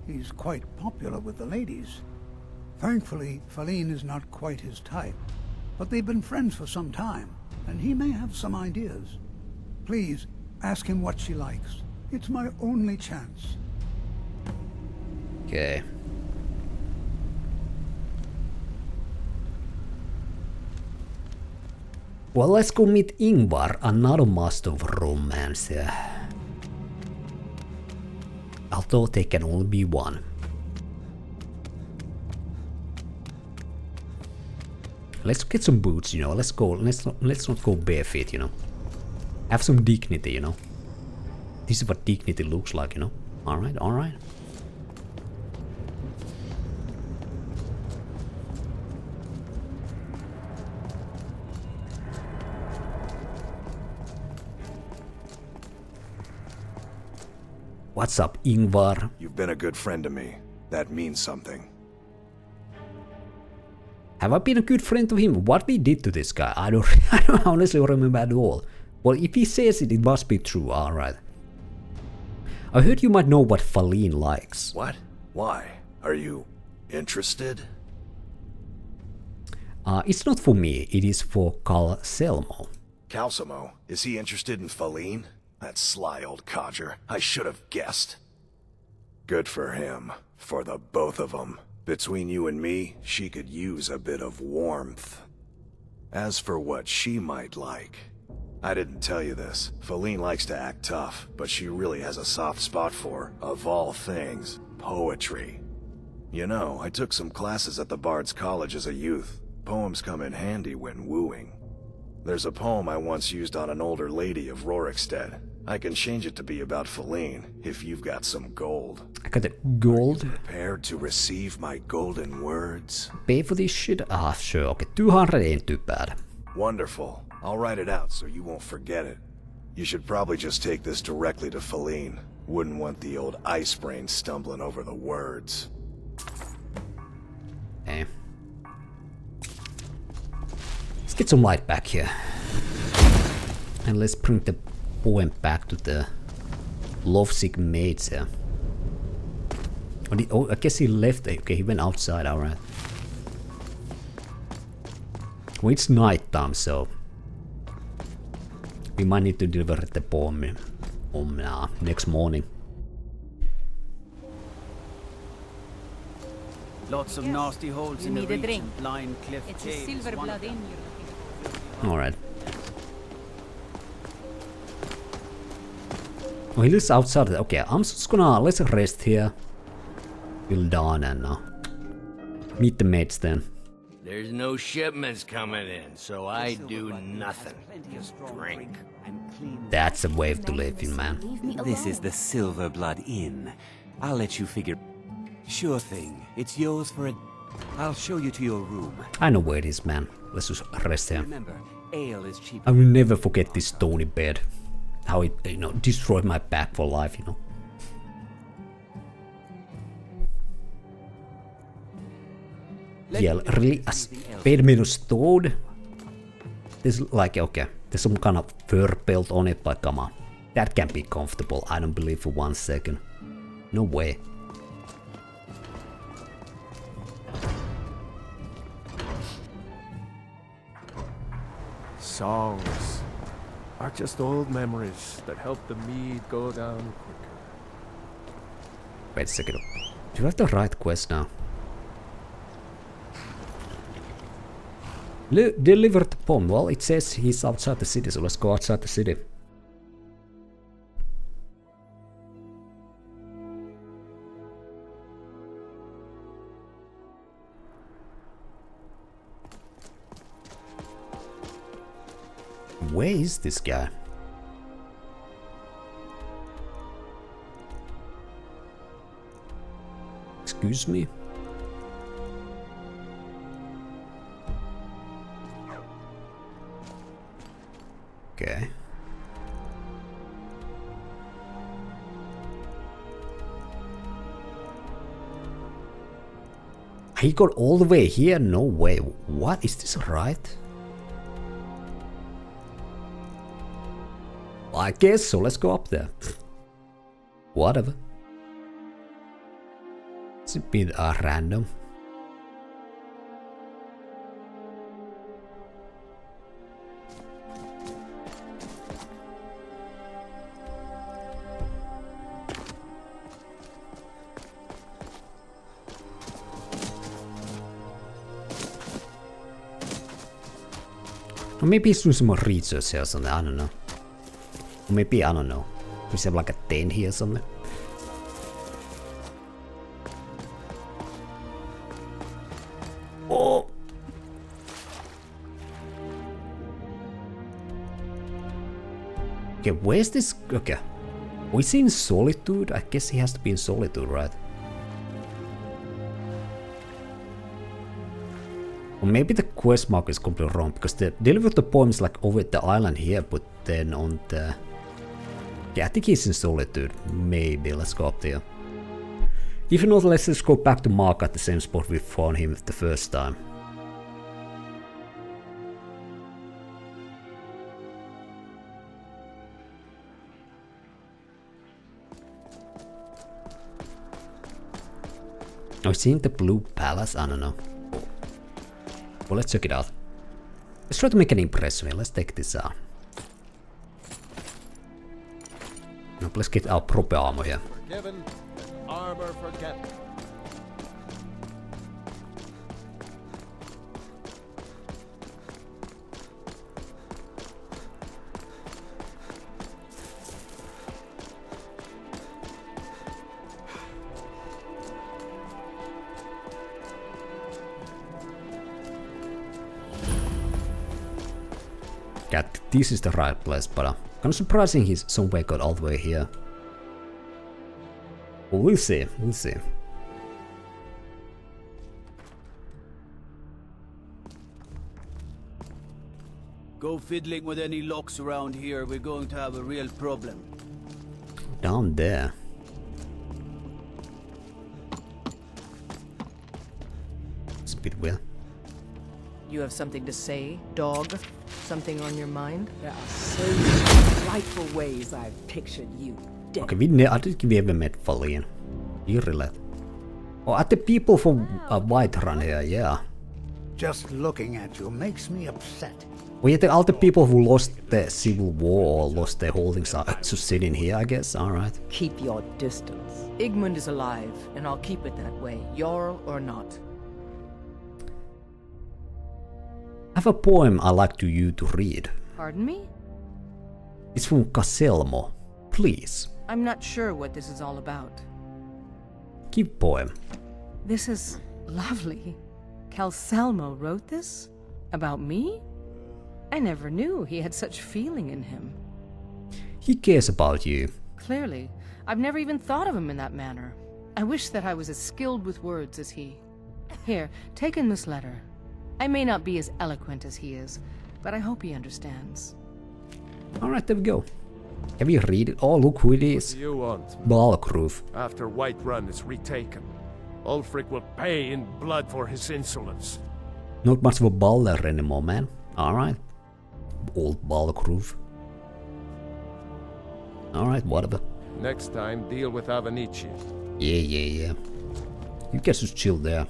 He's quite popular with the ladies. Thankfully, Feline is not quite his type, but they've been friends for some time, and he may have some ideas. Please, ask him what she likes. It's my only chance.
Okay. Well, let's go meet Ingvar, another master of romance. Although there can only be one. Let's get some boots, you know. Let's go. Let's not go barefoot, you know. Have some dignity, you know. This is what dignity looks like, you know. All right, all right. What's up, Ingvar?
You've been a good friend to me. That means something.
Have I been a good friend to him? What we did to this guy? I don't honestly remember at all. Well, if he says it, it must be true. Alright. I heard you might know what Feline likes.
What? Why? Are you interested?
It's not for me. It is for Calcelmo.
Calcelmo? Is he interested in Feline? That sly old codger. I should have guessed. Good for him. For the both of them. Between you and me, she could use a bit of warmth. As for what she might like, I didn't tell you this. Feline likes to act tough, but she really has a soft spot for, of all things, poetry. You know, I took some classes at the Bard's College as a youth. Poems come in handy when wooing. There's a poem I once used on an older lady of Rorikstead. I can change it to be about Feline, if you've got some gold.
I got the gold.
Prepared to receive my golden words?
Pay for this shit? Ah, sure. Okay, 200 ain't too bad.
Wonderful. I'll write it out so you won't forget it. You should probably just take this directly to Feline. Wouldn't want the old ice brain stumbling over the words.
Okay. Let's get some light back here. And let's bring the poem back to the lovesick maids here. Oh, I guess he left. Okay, he went outside, alright. Well, it's night time, so we might need to deliver the poem next morning.
Lots of nasty holes in the reach and blind cliff
It's
caves.
a silver blood in you.
Alright. Oh, he lives outside. Okay, I'm just gonna let's rest here. Till dawn and meet the mates then.
There's no shipments coming in, so I do nothing. Just drink.
That's a way to live in, man.
This is the Silver Blood Inn. I'll let you figure. Sure thing. It's yours for a... I'll show you to your room.
I know where it is, man. Let's just rest here.
Remember, ale is cheap.
I will never forget this stony bed. How it, you know, destroyed my back for life, you know. Yeah, really, a bed made of stone? There's like, okay, there's some kind of fur belt on it, but come on. That can't be comfortable, I don't believe for 1 second. No way.
Songs are just old memories that help the mead go down quicker.
Wait a second. Do you have the right quest now? Deliver the bomb. Well, it says he's outside the city, so let's go outside the city. Where is this guy? Excuse me? Okay. He got all the way here? No way. What? Is this right? I guess so. Let's go up there. Whatever. It's a bit random. Or maybe he's doing some more research here or something, I don't know. Or maybe, I don't know. We have like a Thane here or something. Oh! Okay, where's this? Okay. Was he in Solitude? I guess he has to be in Solitude, right? Or maybe the quest mark is completely wrong, because the deliver the bomb is like over at the island here, but then on the... Yeah, I think he's in Solitude. Maybe, let's go up there. If not, let's just go back to Mark at the same spot we found him the first time. I've seen the Blue Palace, I don't know. Well, let's check it out. Let's try to make an impression. Let's take this out. No, let's get our proper armor here.
Forgiven, armor forgotten.
Yeah, this is the right place, but kind of surprising he's somewhere got all the way here. Well, we'll see, we'll see.
Go fiddling with any locks around here, we're going to have a real problem.
Down there. It's a bit weird.
You have something to say, dog? Something on your mind?
There are so many delightful ways I've pictured you dead.
Okay, I think we haven't met Falian. You relate. Oh, at the people from Whiterun here, yeah.
Just looking at you makes me upset.
Well, yeah, all the people who lost the civil war or lost their holdings are sitting here, I guess. Alright.
Keep your distance. Igmund is alive, and I'll keep it that way, Jarl or not.
I have a poem I like you to read.
Pardon me?
It's from Calcelmo. Please.
I'm not sure what this is all about.
Keep poem.
This is lovely. Calcelmo wrote this? About me? I never knew he had such feeling in him.
He cares about you.
Clearly. I've never even thought of him in that manner. I wish that I was as skilled with words as he. Here, take in this letter. I may not be as eloquent as he is, but I hope he understands.
Alright, there we go. Have you read it? Oh, look who it is.
What do you want?
Balkruf.
After Whiterun is retaken, Ulfric will pay in blood for his insolence.
Not much of a baller anymore, man. Alright. old bulk roof. Alright, whatever.
Next time, deal with Avenici.
Yeah. You guys just chill there.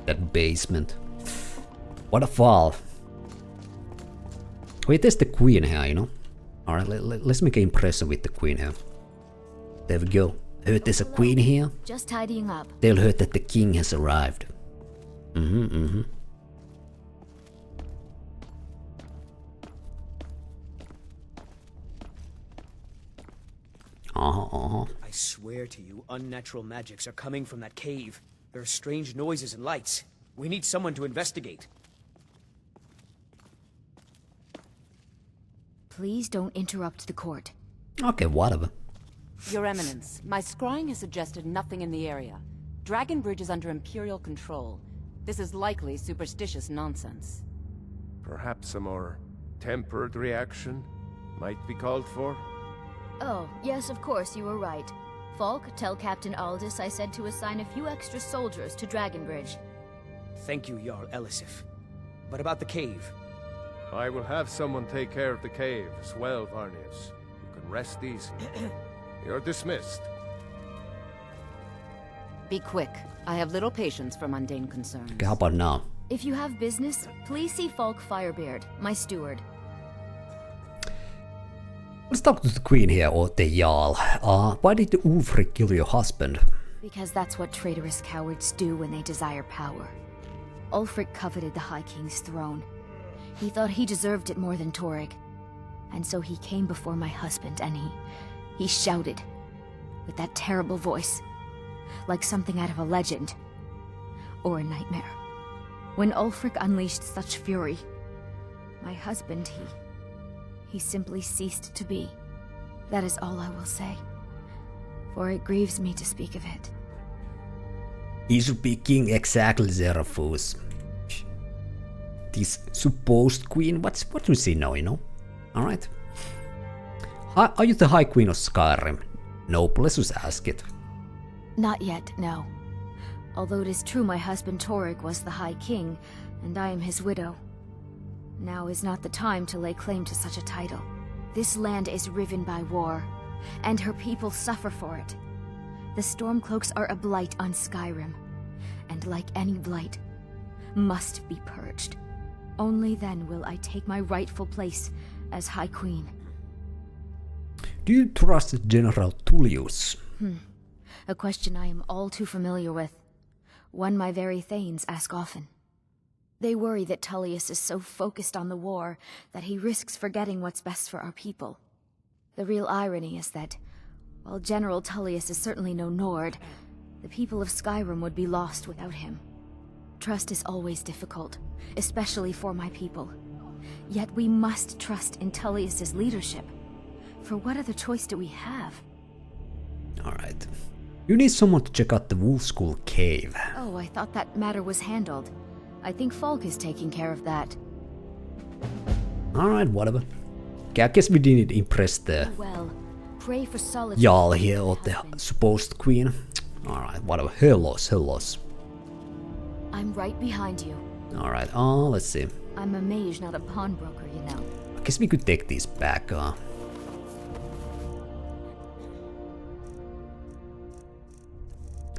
That basement. What a fall. Wait, there's the queen here, you know? Alright, let's make an impression with the queen here. There we go. Heard there's a queen here?
Just tidying up.
They'll heard that the king has arrived.
I swear to you, unnatural magics are coming from that cave. There are strange noises and lights. We need someone to investigate.
Please don't interrupt the court.
Okay, whatever.
Your Eminence, my scrying has suggested nothing in the area. Dragon Bridge is under Imperial control. This is likely superstitious nonsense.
Perhaps a more tempered reaction might be called for?
Oh, yes, of course, you were right. Falk, tell Captain Aldous I said to assign a few extra soldiers to Dragonbridge.
Thank you, Jarl Elisif. But about the cave?
I will have someone take care of the cave as well, Varnius. You can rest easy. You're dismissed.
Be quick. I have little patience for mundane concerns.
Okay, how about now?
If you have business, please see Falk Firebeard, my steward.
Let's talk to the queen here, or the Jarl. Why did the Ulfric kill your husband?
Because that's what traitorous cowards do when they desire power. Ulfric coveted the High King's throne. He thought he deserved it more than Torrig. And so he came before my husband and he shouted, with that terrible voice, like something out of a legend, or a nightmare. When Ulfric unleashed such fury, my husband, he simply ceased to be. That is all I will say, for it grieves me to speak of it.
He should be king exactly, Zeraphus. This supposed queen, what do she know, you know? Alright. Are you the High Queen of Skyrim? Nope, let's just ask it.
Not yet, no. Although it is true my husband Torrig was the High King, and I am his widow. Now is not the time to lay claim to such a title. This land is riven by war, and her people suffer for it. The Stormcloaks are a blight on Skyrim, and like any blight, must be purged. Only then will I take my rightful place as High Queen.
Do you trust General Tullius?
A question I am all too familiar with. One my very Thanes ask often. They worry that Tullius is so focused on the war that he risks forgetting what's best for our people. The real irony is that, while General Tullius is certainly no Nord, the people of Skyrim would be lost without him. Trust is always difficult, especially for my people. Yet we must trust in Tullius's leadership. For what other choice do we have?
Alright. You need someone to check out the Wolf School cave.
Oh, I thought that matter was handled. I think Falk is taking care of that.
Alright, whatever. Okay, I guess we didn't impress the
Well, pray for solitude.
Jarl here, or the supposed queen. Alright, whatever. Her loss.
I'm right behind you.
Alright, let's see.
I'm a mage, not a pawnbroker, you know.
I guess we could take these back,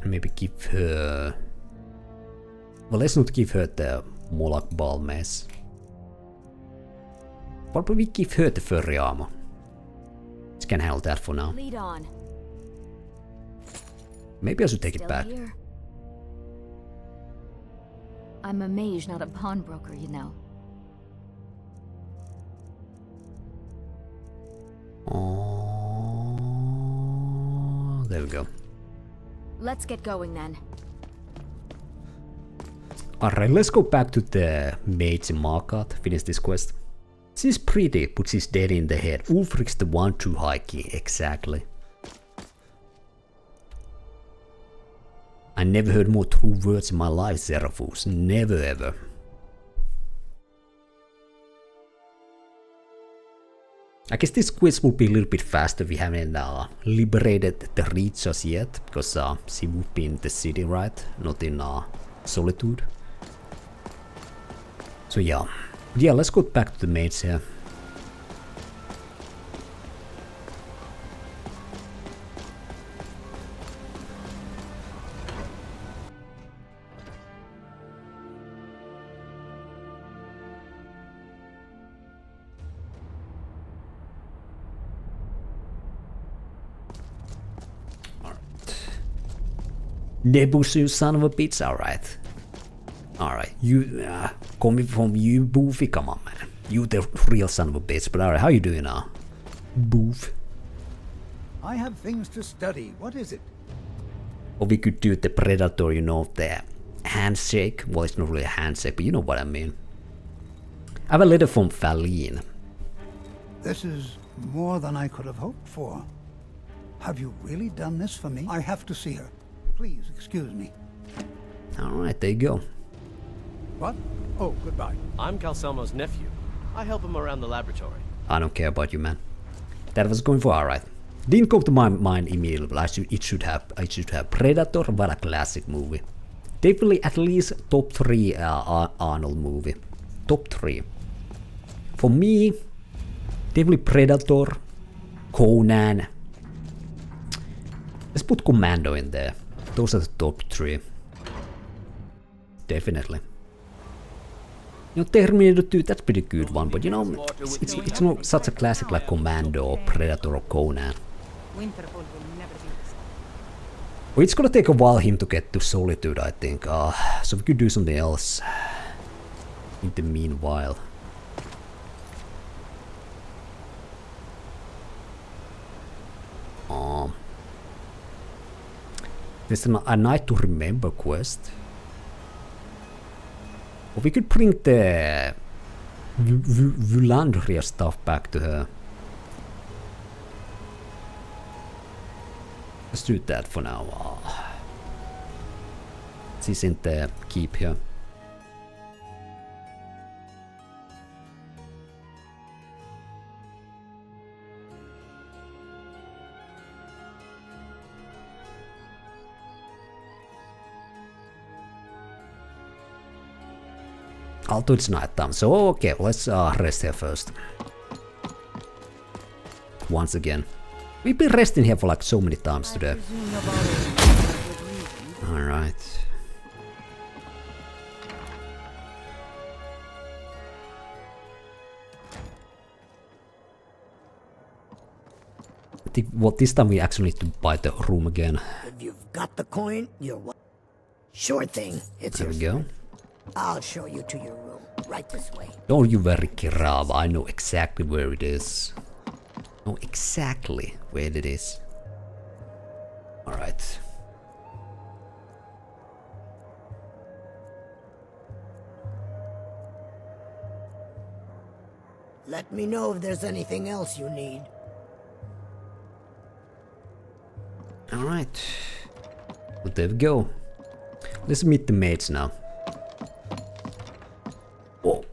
maybe give her... Well, let's not give her the Moloch ball mess. What would we give her the furry armor? She can handle that for now.
Lead on.
Maybe I should take it back.
Here. I'm a mage, not a pawnbroker, you know.
Oh, there we go.
Let's get going then.
Alright, let's go back to the mage in Markarth, finish this quest. She's pretty, but she's dead in the head. Ulfric's the one true High King, exactly. I never heard more true words in my life, Zeraphus. Never ever. I guess this quest will be a little bit faster if we haven't liberated the Reach just yet, because she would be in the city, right? Not in Solitude. So yeah, let's go back to the mage here. Nebus, you son of a bitch. Alright. Alright. You, coming from you, Boofy. Come on, man. You the real son of a bitch. But alright, how you doing now? Boof.
I have things to study. What is it?
Or we could do the Predator, you know, the handshake. Well, it's not really a handshake, but you know what I mean. I have a letter from Thane.
This is more than I could have hoped for. Have you really done this for me? I have to see her. Please, excuse me.
Alright, there you go.
What? Oh, goodbye.
I'm Calcelmo's nephew. I help him around the laboratory.
I don't care about you, man. That was going for alright. Didn't come to my mind immediately. I should have Predator. What a classic movie. Definitely at least top 3 Arnold movie. Top 3. For me, definitely Predator, Conan. Let's put Commando in there. Those are the top 3. Definitely. You know, Terminator 2, that's a pretty good one, but you know, it's not such a classic like Commando or Predator or Conan. Well, it's gonna take a while him to get to Solitude, I think. So we could do something else in the meanwhile. There's a Night to Remember quest. Or we could bring the Wylandriah stuff back to her. Let's do that for now. She's in the keep here. Although it's night time, so okay, let's rest here first. Once again. We've been resting here for like so many times today. Alright. I think what this time we actually need to buy the room again.
If you've got the coin, you're what? Sure thing. It's
there we go.
I'll show you to your room. Right this way.
Don't you worry, Kirab. I know exactly where it is. Know exactly where it is. Alright.
Let me know if there's anything else you need.
Alright. Well, there we go. Let's meet the mates now. Oh.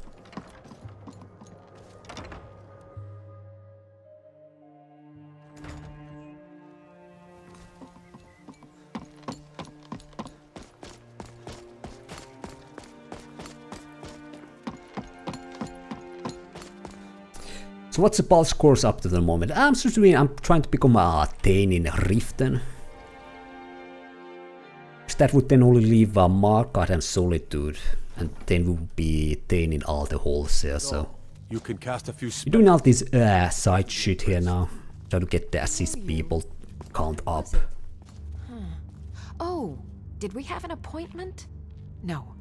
So what's the pulse scores up to the moment? I'm trying to become a Thane in Riften. That would then only leave Markard and Solitude, and then we would be Thane in all the holes here, so...
You can cast a few
We're doing all this side shit here now. Try to get the assist people count up.
Oh, did we have an appointment? No.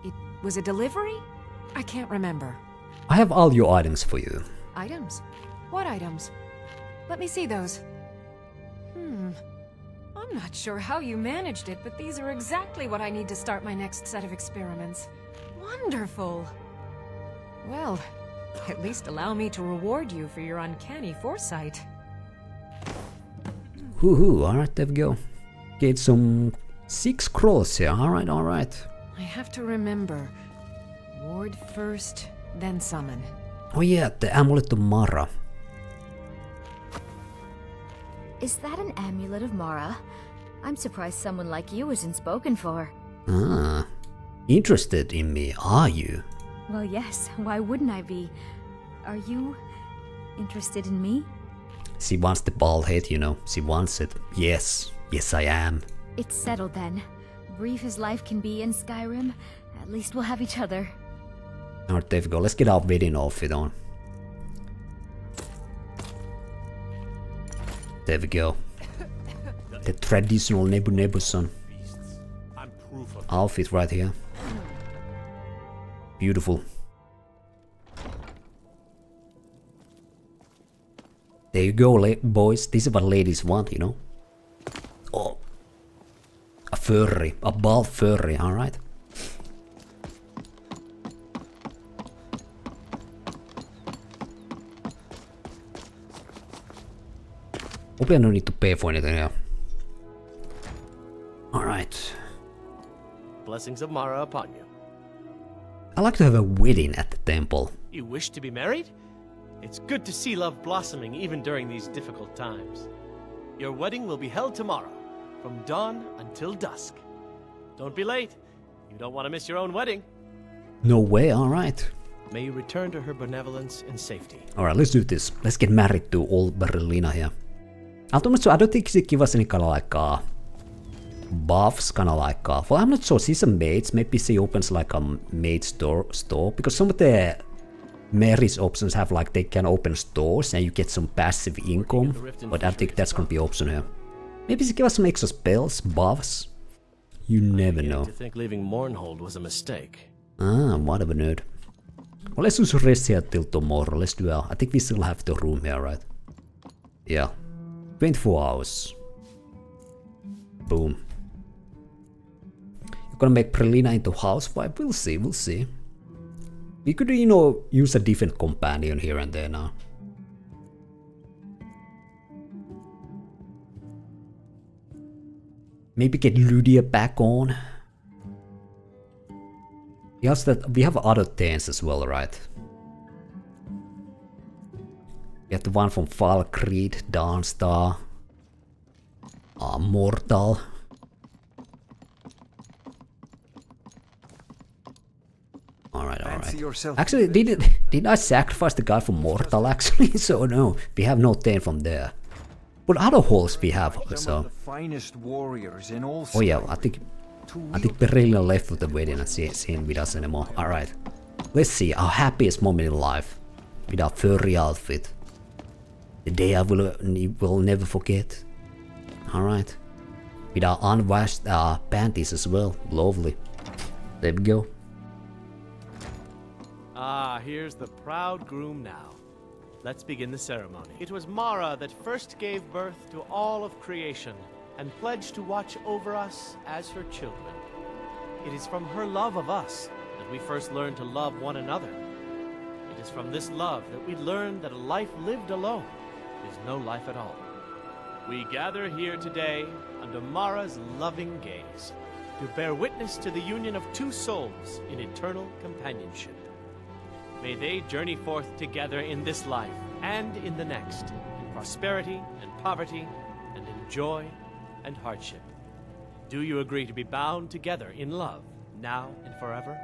It was a delivery? I can't remember.
I have all your items for you.
Items? What items? Let me see those. I'm not sure how you managed it, but these are exactly what I need to start my next set of experiments. Wonderful! Well, at least allow me to reward you for your uncanny foresight.
Woohoo, alright, there we go. Get some 6 scrolls here, alright.
I have to remember. Ward first, then summon.
Oh yeah, the Amulet of Mara.
Is that an amulet of Mara? I'm surprised someone like you isn't spoken for.
Ah, interested in me, are you?
Well, yes, why wouldn't I be? Are you interested in me?
She wants the bald head, you know. She wants it. Yes, I am.
It's settled then. Brief as life can be in Skyrim, at least we'll have each other.
Alright, there we go. Let's get our wedding outfit on. There we go. The traditional Nebu son. outfit right here. Beautiful. There you go, boys. This is what ladies want, you know. Oh. A furry. A bald furry, alright. Hope I don't need to pay for anything here. Alright.
Blessings of Mara upon you.
I like to have a wedding at the temple.
You wish to be married? It's good to see love blossoming even during these difficult times. Your wedding will be held tomorrow, from dawn until dusk. Don't be late. You don't want to miss your own wedding.
No way, alright.
May you return to her benevolence in safety.
Alright, let's do this. Let's get married to old Brelyna here. I don't think she give us any kind of like buffs, kind of like well, I'm not sure. She's a maid. Maybe she opens like a maid store because some of the marriage options have like they can open stores and you get some passive income. But I think that's gonna be option here. Maybe she give us some extra spells, buffs. You never know.
To think leaving Mournhold was a mistake.
Ah, what of a nerd. Well, let's just rest here till tomorrow. Let's do. I think we still have the room here, right? Yeah. 24 hours. Boom. You're gonna make Brelyna into housewife? We'll see, we'll see. We could, you know, use a different companion here and there now. Maybe get Lydia back on. Yes, that we have other Thanes as well, right? We have the one from Falkreed, Dawnstar, Mortal. Alright, alright. Actually, did I sacrifice the guy from Mortal actually? So no, we have no Thane from there. But other halls we have, so. Oh yeah, I think Brelyna left with the wedding and she ain't with us anymore. Alright. Let's see, our happiest moment in life. With our furry outfit. The day I will never forget. Alright. With our unwashed panties as well. Lovely. There we go.
Ah, here's the proud groom now. Let's begin the ceremony. It was Mara that first gave birth to all of creation and pledged to watch over us as her children. It is from her love of us that we first learned to love one another. It is from this love that we learn that a life lived alone is no life at all. We gather here today under Mara's loving gaze to bear witness to the union of two souls in eternal companionship. May they journey forth together in this life and in the next, in prosperity and poverty, and in joy and hardship. Do you agree to be bound together in love, now and forever?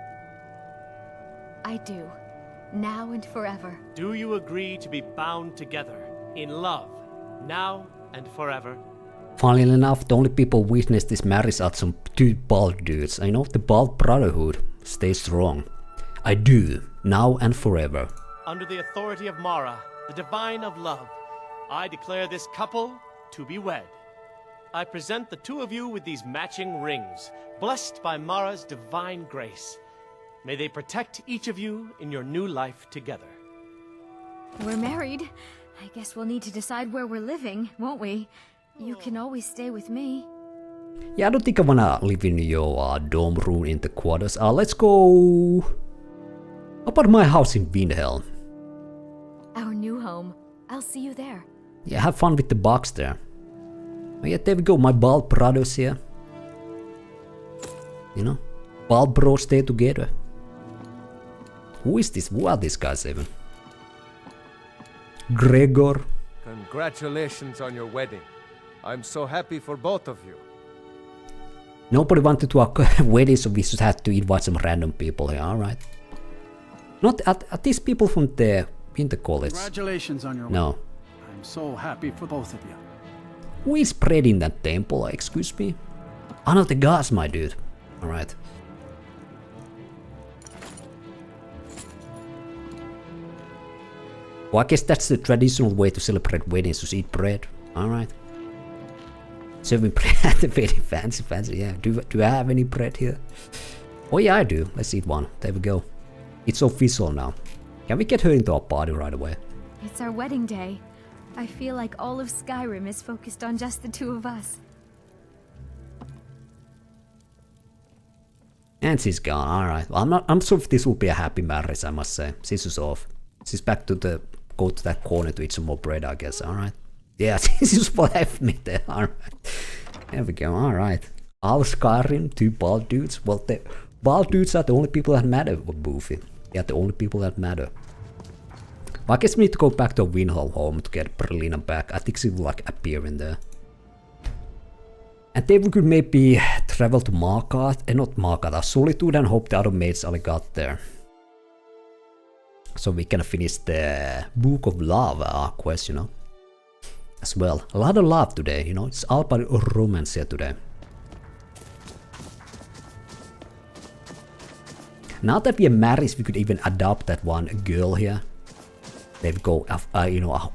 I do. Now and forever.
Do you agree to be bound together in love, now and forever?
Funnily enough, the only people witness this marriage are some two bald dudes. I know the bald brotherhood. Stay strong. I do, now and forever.
Under the authority of Mara, the divine of love, I declare this couple to be wed. I present the two of you with these matching rings, blessed by Mara's divine grace. May they protect each of you in your new life together.
We're married. I guess we'll need to decide where we're living, won't we? You can always stay with me.
Yeah, I don't think I wanna live in your dorm room in the quarters. Let's go. How about my house in Windhelm?
Our new home. I'll see you there.
Yeah, have fun with the box there. Oh yeah, there we go, my bald brothers here. You know, bald bros stay together. Who is this? Who are these guys even? Gregor.
Congratulations on your wedding. I'm so happy for both of you.
Nobody wanted to have a wedding, so we just had to invite some random people here, alright. Not at these people from the Winter College.
Congratulations on your
No.
I'm so happy for both of you.
Who is prayed in that temple, excuse me? Oh no, the gods, my dude. Alright. Well, I guess that's the traditional way to celebrate weddings, to eat bread. Alright. Serving bread, very fancy, yeah. Do I have any bread here? Oh yeah, I do. Let's eat one. There we go. It's official now. Can we get her into our party right away?
It's our wedding day. I feel like all of Skyrim is focused on just the two of us.
And she's gone, alright. Well, I'm sure this will be a happy marriage, I must say. She's off. She's back to go to that corner to eat some more bread, I guess, alright. Yeah, she's left me there, alright. There we go, alright. All Skyrim, 2 bald dudes. Well, the bald dudes are the only people that matter, Boofy. Yeah, the only people that matter. Well, I guess we need to go back to Winholm home to get Brelyna back. I think she will like appear in there. And then we could maybe travel to Markarth, not Markarth, Solitude, and hope the other mates already got there. So we can finish the Book of Lava quest, you know. As well. A lot of love today, you know. It's all about romance here today. Now that we are married, we could even adopt that one girl here. There we go, you know, our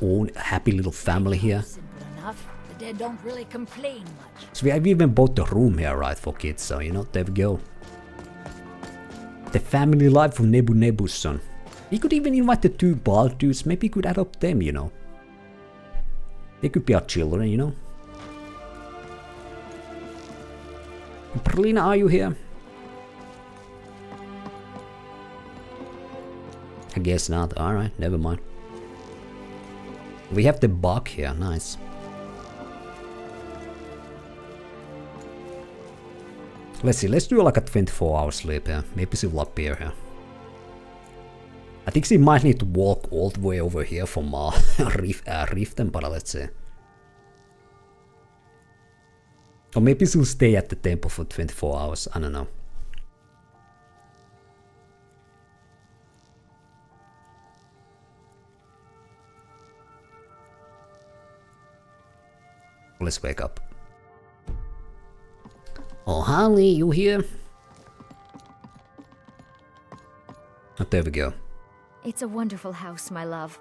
own happy little family here.
Simple enough. The dead don't really complain much.
So we have even bought the room here, right, for kids, so, you know, there we go. The family life of Nebu's son. We could even invite the 2 bald dudes, maybe we could adopt them, you know. They could be our children, you know. Brelyna, are you here? I guess not. Alright, never mind. We have the bug here, nice. Let's see, let's do like a 24-hour sleep here. Maybe she will appear here. I think she might need to walk all the way over here from Riften, but let's see. Or maybe she'll stay at the temple for 24 hours, I don't know. Let's wake up. Oh, Holly, you here? Oh, there we go.
It's a wonderful house, my love.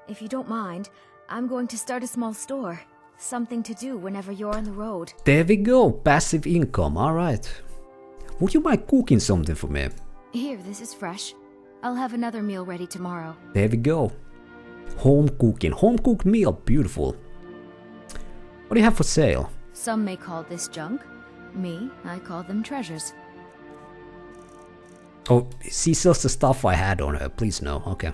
If you don't mind, I'm going to start a small store. Something to do whenever you're on the road.
There we go, passive income, alright. Would you mind cooking something for me?
Here, this is fresh. I'll have another meal ready tomorrow.
There we go. Home cooking, home cooked meal, beautiful. What do you have for sale?
Some may call this junk. Me, I call them treasures.
Oh, she sells the stuff I had on her, please no, okay.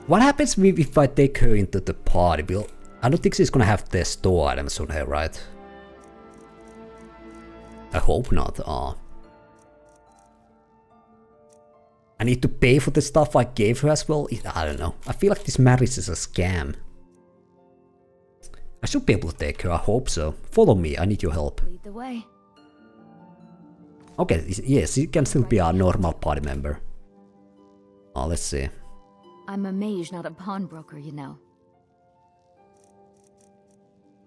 What happens if I take her into the party? I don't think she's gonna have the store items on her, right? I hope not, I need to pay for the stuff I gave her as well? I don't know. I feel like this marriage is a scam. I should be able to take her, I hope so. Follow me, I need your help.
Lead the way.
Okay, yes, she can still be a normal party member. Oh, let's see.
I'm a mage, not a pawnbroker, you know.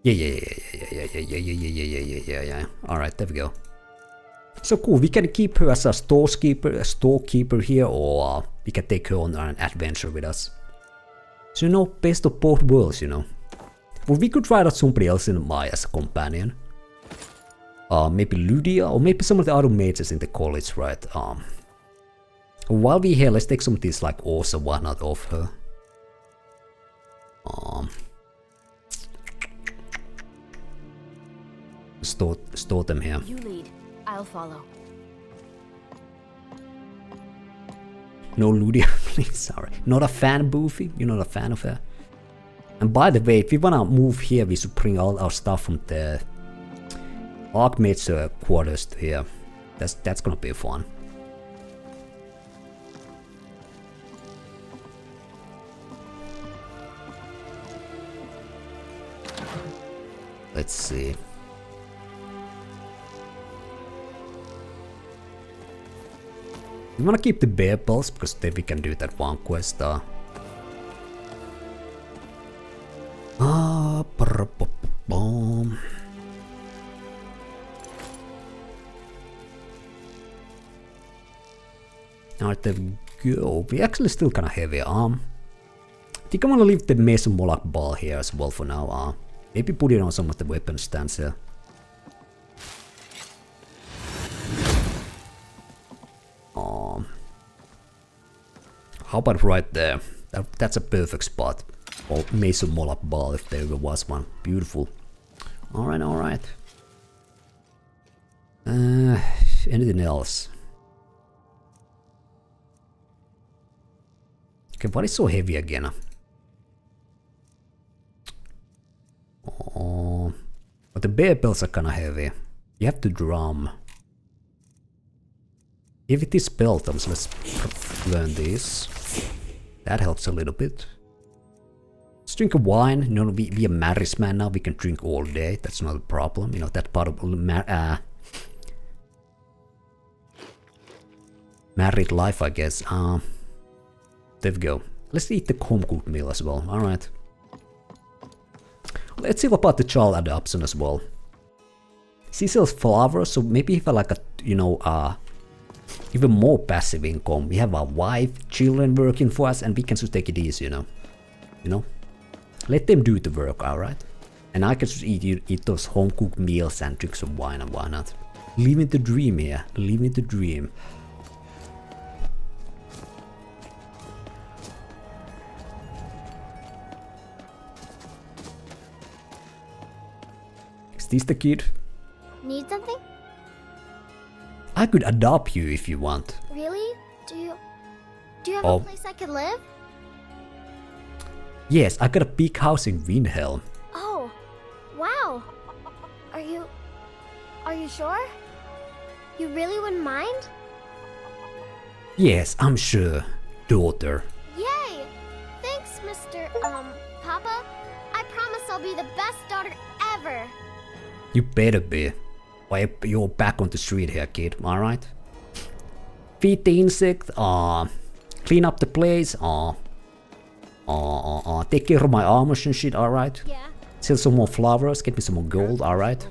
Yeah. Alright, there we go. So cool, we can keep her as a storekeeper here, or we can take her on an adventure with us. So you know, best of both worlds, you know. Well, we could try out somebody else in my as a companion. Maybe Lydia, or maybe some of the other mages in the college, right? While we're here, let's take some of these like ores and whatnot off her. Store them here.
You lead, I'll follow.
No Lydia, please, sorry. Not a fan, Boofy? You're not a fan of her? And by the way, if we wanna move here, we should bring all our stuff from the Archmage's quarters to here. That's gonna be fun. Let's see. We wanna keep the bear pulse because then we can do that one quest. Alright, there we go. We actually still kinda heavy. I think I'm gonna leave the Mason Moloch ball here as well for now. Maybe put it on some of the weapon stands here. How about right there? That's a perfect spot. Or Mason Molap ball if there ever was one. Beautiful. Alright, alright. Anything else? Okay, what is so heavy again? Oh, but the bear bells are kinda heavy. You have to drum. If it is spell items, let's learn this. That helps a little bit. Let's drink a wine. You know, we are married man now. We can drink all day. That's not a problem. You know, that part of married life, I guess. There we go. Let's eat the home cooked meal as well. All right. Let's see about the child adoption as well. She sells flowers, so maybe if I like a, you know, even more passive income. We have our wife, children working for us, and we can just take it easy, you know. You know, let them do the work, all right. And I can just eat those home cooked meals and drink some wine, and why not? Living the dream here, living the dream. Is this the kid?
Need something?
I could adopt you if you want.
Really? Do you have a place I could live?
Yes, I got a big house in Windhelm.
Oh, wow. Are you sure? You really wouldn't mind?
Yes, I'm sure, daughter.
Yay! Thanks, Mr. Papa. I promise I'll be the best daughter ever.
You better be. Why you're back on the street here, kid, alright? Feed the insect, clean up the place, take care of my armors and shit, alright?
Yeah.
Sell some more flowers, get me some more gold, alright?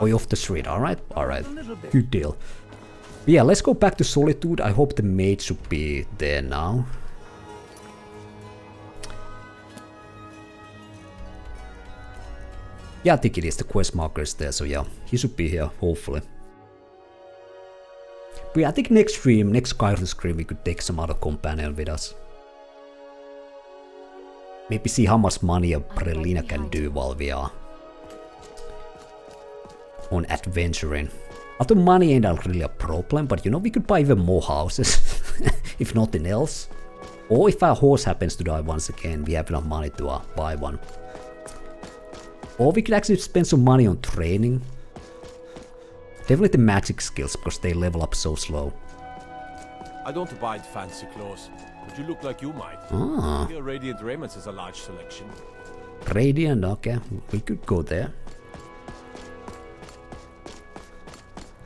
Or you off the street, alright? Alright, good deal. Yeah, let's go back to Solitude. I hope the maid should be there now. Yeah, I think it is. The quest marker is there, so yeah, he should be here, hopefully. But yeah, I think next Skyrim stream, we could take some other companion with us. Maybe see how much money a Brelyna can do while we are on adventuring. Although money ain't really a problem, but you know, we could buy even more houses, if nothing else. Or if our horse happens to die once again, we have enough money to buy one. Or we could actually spend some money on training. Definitely the magic skills, because they level up so slow.
I don't abide fancy clothes, but you look like you might.
Ah.
Here, Radiant Raiments is a large selection.
Radiant, okay. We could go there.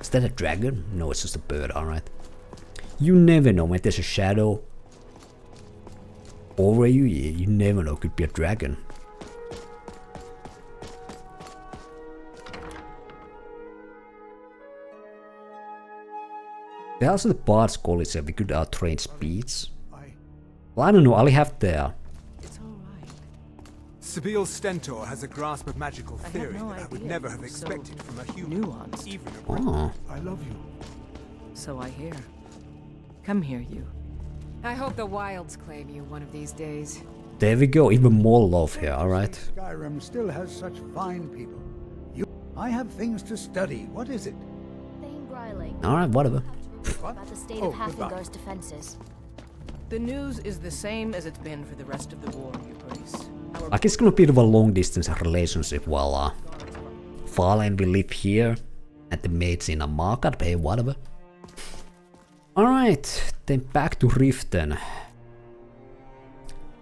Is that a dragon? No, it's just a bird, alright. You never know when there's a shadow over you. Yeah, you never know, could be a dragon. There's also the Bard's College that we could train speeds. Well, I don't know, I'll have the...
Sibyl Stentor has a grasp of magical theory that I would never have expected from a human.
Nuanced.
Even a
Oh.
I love you.
So I hear. Come here, you.
I hope the wilds claim you one of these days.
There we go, even more love here, alright.
Skyrim still has such fine people. I have things to study. What is it?
Alright, whatever.
About the state of Halflingar's defenses.
The news is the same as it's been for the rest of the war, you priest.
Like it's gonna be a long distance relationship while Fallen will live here and the maid's in a market, hey, whatever. Alright, then back to Riften.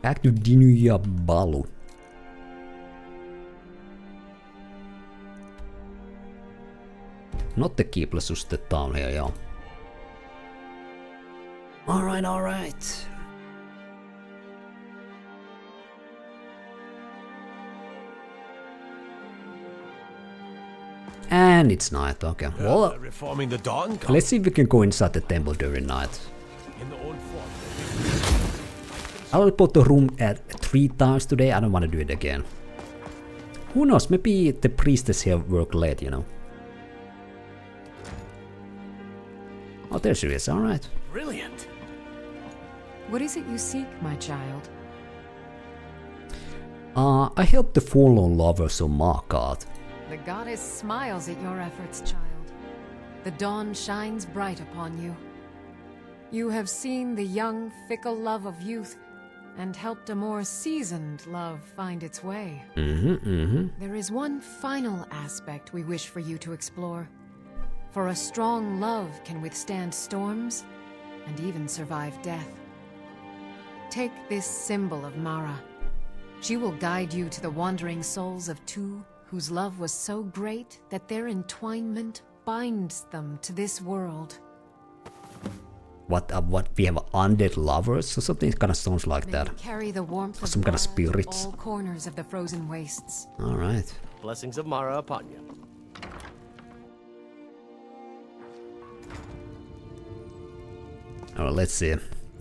Back to Dinuya Balu. Not the keep, let's just the town here, yeah. Alright, alright. And it's night, okay. Well,
reforming the dawn.
Let's see if we can go inside the temple during night.
In the old fort.
I'll report the room at 3 times today. I don't want to do it again. Who knows, maybe the priestess here work late, you know. Oh, there she is, alright.
Brilliant.
What is it you seek, my child?
I helped the forlorn lovers of Markard.
The goddess smiles at your efforts, child. The dawn shines bright upon you. You have seen the young, fickle love of youth, and helped a more seasoned love find its way. There is one final aspect we wish for you to explore. For a strong love can withstand storms, and even survive death. Take this symbol of Mara. She will guide you to the wandering souls of two whose love was so great that their entwinement binds them to this world.
What we have undead lovers or something? It kind of sounds like that.
Carry the warmth
or some kind of spirits.
To all corners of the frozen wastes.
All right.
Blessings of Mara upon you.
Alright, let's see.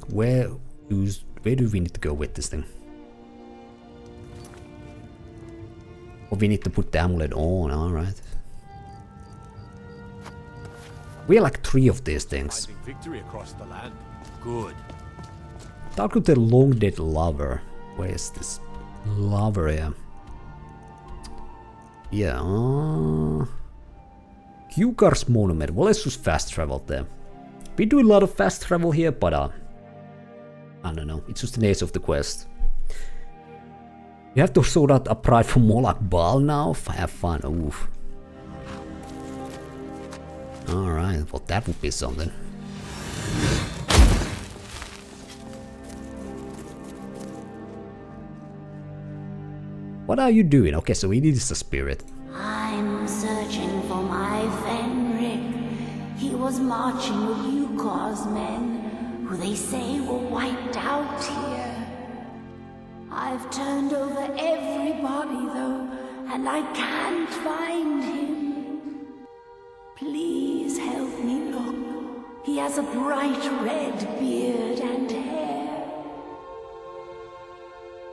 Where do we need to go with this thing? Oh, we need to put the amulet on, alright. We have like 3 of these things.
Victory across the land. Good.
Talk to the long dead lover. Where is this lover here? Yeah. Q-Cars Monument. Well, let's just fast travel there. We do a lot of fast travel here, but I don't know. It's just the nature of the quest. You have to sort out a pride for more like Baal now. Have fun. Oof. Alright, well that would be something. What are you doing? Okay, so we need a spirit.
I'm searching for my Fenrig. He was marching with Yukor's men, who they say were wiped out here. I've turned over everybody though, and I can't find him. Please help me look. He has a bright red beard and hair.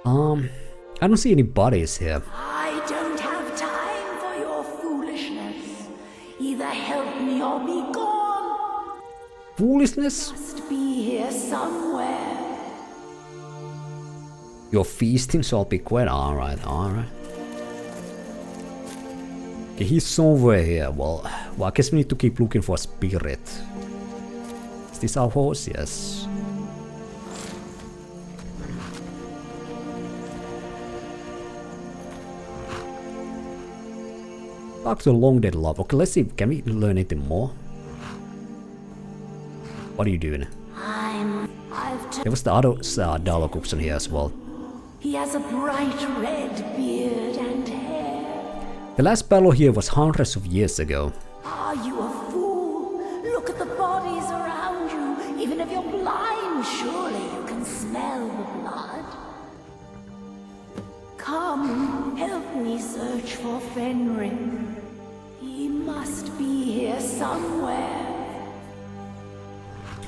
I don't see any bodies here.
I don't have time for your foolishness. Either help me or be gone.
Foolishness?
Must be here somewhere.
Your feasting shall be quite alright, alright. Okay, he's somewhere here. Well, I guess we need to keep looking for a spirit. Is this our horse? Yes. Back to the long dead love. Okay, let's see. Can we learn anything more? What are you doing? There was the other dialogue option here as well.
He has a bright red beard and hair.
The last battle here was hundreds of years ago.
Are you a fool? Look at the bodies around you. Even if you're blind, surely you can smell the blood. Come, help me search for Fenrig. He must be here somewhere.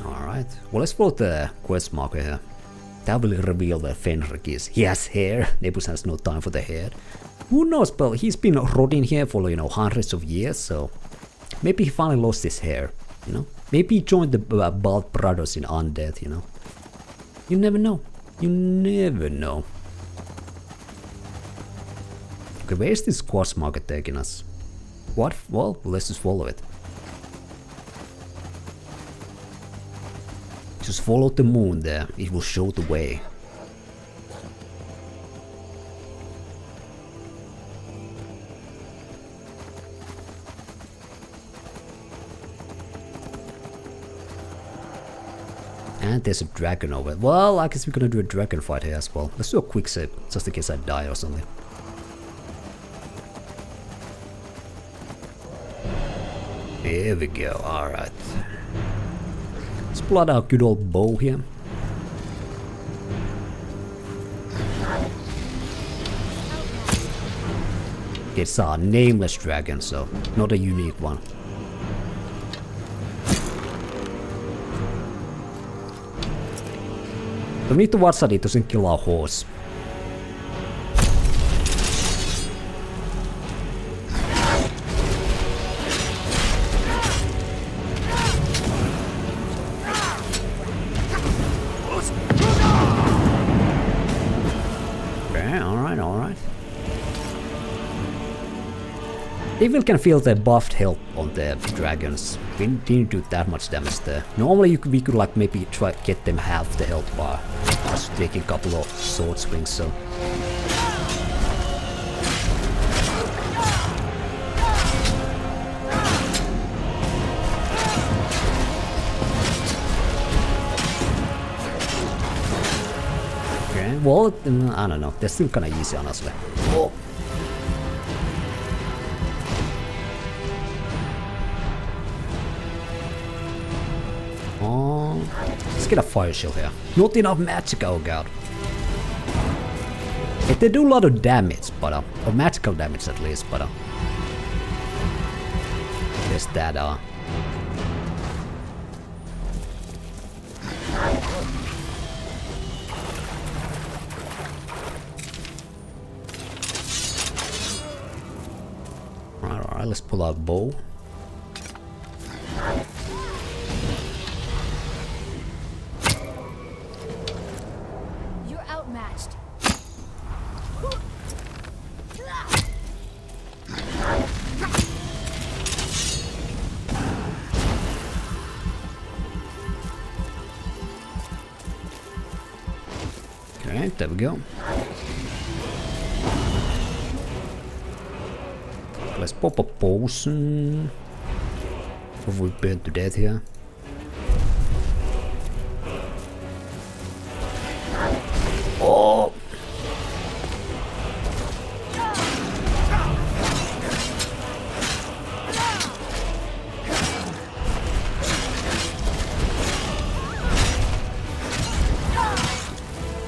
Alright, well let's follow the quest marker here. That will reveal where Fenrig is. He has hair. Nebus has no time for the hair. Who knows, but he's been rotting here for, you know, hundreds of years, so maybe he finally lost his hair, you know? Maybe he joined the Bald Brothers in Undead, you know? You never know. You never know. Okay, where is this quest marker taking us? What? Well, let's just follow it. Just follow the moon there, it will show the way. And there's a dragon over it. Well, I guess we're gonna do a dragon fight here as well. Let's do a quick save, just in case I die or something. Here we go, alright. Let's pull out our good old bow here. It's a nameless dragon, so not a unique one. We need to watch that it doesn't kill our horse. If we can feel the buffed health on the dragons, we didn't do that much damage there. Normally we could like maybe try to get them half the health bar, just taking a couple of sword swings, so... Okay, well, I don't know, they're still kinda easy honestly. Oh. Let's get a fire shield here. Not enough magic, oh god. They do a lot of damage, but or magical damage at least, but there's that Alright, let's pull out bow. There we go. Let's pop a potion. If we burn to death here. Oh!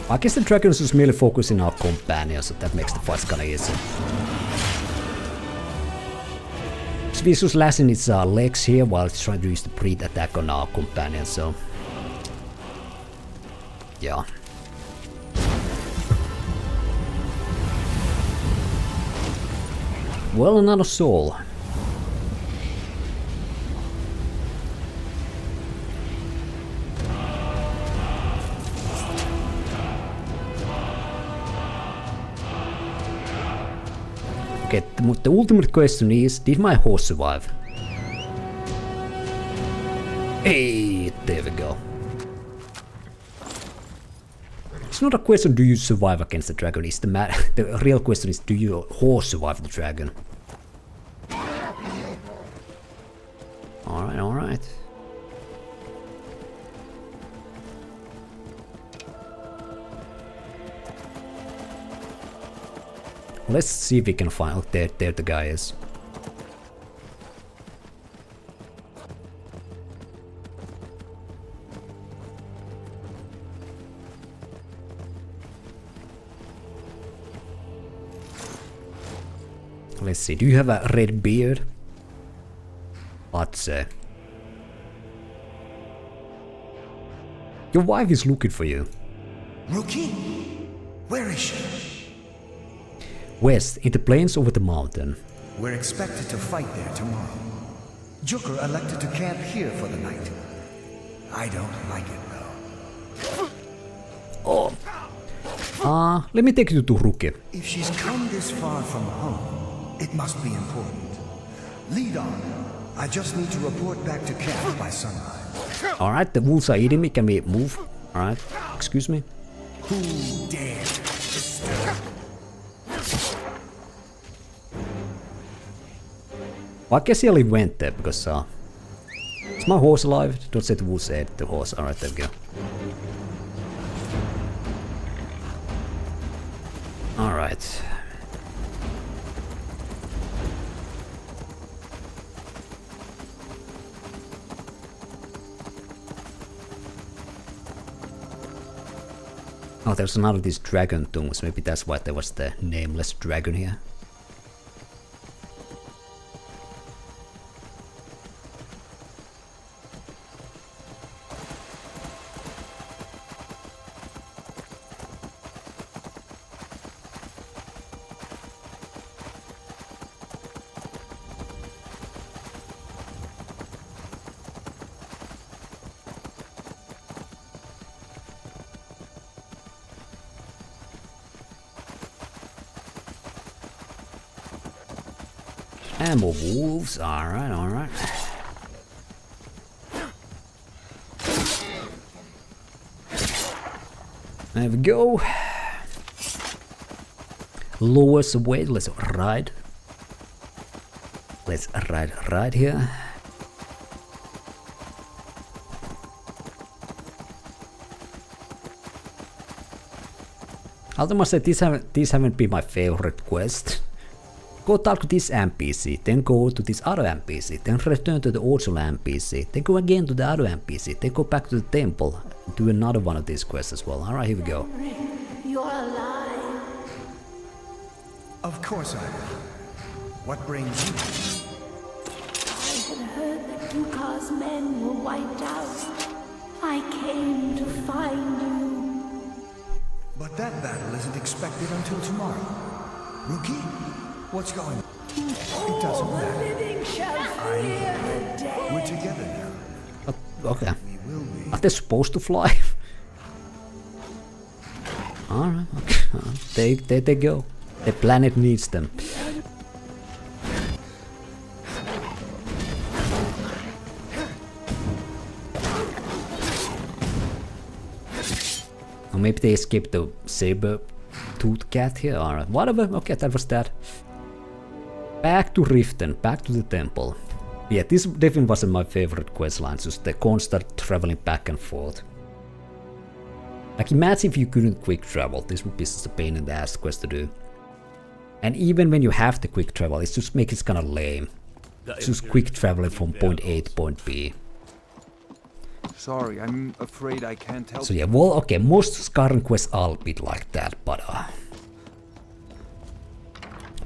I guess the dragons is merely focusing on our companions, so that makes the fights kinda easy. Visu's lashing its legs here while it's trying to use the breed attack on our companions, so... yeah. Well, another soul. Okay, the ultimate question is, did my horse survive? Hey, there we go. It's not a question, do you survive against the dragon? It's the real question is, do your horse survive the dragon? Alright, alright. Let's see if we can find... oh, there the guy is. Let's see, do you have a red beard? Let's say. Your wife is looking for you.
Ruki? Where is she?
West, in the plains over the mountain.
We're expected to fight there tomorrow. Joker elected to camp here for the night. I don't like it though.
Oh. Let me take you to Ruki.
If she's come this far from home, it must be important. Lead on. I just need to report back to camp by sunrise.
Alright, the wolves are eating me. Can we move? Alright, excuse me.
Who dares disturb?
Well, I guess he only went there because is my horse alive? Don't say the wolves ate the horse. Alright, there we go. Alright. Oh, there's another of these dragon tombs. Maybe that's why there was the nameless dragon here. And more wolves. Alright, alright. There we go. Lowers the weight. Let's ride. Let's ride right here. I must say these haven't been my favorite quest. Go talk to this NPC, then go to this other NPC, then return to the original NPC, then go again to the other NPC, then go back to the temple, do another one of these quests as well. Alright, here we go.
You're alive.
Of course I am. What brings you?
I had heard that Yuka's men were wiped out. I came to find you.
But that battle isn't expected until tomorrow. Ruki? What's going on? It doesn't matter. We're together now.
Okay. Are they supposed to fly? Alright, okay. There they go. The planet needs them. Or maybe they escaped the saber-toothed cat here. Alright, whatever. Okay, that was that. Back to Riften, back to the temple. Yeah, this definitely wasn't my favorite quest line, just the constant traveling back and forth. Like, imagine if you couldn't quick travel. This would be just a pain in the ass quest to do. And even when you have the quick travel, it just makes it kind of lame. It's just quick traveling from point A to point B.
Sorry, I'm afraid I can't help.
So yeah, well, okay, most Skyrim quests are a bit like that, but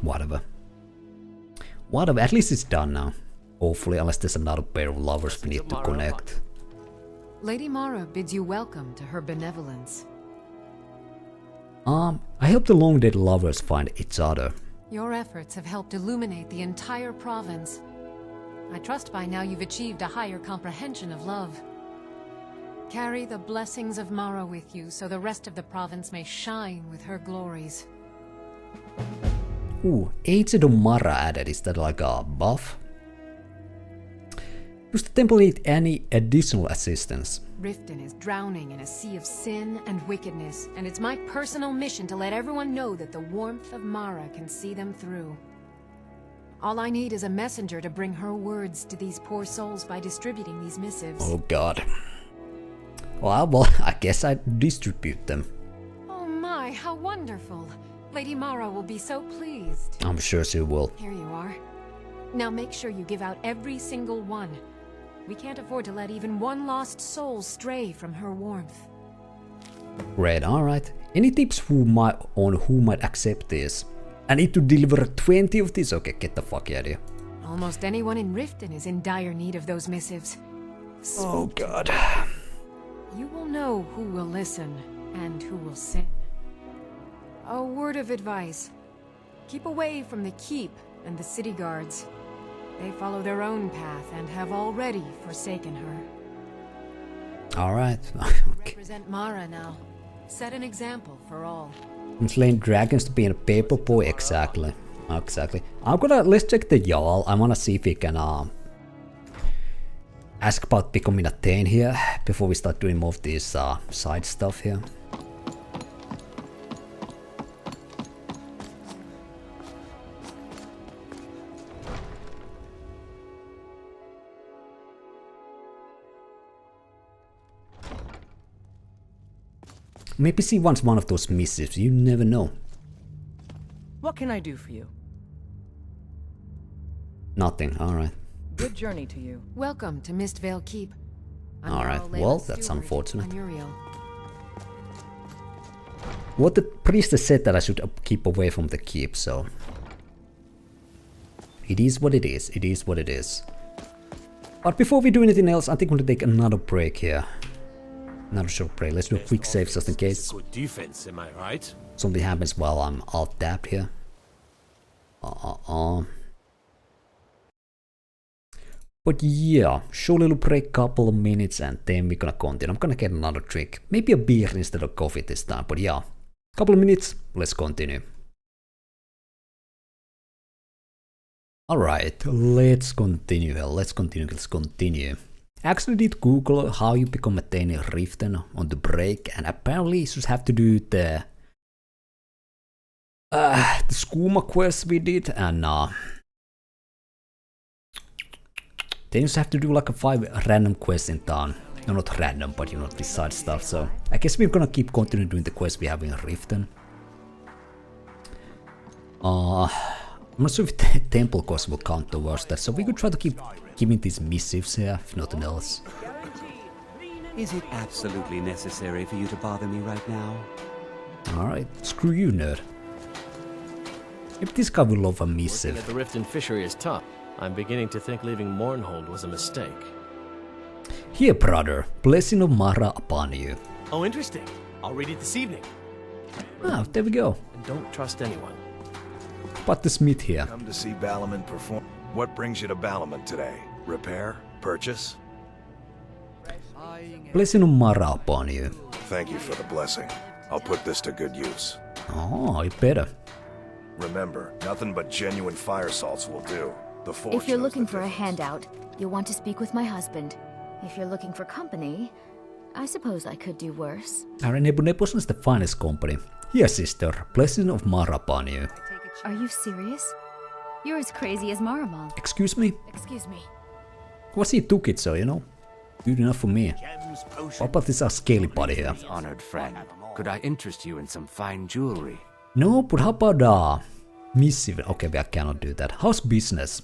whatever. Whatever, at least it's done now. Hopefully, unless there's another pair of lovers we need to connect.
Lady Mara bids you welcome to her benevolence.
I hope the long-dead lovers find each other.
Your efforts have helped illuminate the entire province. I trust by now you've achieved a higher comprehension of love. Carry the blessings of Mara with you so the rest of the province may shine with her glories.
Ooh, Aged of Mara added. Is that like a buff? Does the temple need any additional assistance?
Riften is drowning in a sea of sin and wickedness, and it's my personal mission to let everyone know that the warmth of Mara can see them through. All I need is a messenger to bring her words to these poor souls by distributing these missives.
Oh god. Well, I guess I distribute them.
Oh my, how wonderful. Lady Mara will be so pleased.
I'm sure she will.
Here you are. Now make sure you give out every single one. We can't afford to let even one lost soul stray from her warmth.
Great, alright. Any tips on who might accept this? I need to deliver 20 of these? Okay, get the fuck out of here.
Almost anyone in Riften is in dire need of those missives.
Oh god.
You will know who will listen and who will sin. A word of advice. Keep away from the keep and the city guards. They follow their own path and have already forsaken her.
Alright. Okay.
Represent Mara now. Set an example for all.
I'm slaying dragons to be a paper boy. Exactly. Exactly. Let's check the Jarl. I wanna see if we can ask about becoming a Thane here before we start doing more of this side stuff here. Maybe she wants one of those missives, you never know.
What can I do for you?
Nothing, alright.
Good journey to you.
Welcome to Mistvale Keep.
Alright, well, that's unfortunate. What the priestess said that I should keep away from the keep, so... It is what it is, it is what it is. But before we do anything else, I think we're gonna take another break here. Another short break. Let's do a quick save just in case.
Good defense, am I right?
Something happens while I'm alt-tabbed here. But yeah, short little break, couple of minutes, and then we're gonna continue. I'm gonna get another drink. Maybe a beer instead of coffee this time, but yeah. Couple of minutes, let's continue. Alright, let's continue. Actually did Google how you become a Thane Riften on the break, and apparently you just have to do the skooma quest we did, and then you just have to do like a 5 random quests in town. No, not random, but you know, this side stuff. So I guess we're gonna keep continuing doing the quests we have in Riften. I'm not sure if the temple cost will count towards that, so we could try to keep giving these missives here, if nothing else.
Is it absolutely necessary for you to bother me right now?
Alright, screw you, nerd. If this guy will love a missive.
Looking at the Riften fishery is tough. I'm beginning to think leaving Mournhold was a mistake.
Here, brother. Blessing of Mara upon you.
Oh, interesting. I'll read it this evening.
Ah, there we go.
And don't trust anyone.
But the smith here.
Come to see Balliman perform. What brings you to Balliman today? Repair? Purchase?
Blessing of Mara upon you.
Thank you for the blessing. I'll put this to good use.
Oh, you better.
Remember, nothing but genuine fire salts will do. The forge
If you're
knows
looking
the
for a
difference.
handout, you'll want to speak with my husband. If you're looking for company, I suppose I could do worse.
Our Nebuka is the finest company. Here, sister. Blessing of Mara upon you.
Are you serious? You're as crazy as Maramal.
Excuse me?
Excuse me.
Was he took it, so you know? Good enough for me. What about this scaly body here?
Honored friend, could I interest you in some fine jewelry?
No, but how about missive? Okay, I cannot do that. How's business?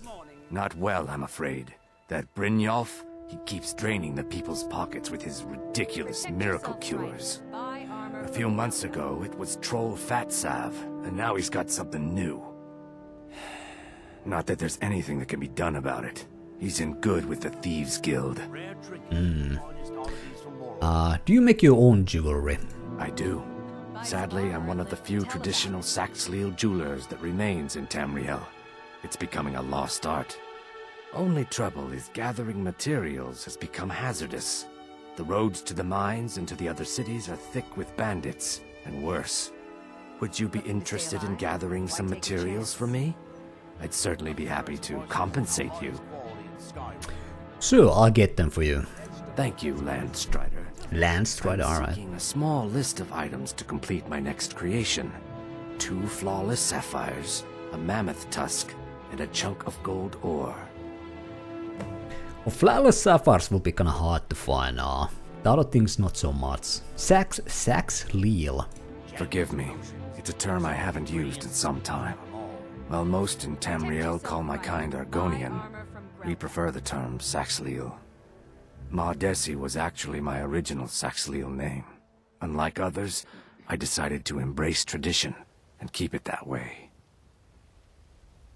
Not well, I'm afraid. That Brynjolf, he keeps draining the people's pockets with his ridiculous miracle cures. A few months ago, it was Troll Fat Salve, and now he's got something new. Not that there's anything that can be done about it. He's in good with the Thieves Guild.
Do you make your own jewelry?
I do. Sadly, I'm one of the few traditional Saxhleel jewelers that remains in Tamriel. It's becoming a lost art. Only trouble is gathering materials has become hazardous. The roads to the mines and to the other cities are thick with bandits, and worse. Would you be interested in gathering some materials for me? I'd certainly be happy to compensate you.
Sure, I'll get them for you.
Thank you, Landstrider.
Landstrider, alright.
Seeking a small list of items to complete my next creation. 2 flawless sapphires, a mammoth tusk, and a chunk of gold ore.
Well, flawless sapphires will be kinda hard to find, the other things not so much. Saxhleel.
Forgive me, it's a term I haven't used in some time. While most in Tamriel call my kind Argonian, we prefer the term Saxhleel. Maudesi was actually my original Saxhleel name. Unlike others, I decided to embrace tradition and keep it that way.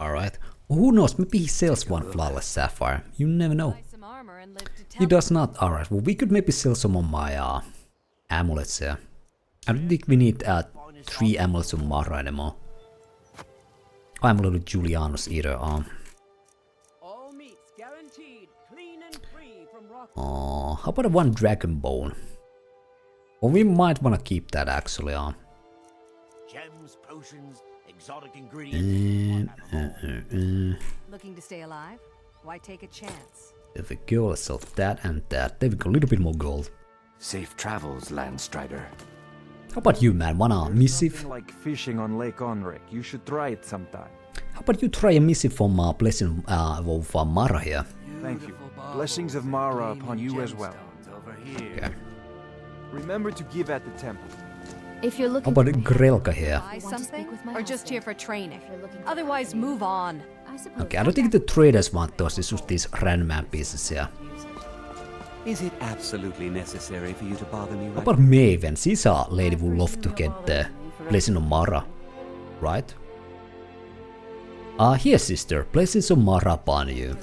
Alright. Who knows, maybe he sells one flawless sapphire. You never know. He does not. Alright, well we could maybe sell some of my amulets here. I don't think we need 3 amulets of Mara anymore. Amulet of Julianus either. How about a 1 dragon bone? Well, we might want to keep that actually.
Gems, potions, exotic ingredients.
Looking to stay alive? Why take a chance?
There we go, let's sell that and that. There we go, a little bit more gold.
Safe travels, Landstrider.
How about you, man? Wanna missive?
Like fishing on Lake Onric. You should try it sometime.
How about you try a missive from Blessing of Mara here?
Thank you. Blessings of Mara upon you as well.
Okay.
Remember to give at the temple.
If you're looking
How about Grelka here?
Buy something, or just here for training? Otherwise, move on.
Okay, I don't think the traders want those, it's just these random pieces here.
Is it absolutely necessary for you to bother me
How
right
about Maven? She's a lady who would love to get the Blessing of Mara, right? Here, sister, Blessings of Mara upon you.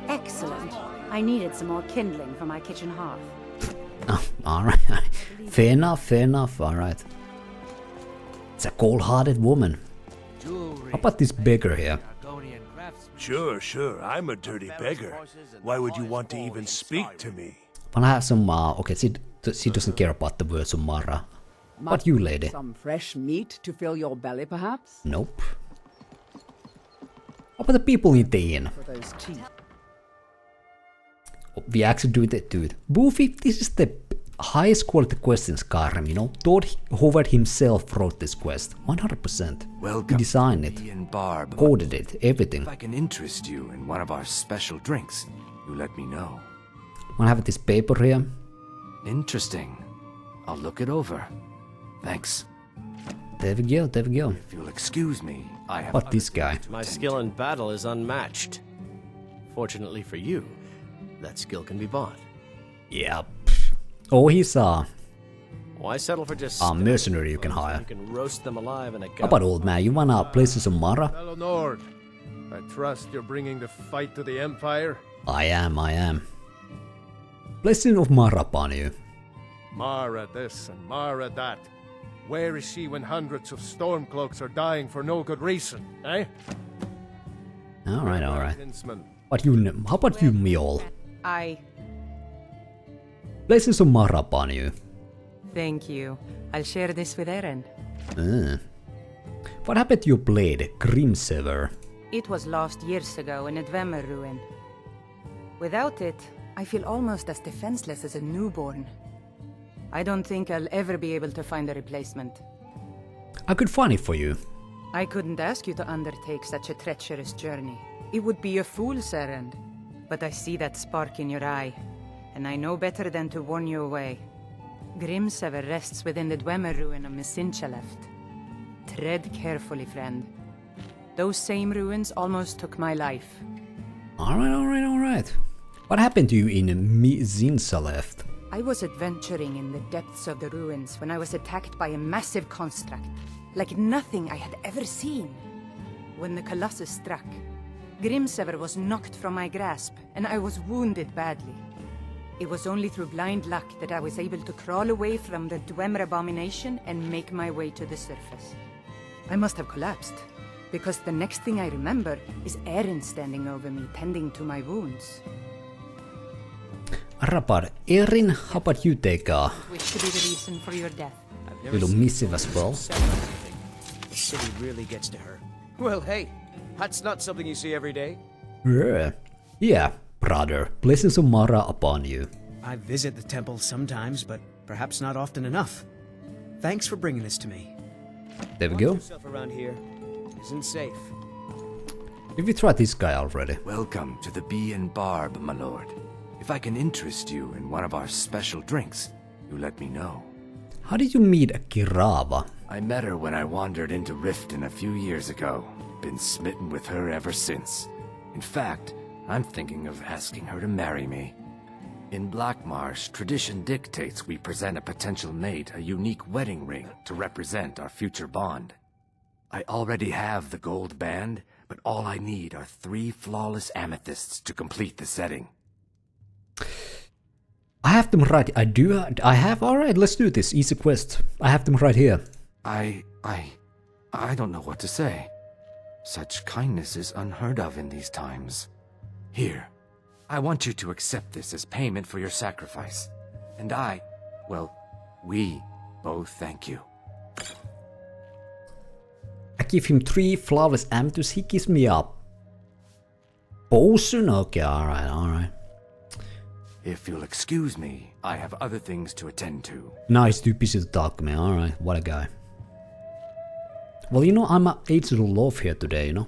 Excellent. I needed some more kindling for my kitchen hearth.
Alright, fair enough, alright. It's a cold-hearted woman. How about this beggar here?
Sure, I'm a dirty beggar. Why would you want to even speak to me?
Wanna have some, okay, she doesn't care about the words of Mara. But you, lady?
Some fresh meat to fill your belly, perhaps?
Nope. How about the people in the inn? We actually do it, dude. Boofy, this is the highest quality quest in Skyrim, you know? Todd Howard himself wrote this quest, 100%.
Welcome.
He designed it,
Barb.
coded it, everything.
If I can interest you in one of our special drinks, you let me know.
Wanna have this paper here?
Interesting. I'll look it over. Thanks.
There we go, there we go.
If you'll excuse me, I have...
What, this guy?
My skill in battle is unmatched. Fortunately for you, that skill can be bought.
Yeah. Oh, he's
Why settle for just
a mercenary you can hire.
You can roast them alive in a
How about old man? You wanna play some Mara?
Fellow Nord, I trust you're bringing the fight to the Empire.
I am. Blessing of Mara upon you.
Mara this and Mara that. Where is she when hundreds of Stormcloaks are dying for no good reason, eh?
Alright. What you? How about you, Mjol? Blessings of Mara upon you.
Thank you. I'll share this with Eren.
What happened to your blade, Grimsever?
It was lost years ago in a Dwemer ruin. Without it, I feel almost as defenseless as a newborn. I don't think I'll ever be able to find a replacement.
I could find it for you.
I couldn't ask you to undertake such a treacherous journey. It would be a fool's errand. But I see that spark in your eye, and I know better than to warn you away. Grimsever rests within the Dwemer ruin of Misinchaleft. Tread carefully, friend. Those same ruins almost took my life.
Alright. What happened to you in Misinchaleft?
I was adventuring in the depths of the ruins when I was attacked by a massive construct, like nothing I had ever seen. When the Colossus struck, Grimsever was knocked from my grasp, and I was wounded badly. It was only through blind luck that I was able to crawl away from the Dwemer abomination and make my way to the surface. I must have collapsed, because the next thing I remember is Eren standing over me, tending to my wounds.
Rapar, Erin, how about you take a
Which could be the reason for your death?
little missive as well?
The city really gets to her. Well, hey, that's not something you see every day.
Yeah, brother. Blessings of Mara upon you.
I visit the temple sometimes, but perhaps not often enough. Thanks for bringing this to me.
There we go.
Yourself around here isn't safe.
If we try this guy already.
Welcome to the Bee and Barb, my lord. If I can interest you in one of our special drinks, you let me know.
How did you meet Kirava?
I met her when I wandered into Riften a few years ago. Been smitten with her ever since. In fact, I'm thinking of asking her to marry me. In Blackmarsh, tradition dictates we present a potential mate a unique wedding ring to represent our future bond. I already have the gold band, but all I need are 3 flawless amethysts to complete the setting.
I have them right. I have. Alright, let's do this. Easy quest. I have them right here.
I don't know what to say. Such kindness is unheard of in these times. Here, I want you to accept this as payment for your sacrifice. And we both thank you.
I give him 3 flawless amethysts. He gives me a potion. Okay, alright.
If you'll excuse me, I have other things to attend to.
No, he's too busy to talk to me. Alright, what a guy. Well, you know, I'm a Age of Love here today, you know.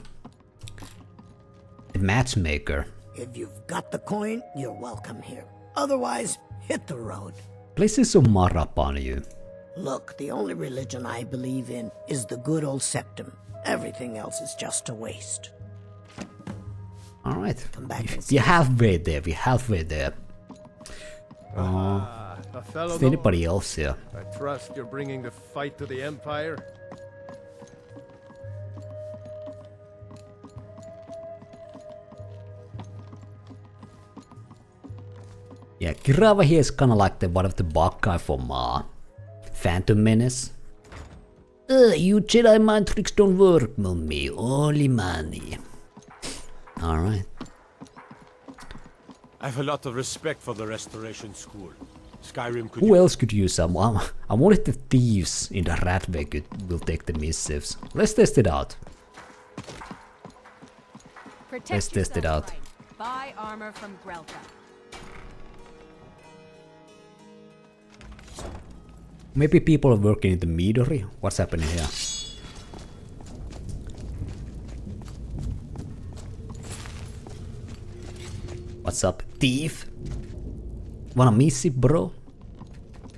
The matchmaker.
If you've got the coin, you're welcome here. Otherwise, hit the road.
Places of Mara upon you.
Look, the only religion I believe in is the good old septum. Everything else is just a waste.
Alright. We're halfway there. Is there anybody else here?
I trust you're bringing the fight to the Empire.
Yeah, Kirava here is kinda like the one of the bug guy from Phantom Menace. You Jedi mind tricks don't work on me, only money. Alright.
I have a lot of respect for the Restoration School. Skyrim could...
Who else could use some? I wanted the thieves in the Ratway will take the missives. Let's test it out. Let's test it out.
Buy armor from Grelka.
Maybe people are working in the meadery. What's happening here? What's up, thief? Wanna miss it, bro?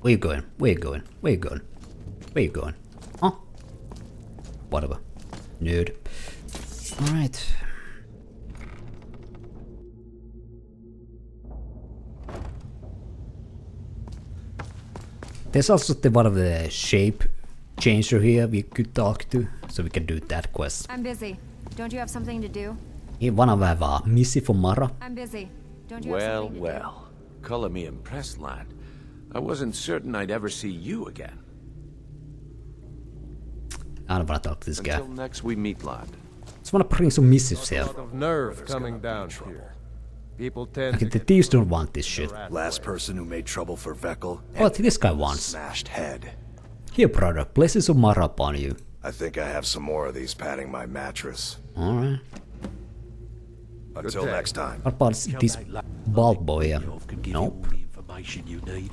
Where you going? Where you going? Where you going? Where you going? Huh? Whatever. Nerd. Alright. There's also one of the shape changer here we could talk to, so we can do that quest.
I'm busy. Don't you have something to do?
He wanna have a missy for Mara.
I'm busy. Don't you have something to do?
Well. Color me impressed, lad. I wasn't certain I'd ever see you again.
I don't wanna talk to this guy.
Until next we meet, lad.
Just wanna bring some missives here.
A lot of nerve coming down here. People tend
Okay, the thieves don't want this shit.
Last person who made trouble for Vekkel.
Oh, this guy wants.
Smashed head.
Here, brother. Blessings of Mara upon you.
I think I have some more of these padding my mattress.
Alright.
Until next time.
What about this bald boy here? Nope.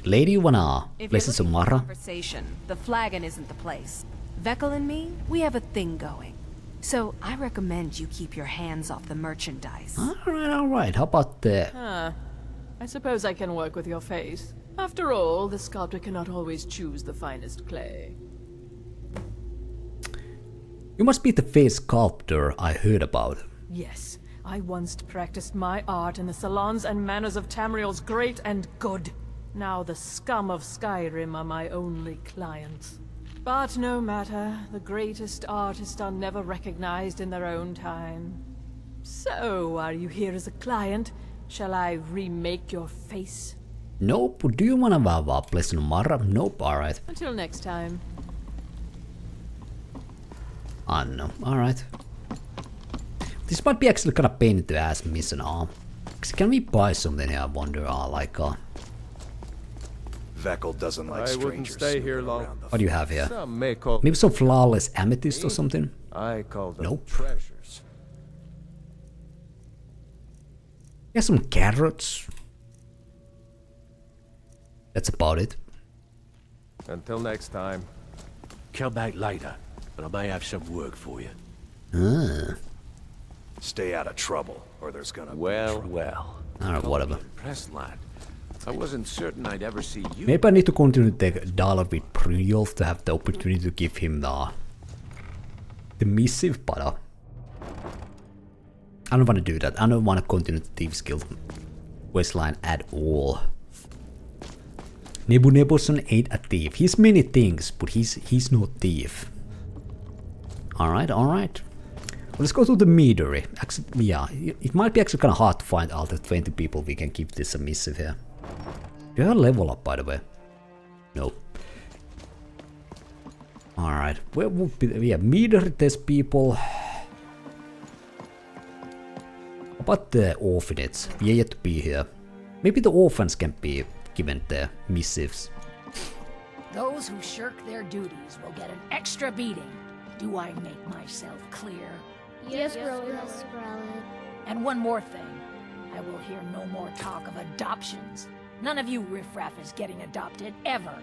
Lady, you wanna blessings of Mara?
Conversation. The flagon isn't the place. Vekkel and me, we have a thing going. So I recommend you keep your hands off the merchandise.
Alright. How about the...
I suppose I can work with your face. After all, the sculptor cannot always choose the finest clay.
You must be the face sculptor I heard about.
Yes, I once practiced my art in the salons and manners of Tamriel's great and good. Now the scum of Skyrim are my only clients. But no matter, the greatest artists are never recognized in their own time. So, are you here as a client? Shall I remake your face?
Nope. Do you wanna have a blessing of Mara? Nope. Alright.
Until next time.
I don't know. Alright. This might be actually kind of pain in the ass miss an arm. Can we buy something here? I wonder.
Vekkel doesn't like
I wouldn't
strangers.
stay here long.
What do you have here?
Some may call
Maybe some flawless amethyst or something?
I call them
Nope.
treasures.
Yeah, some carrots. That's about it.
Until next time.
Come back later, and I may have some work for you.
Stay out of trouble, or there's gonna
Well.
Alright, whatever.
Impressed, lad. I wasn't certain I'd ever see you.
Maybe I need to continue to take dialogue with Brynjolf to have the opportunity to give him the missive, but I don't want to do that. I don't want to continue the Thieves Guild questline at all. Nebuson ain't a thief. He's many things, but he's no thief. Alright. Well, let's go to the meadery. Actually, yeah, it might be actually kind of hard to find all the 20 people we can give this a missive here. Do you have a level up, by the way? Nope. Alright, where would be... Yeah, meadery, there's people. About the orphanage? We are yet to be here. Maybe the orphans can be given the missives.
Those who shirk their duties will get an extra beating. Do I make myself clear?
Yes, Brelyna.
And one more thing. I will hear no more talk of adoptions. None of you riffraff is getting adopted, ever.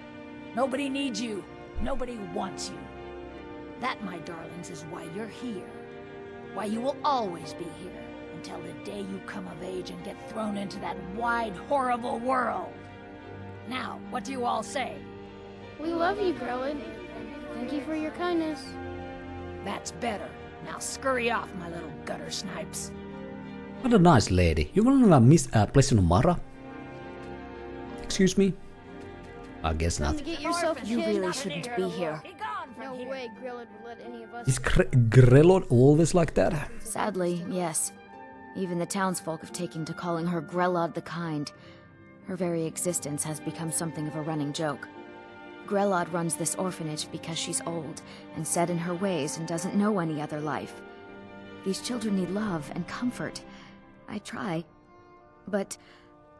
Nobody needs you. Nobody wants you. That, my darlings, is why you're here. Why you will always be here, until the day you come of age and get thrown into that wide, horrible world. Now, what do you all say?
We love you, Brelyna. Thank you for your kindness.
That's better. Now scurry off, my little gutter snipes.
What a nice lady. You wanna miss Blessing of Mara? Excuse me? I guess not.
You really shouldn't be here. No way Grelod would let any of us.
Is Grelod always like that?
Sadly, yes. Even the townsfolk have taken to calling her Grelod the Kind. Her very existence has become something of a running joke. Grelod runs this orphanage because she's old and set in her ways and doesn't know any other life. These children need love and comfort. I try, but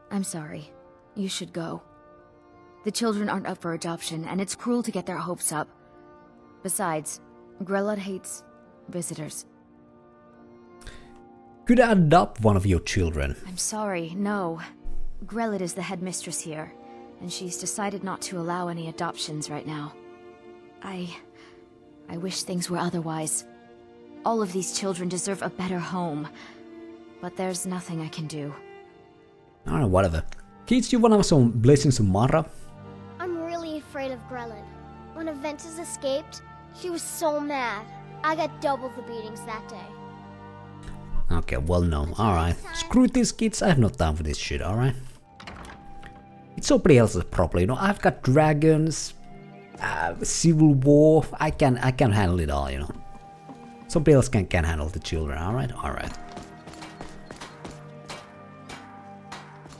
I'm sorry. You should go. The children aren't up for adoption, and it's cruel to get their hopes up. Besides, Grelod hates visitors.
could adopt one of your children.
I'm sorry, no. Grelid is the headmistress here, and she's decided not to allow any adoptions right now. I wish things were otherwise. All of these children deserve a better home, but there's nothing I can do.
Alright, whatever. Kids, you wanna have some blessings of Mara?
I'm really afraid of Grelid. When Aventus escaped, she was so mad. I got double the beatings that day.
Okay, well no. Alright. Screw these kids, I have no time for this shit, alright? It's somebody else's problem, you know. I've got dragons, civil war. I can handle it all, you know. Somebody else can handle the children, alright? Alright.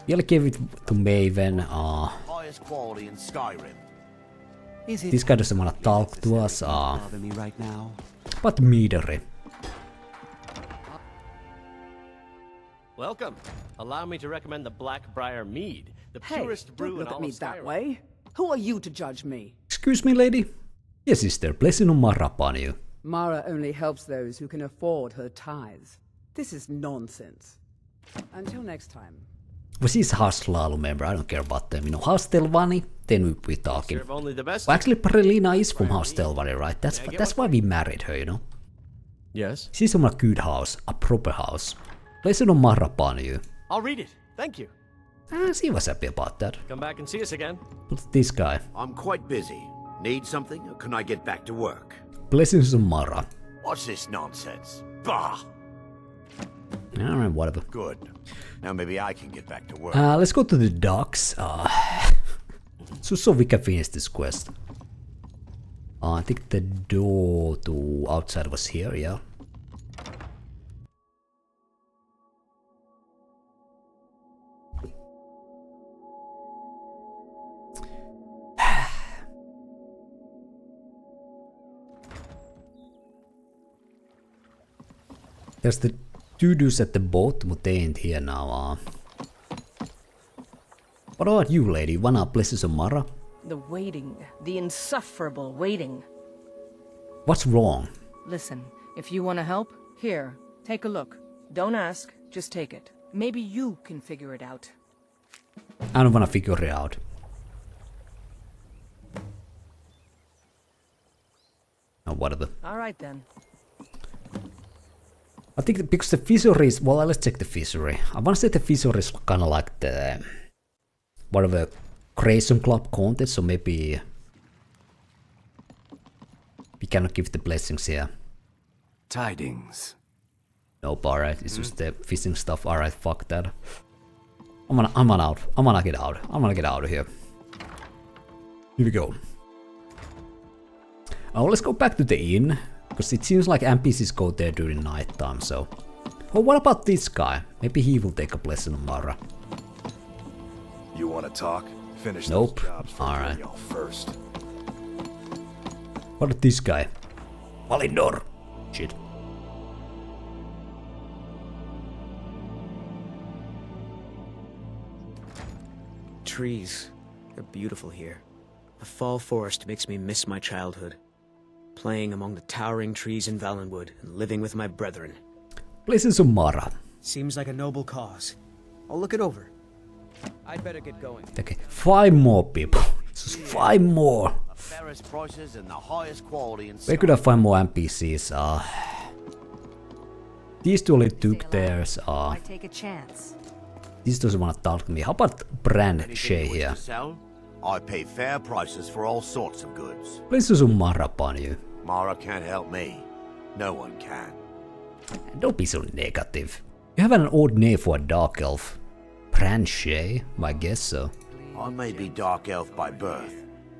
You'll give it to Maven.
Highest quality in Skyrim.
This guy doesn't wanna talk to us.
Me right now.
But Midori.
Welcome. Allow me to recommend the Blackbriar Mead, the purest brew in all of Skyrim.
Don't look at me that way. Who are you to judge me?
Excuse me, lady? Yes, sister. Blessing of Mara upon you.
Mara only helps those who can afford her tithes. This is nonsense. Until next time.
Well, she's Haslalu member. I don't care about them. You know, House Telvanni, then we're talking.
Only the best.
Well, actually, Brelyna is from House Telvanni, right? That's why we married her, you know?
Yes.
She's from a good house, a proper house. Blessing of Mara upon you.
I'll read it. Thank you.
She was happy about that.
Come back and see us again.
What's this guy?
I'm quite busy. Need something, or can I get back to work?
Blessings of Mara.
What's this nonsense? Bah!
Alright, whatever.
Good. Now maybe I can get back to work.
Let's go to the docks. So we can finish this quest. I think the door to outside was here, yeah. There's the two dudes at the boat, but they ain't here now. What about you, lady? Wanna bless of Mara?
The waiting. The insufferable waiting.
What's wrong?
Listen, if you want to help, here, take a look. Don't ask, just take it. Maybe you can figure it out.
I don't wanna figure it out. Oh, whatever.
Alright then.
I think because the fisheries, well, let's check the fishery. I want to say the fishery is kind of like the whatever creation club contest, so maybe we cannot give the blessings here.
Tidings.
Nope, alright, it's just the fishing stuff. Alright, fuck that. I'm gonna get out. I'm gonna get out of here. Here we go. Oh, let's go back to the inn. Because it seems like NPCs go there during nighttime, so... Oh, what about this guy? Maybe he will take a blessing on Mara.
You want to talk? Finish
nope.
Those jobs for
Alright.
First.
What about this guy? Valindor. Shit.
Trees. They're beautiful here. The fall forest makes me miss my childhood. Playing among the towering trees in Valenwood and living with my brethren.
Blessings of Mara.
Seems like a noble cause. I'll look it over. I'd better get going.
Okay, 5 more people. Just 5 more.
The fairest prices and the highest quality in
We could have 5 more NPCs. These two only took theirs.
I take a chance.
This doesn't want to talk to me. How about Brand Shay here?
I pay fair prices for all sorts of goods.
Blessings of Mara upon you.
Mara can't help me. No one can.
Don't be so negative. You have an odd name for a dark elf. Pranshay? I guess so.
I may be dark elf by birth,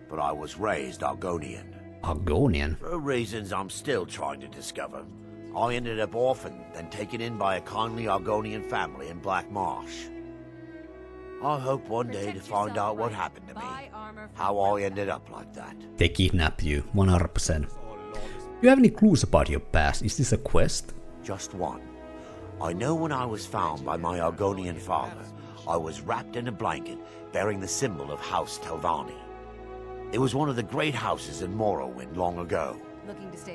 but I was raised Argonian.
Argonian?
For reasons I'm still trying to discover. I ended up orphaned, then taken in by a kindly Argonian family in Black Marsh. I hope one day to find out what happened to me. How I ended up like that.
They kidnapped you, 100%. Do you have any clues about your past? Is this a quest?
Just one. I know when I was found by my Argonian father, I was wrapped in a blanket bearing the symbol of House Telvanni. It was one of the great houses in Morrowind long ago.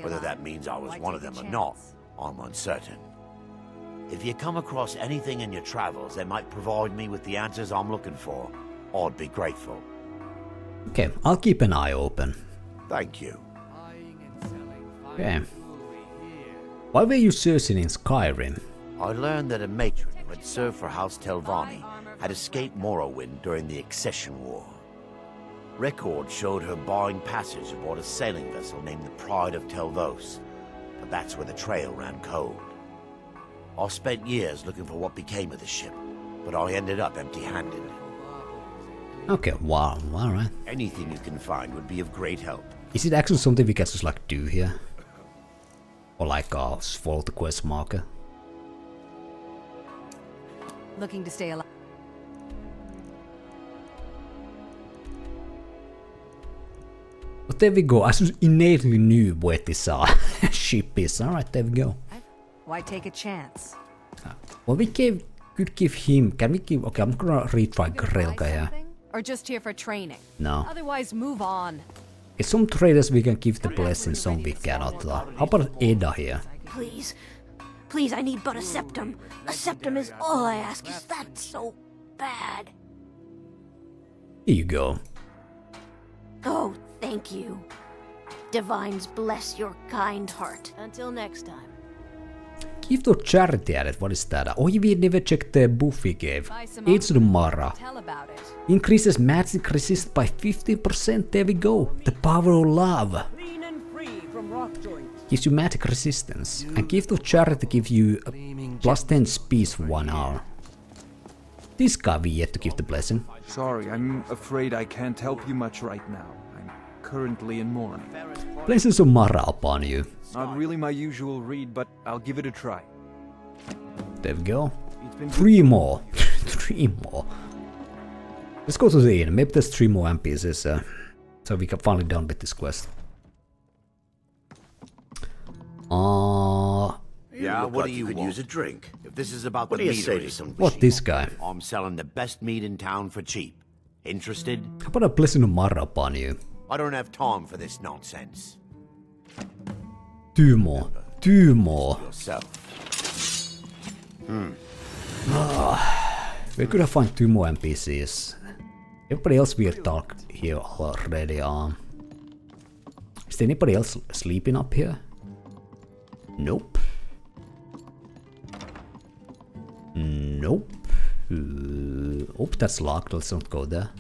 Whether that means I was one of them or not, I'm uncertain. If you come across anything in your travels that might provide me with the answers I'm looking for, I'd be grateful.
Okay, I'll keep an eye open.
Thank you.
Okay. Why were you searching in Skyrim?
I learned that a matron who had served for House Telvanni had escaped Morrowind during the Accession War. Records showed her buying passage aboard a sailing vessel named the Pride of Telvos, but that's where the trail ran cold. I spent years looking for what became of the ship, but I ended up empty-handed.
Okay, wow, alright.
Anything you can find would be of great help.
Is it actually something we can just like do here? Or like follow the quest marker?
Looking to stay alive.
But there we go, I just innately knew where this ship is. Alright, there we go.
Why take a chance?
Well, we could give him... Can we give... Okay, I'm gonna retry Grelka here.
Or just here for training?
No.
Otherwise, move on.
Okay, some traders we can give the blessing, some we cannot. How about Edda here?
Please. Please, I need but a septum. A septum is all I ask. Is that so bad?
Here you go.
Oh, thank you. Divines bless your kind heart.
Until next time.
Give the charity at it, what is that? Oh, we never checked the buff we gave. Aids to Mara. Increases magic resist by 15%, there we go. The power of love. Gives you magic resistance. And give the charity give you plus 10 speed for 1 hour. This guy we yet to give the blessing.
Sorry, I'm afraid I can't help you much right now. I'm currently in mourning.
Blessings of Mara upon you.
Not really my usual read, but I'll give it a try.
There we go. 3 more. 3 more. Let's go to the inn. Maybe there's 3 more NPCs, so we can finally done with this quest.
Yeah, what do you could use a drink? If this is about the meadery,
what this guy?
I'm selling the best meat in town for cheap. Interested?
How about a blessing of Mara upon you?
I don't have time for this nonsense.
2 more. 2 more. We could have found 2 more NPCs. Everybody else will talk here already. Is there anybody else sleeping up here? Nope. Nope. Oh, that's locked. Let's not go there.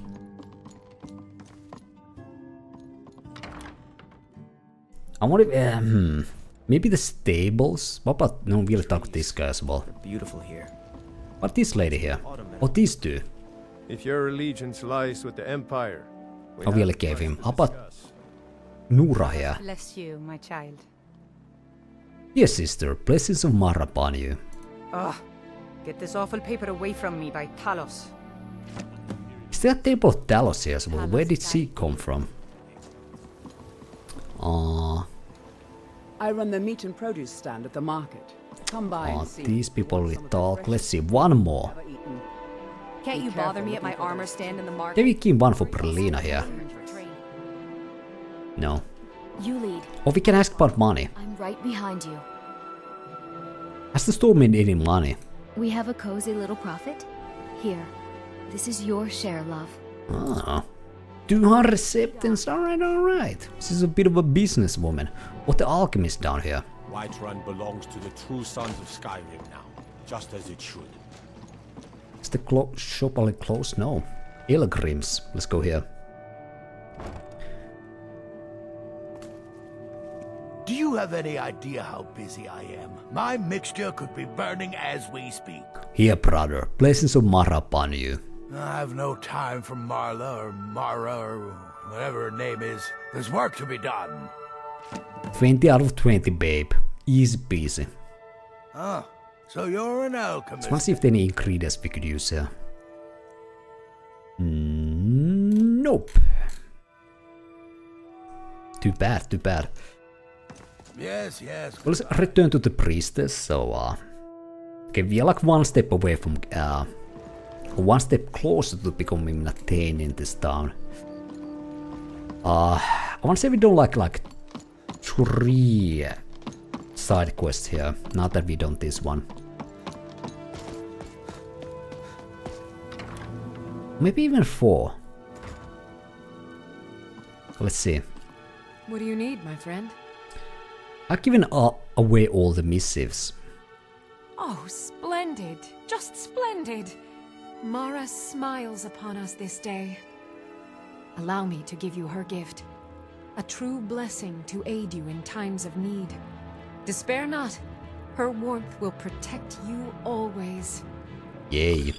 I want to. Maybe the stables. What about? No, we'll talk to this guy as well.
Beautiful here.
What this lady here? What these two?
If your allegiance lies with the Empire.
I really gave him. How about Nura here?
Bless you, my child.
Yes, sister. Blessings of Mara upon you.
Ah, get this awful paper away from me by Talos.
Is there a table of Talos here as well? Where did she come from?
I run the meat and produce stand at the market. Come by and see.
These people will talk. Let's see, 1 more.
Can't you bother me at my armor stand in the market?
Maybe keep 1 for Brelyna here. No.
You lead.
Or we can ask about money.
I'm right behind you.
Has the store made any money?
We have a cozy little profit. Here. This is your share, love.
Ah. 200 septons, alright. This is a bit of a businesswoman. What the alchemist down here?
Whiterun belongs to the true sons of Skyrim now, just as it should.
Is the shop already closed? No. Ilgrims. Let's go here.
Do you have any idea how busy I am? My mixture could be burning as we speak.
Here, brother. Blessings of Mara upon you.
I have no time for Marla or Mara or whatever her name is. There's work to be done.
20 out of 20, babe. Easy peasy.
Ah, so you're an alchemist.
Let's see if there are any ingredients we could use here. Nope. Too bad, too bad.
Yes, yes.
Well, let's return to the priestess. So, okay, we are like 1 step away from, 1 step closer to becoming a Thane in this town. I want to say we don't like 3 side quests here. Not that we don't this one. maybe even 4. Let's see.
What do you need, my friend?
I've given away all the missives.
Oh, splendid. Just splendid. Mara smiles upon us this day. Allow me to give you her gift. A true blessing to aid you in times of need. Despair not. Her warmth will protect you always.
Yay.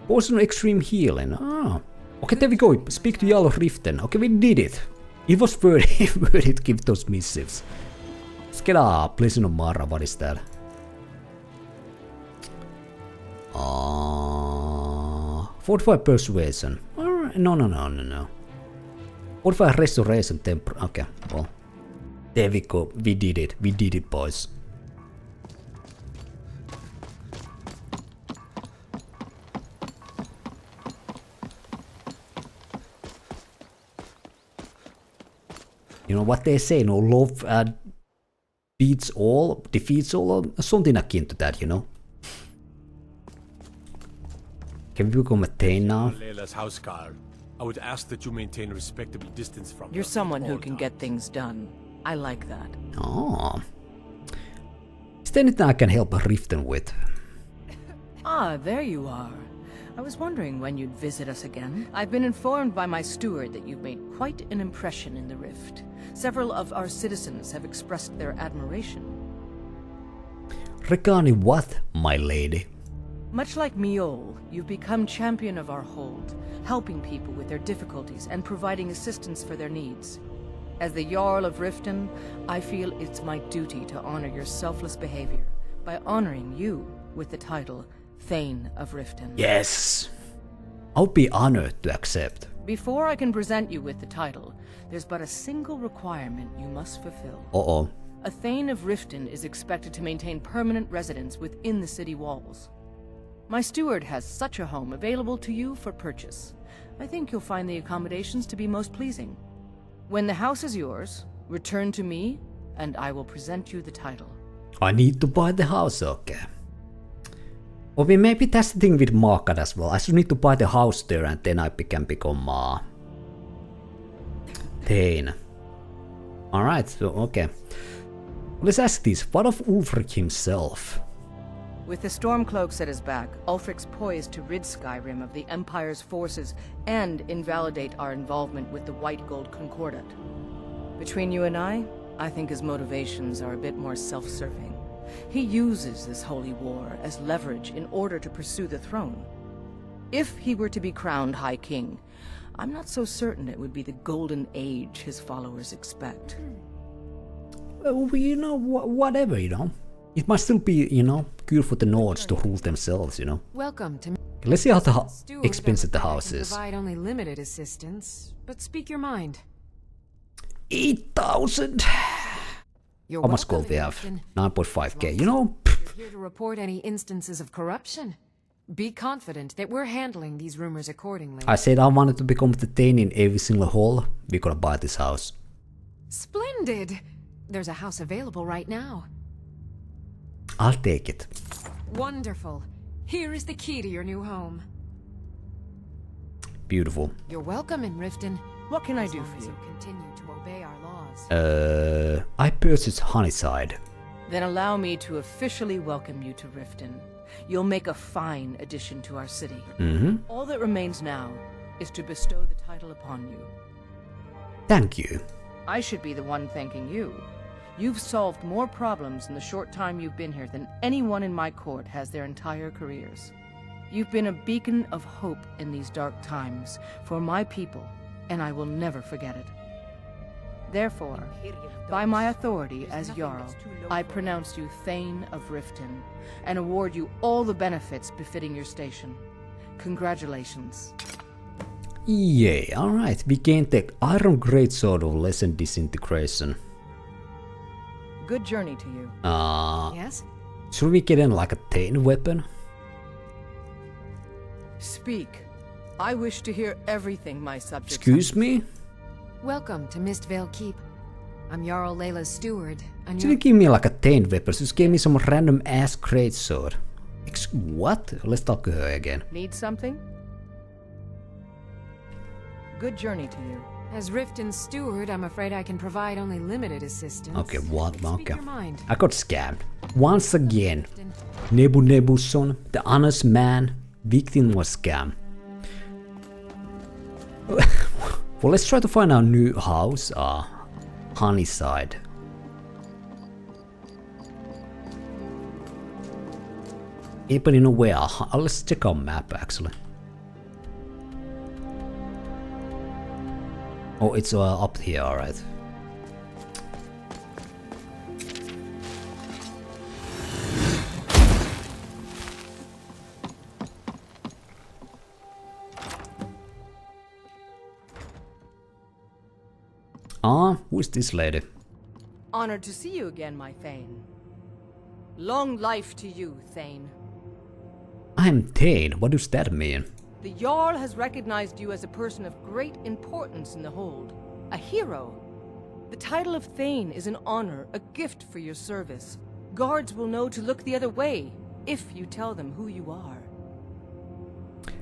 Potion extreme healing. Ah. Okay, there we go. Speak to Jarl Riften. Okay, we did it. It was worth it to give those missives. Let's get a Blessing of Mara. What is that? 45 persuasion. Alright, no. 45 restoration temper. Okay, well. There we go. We did it. We did it, boys. You know what they say, no love defeats all, something akin to that, you know. Can we become a Thane now?
Layla's houseguard. I would ask that you maintain a respectable distance from her.
You're someone who can get things done. I like that.
Oh. Is there anything I can help Riften with?
Ah, there you are. I was wondering when you'd visit us again. I've been informed by my steward that you've made quite an impression in the Rift. Several of our citizens have expressed their admiration.
Regarding what, my lady?
Much like Miol, you've become champion of our hold, helping people with their difficulties and providing assistance for their needs. As the Jarl of Riften, I feel it's my duty to honor your selfless behavior by honoring you with the title Thane of Riften.
Yes! I'll be honored to accept.
Before I can present you with the title, there's but a single requirement you must fulfill.
Uh-oh.
A Thane of Riften is expected to maintain permanent residence within the city walls. My steward has such a home available to you for purchase. I think you'll find the accommodations to be most pleasing. When the house is yours, return to me, and I will present you the title.
I need to buy the house, okay. Or maybe that's the thing with market as well. I should need to buy the house there and then I can become Thane. Alright, so okay. Let's ask this. What of Ulfric himself?
With the Stormcloaks at his back, Ulfric's poised to rid Skyrim of the Empire's forces and invalidate our involvement with the White Gold Concordat. Between you and I think his motivations are a bit more self-serving. He uses this holy war as leverage in order to pursue the throne. If he were to be crowned High King, I'm not so certain it would be the golden age his followers expect.
Well, you know, whatever, you know. It must still be, you know, good for the Nords to rule themselves, you know.
Welcome to.
Let's see how expensive the house is.
Provide only limited assistance, but speak your mind.
8,000. How much gold we have? 9.5k. You know.
We're here to report any instances of corruption. Be confident that we're handling these rumors accordingly.
I said I wanted to become the Thane in every single hall. We're gonna buy this house.
Splendid. There's a house available right now.
I'll take it.
Wonderful. Here is the key to your new home.
Beautiful.
You're welcome in Riften.
What can I do for you?
Continue to obey our laws.
I purchased Honeyside.
Then allow me to officially welcome you to Riften. You'll make a fine addition to our city. All that remains now is to bestow the title upon you.
Thank you.
I should be the one thanking you. You've solved more problems in the short time you've been here than anyone in my court has their entire careers. You've been a beacon of hope in these dark times for my people, and I will never forget it. Therefore, by my authority as Jarl, I pronounce you Thane of Riften, and award you all the benefits befitting your station. Congratulations.
Yay, alright, we gained the Iron Greatsword of Lesson Disintegration.
Good journey to you.
Yes?
Should we get in like a Thane weapon?
Speak. I wish to hear everything my subjects.
Excuse me?
Welcome to Mistvale Keep. I'm Jarl Layla's steward. And
She didn't give me like a Thane weapon, she just gave me some random ass greatsword. What? Let's talk to her again.
Need something? Good journey to you.
As Riften's steward, I'm afraid I can provide only limited assistance.
Okay, what?
Speak
Okay.
your mind.
I got scammed. Once again. Nebuson, the honest man, victim was scammed. Well, let's try to find our new house, Honeyside. Anybody know where? Let's check our map actually. Oh, it's up here, alright. Who is this lady?
Honored to see you again, my Thane. Long life to you, Thane.
I'm Thane. What does that mean?
The Jarl has recognized you as a person of great importance in the hold. A hero. The title of Thane is an honor, a gift for your service. Guards will know to look the other way, if you tell them who you are.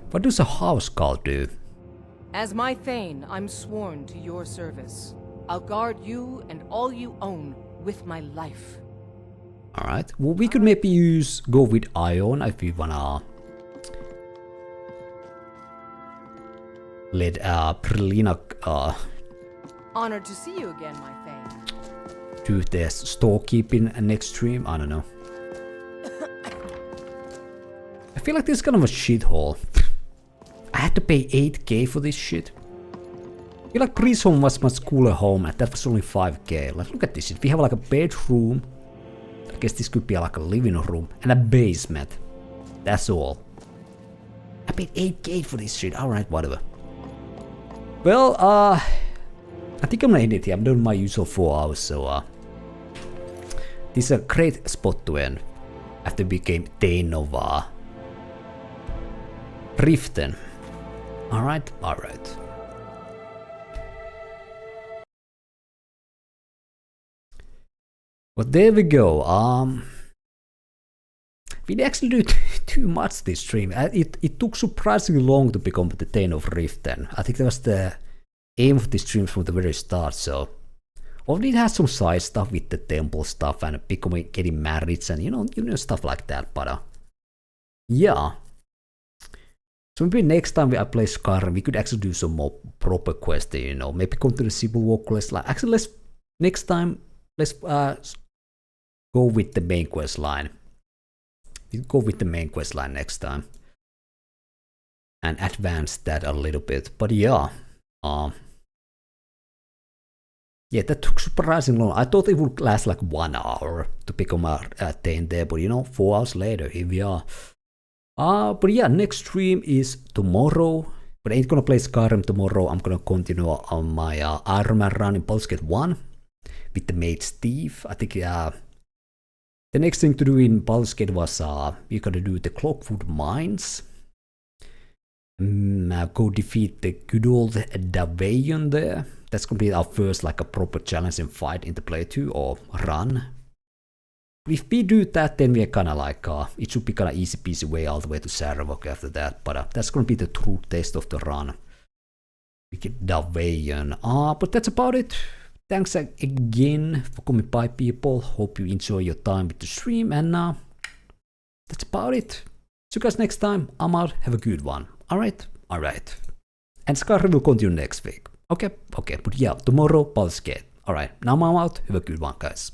What does a house call do?
As my Thane, I'm sworn to your service. I'll guard you and all you own with my life.
Alright, well we could maybe go with Ion if we wanna let Brelyna
Honored to see you again, my Thane.
do the storekeeping next stream, I don't know. I feel like this is kind of a shithole. I had to pay 8k for this shit. I feel like Priest Home was much cooler home and that was only 5k. Like, look at this shit. We have like a bedroom. I guess this could be like a living room and a basement. That's all. I paid 8k for this shit. Alright, whatever. Well, I think I'm gonna end it here. I'm doing my usual 4 hours, so this is a great spot to end. After we became Thane of Riften. Alright, alright. But there we go. We didn't actually do too much this stream. It took surprisingly long to become the Thane of Riften. I think that was the aim of this stream from the very start. So, already it has some side stuff with the temple stuff and getting married and you know stuff like that. But yeah. So maybe next time I play Skyrim, we could actually do some more proper quests. You know, maybe come to the Civil War quest. Like, actually, let's go with the main quest line. We go with the main quest line next time and advance that a little bit. But yeah, yeah, that took surprisingly long. I thought it would last like 1 hour to become a Thane there, but 4 hours later, here we are. But yeah, next stream is tomorrow. But I ain't gonna play Skyrim tomorrow. I'm gonna continue on my Iron Man run in Baldur's Gate 1 with the Mage Thief. I think the next thing to do in Baldur's Gate was you gotta do the Clockwood Mines. Go defeat the good old Davion there. That's gonna be our first like a proper challenging fight in the playthrough or run. If we do that, then we are kinda like it should be kinda easy peasy way all the way to Saravok after that. But that's gonna be the true test of the run. We get Davion. But that's about it. Thanks again for coming by, people. Hope you enjoy your time with the stream, and that's about it. See you guys next time. I'm out. Have a good one. Alright? Alright. And Skyrim will continue next week. Okay? Okay. But yeah, tomorrow, Baldur's Gate. Alright. Now I'm out. Have a good one, guys.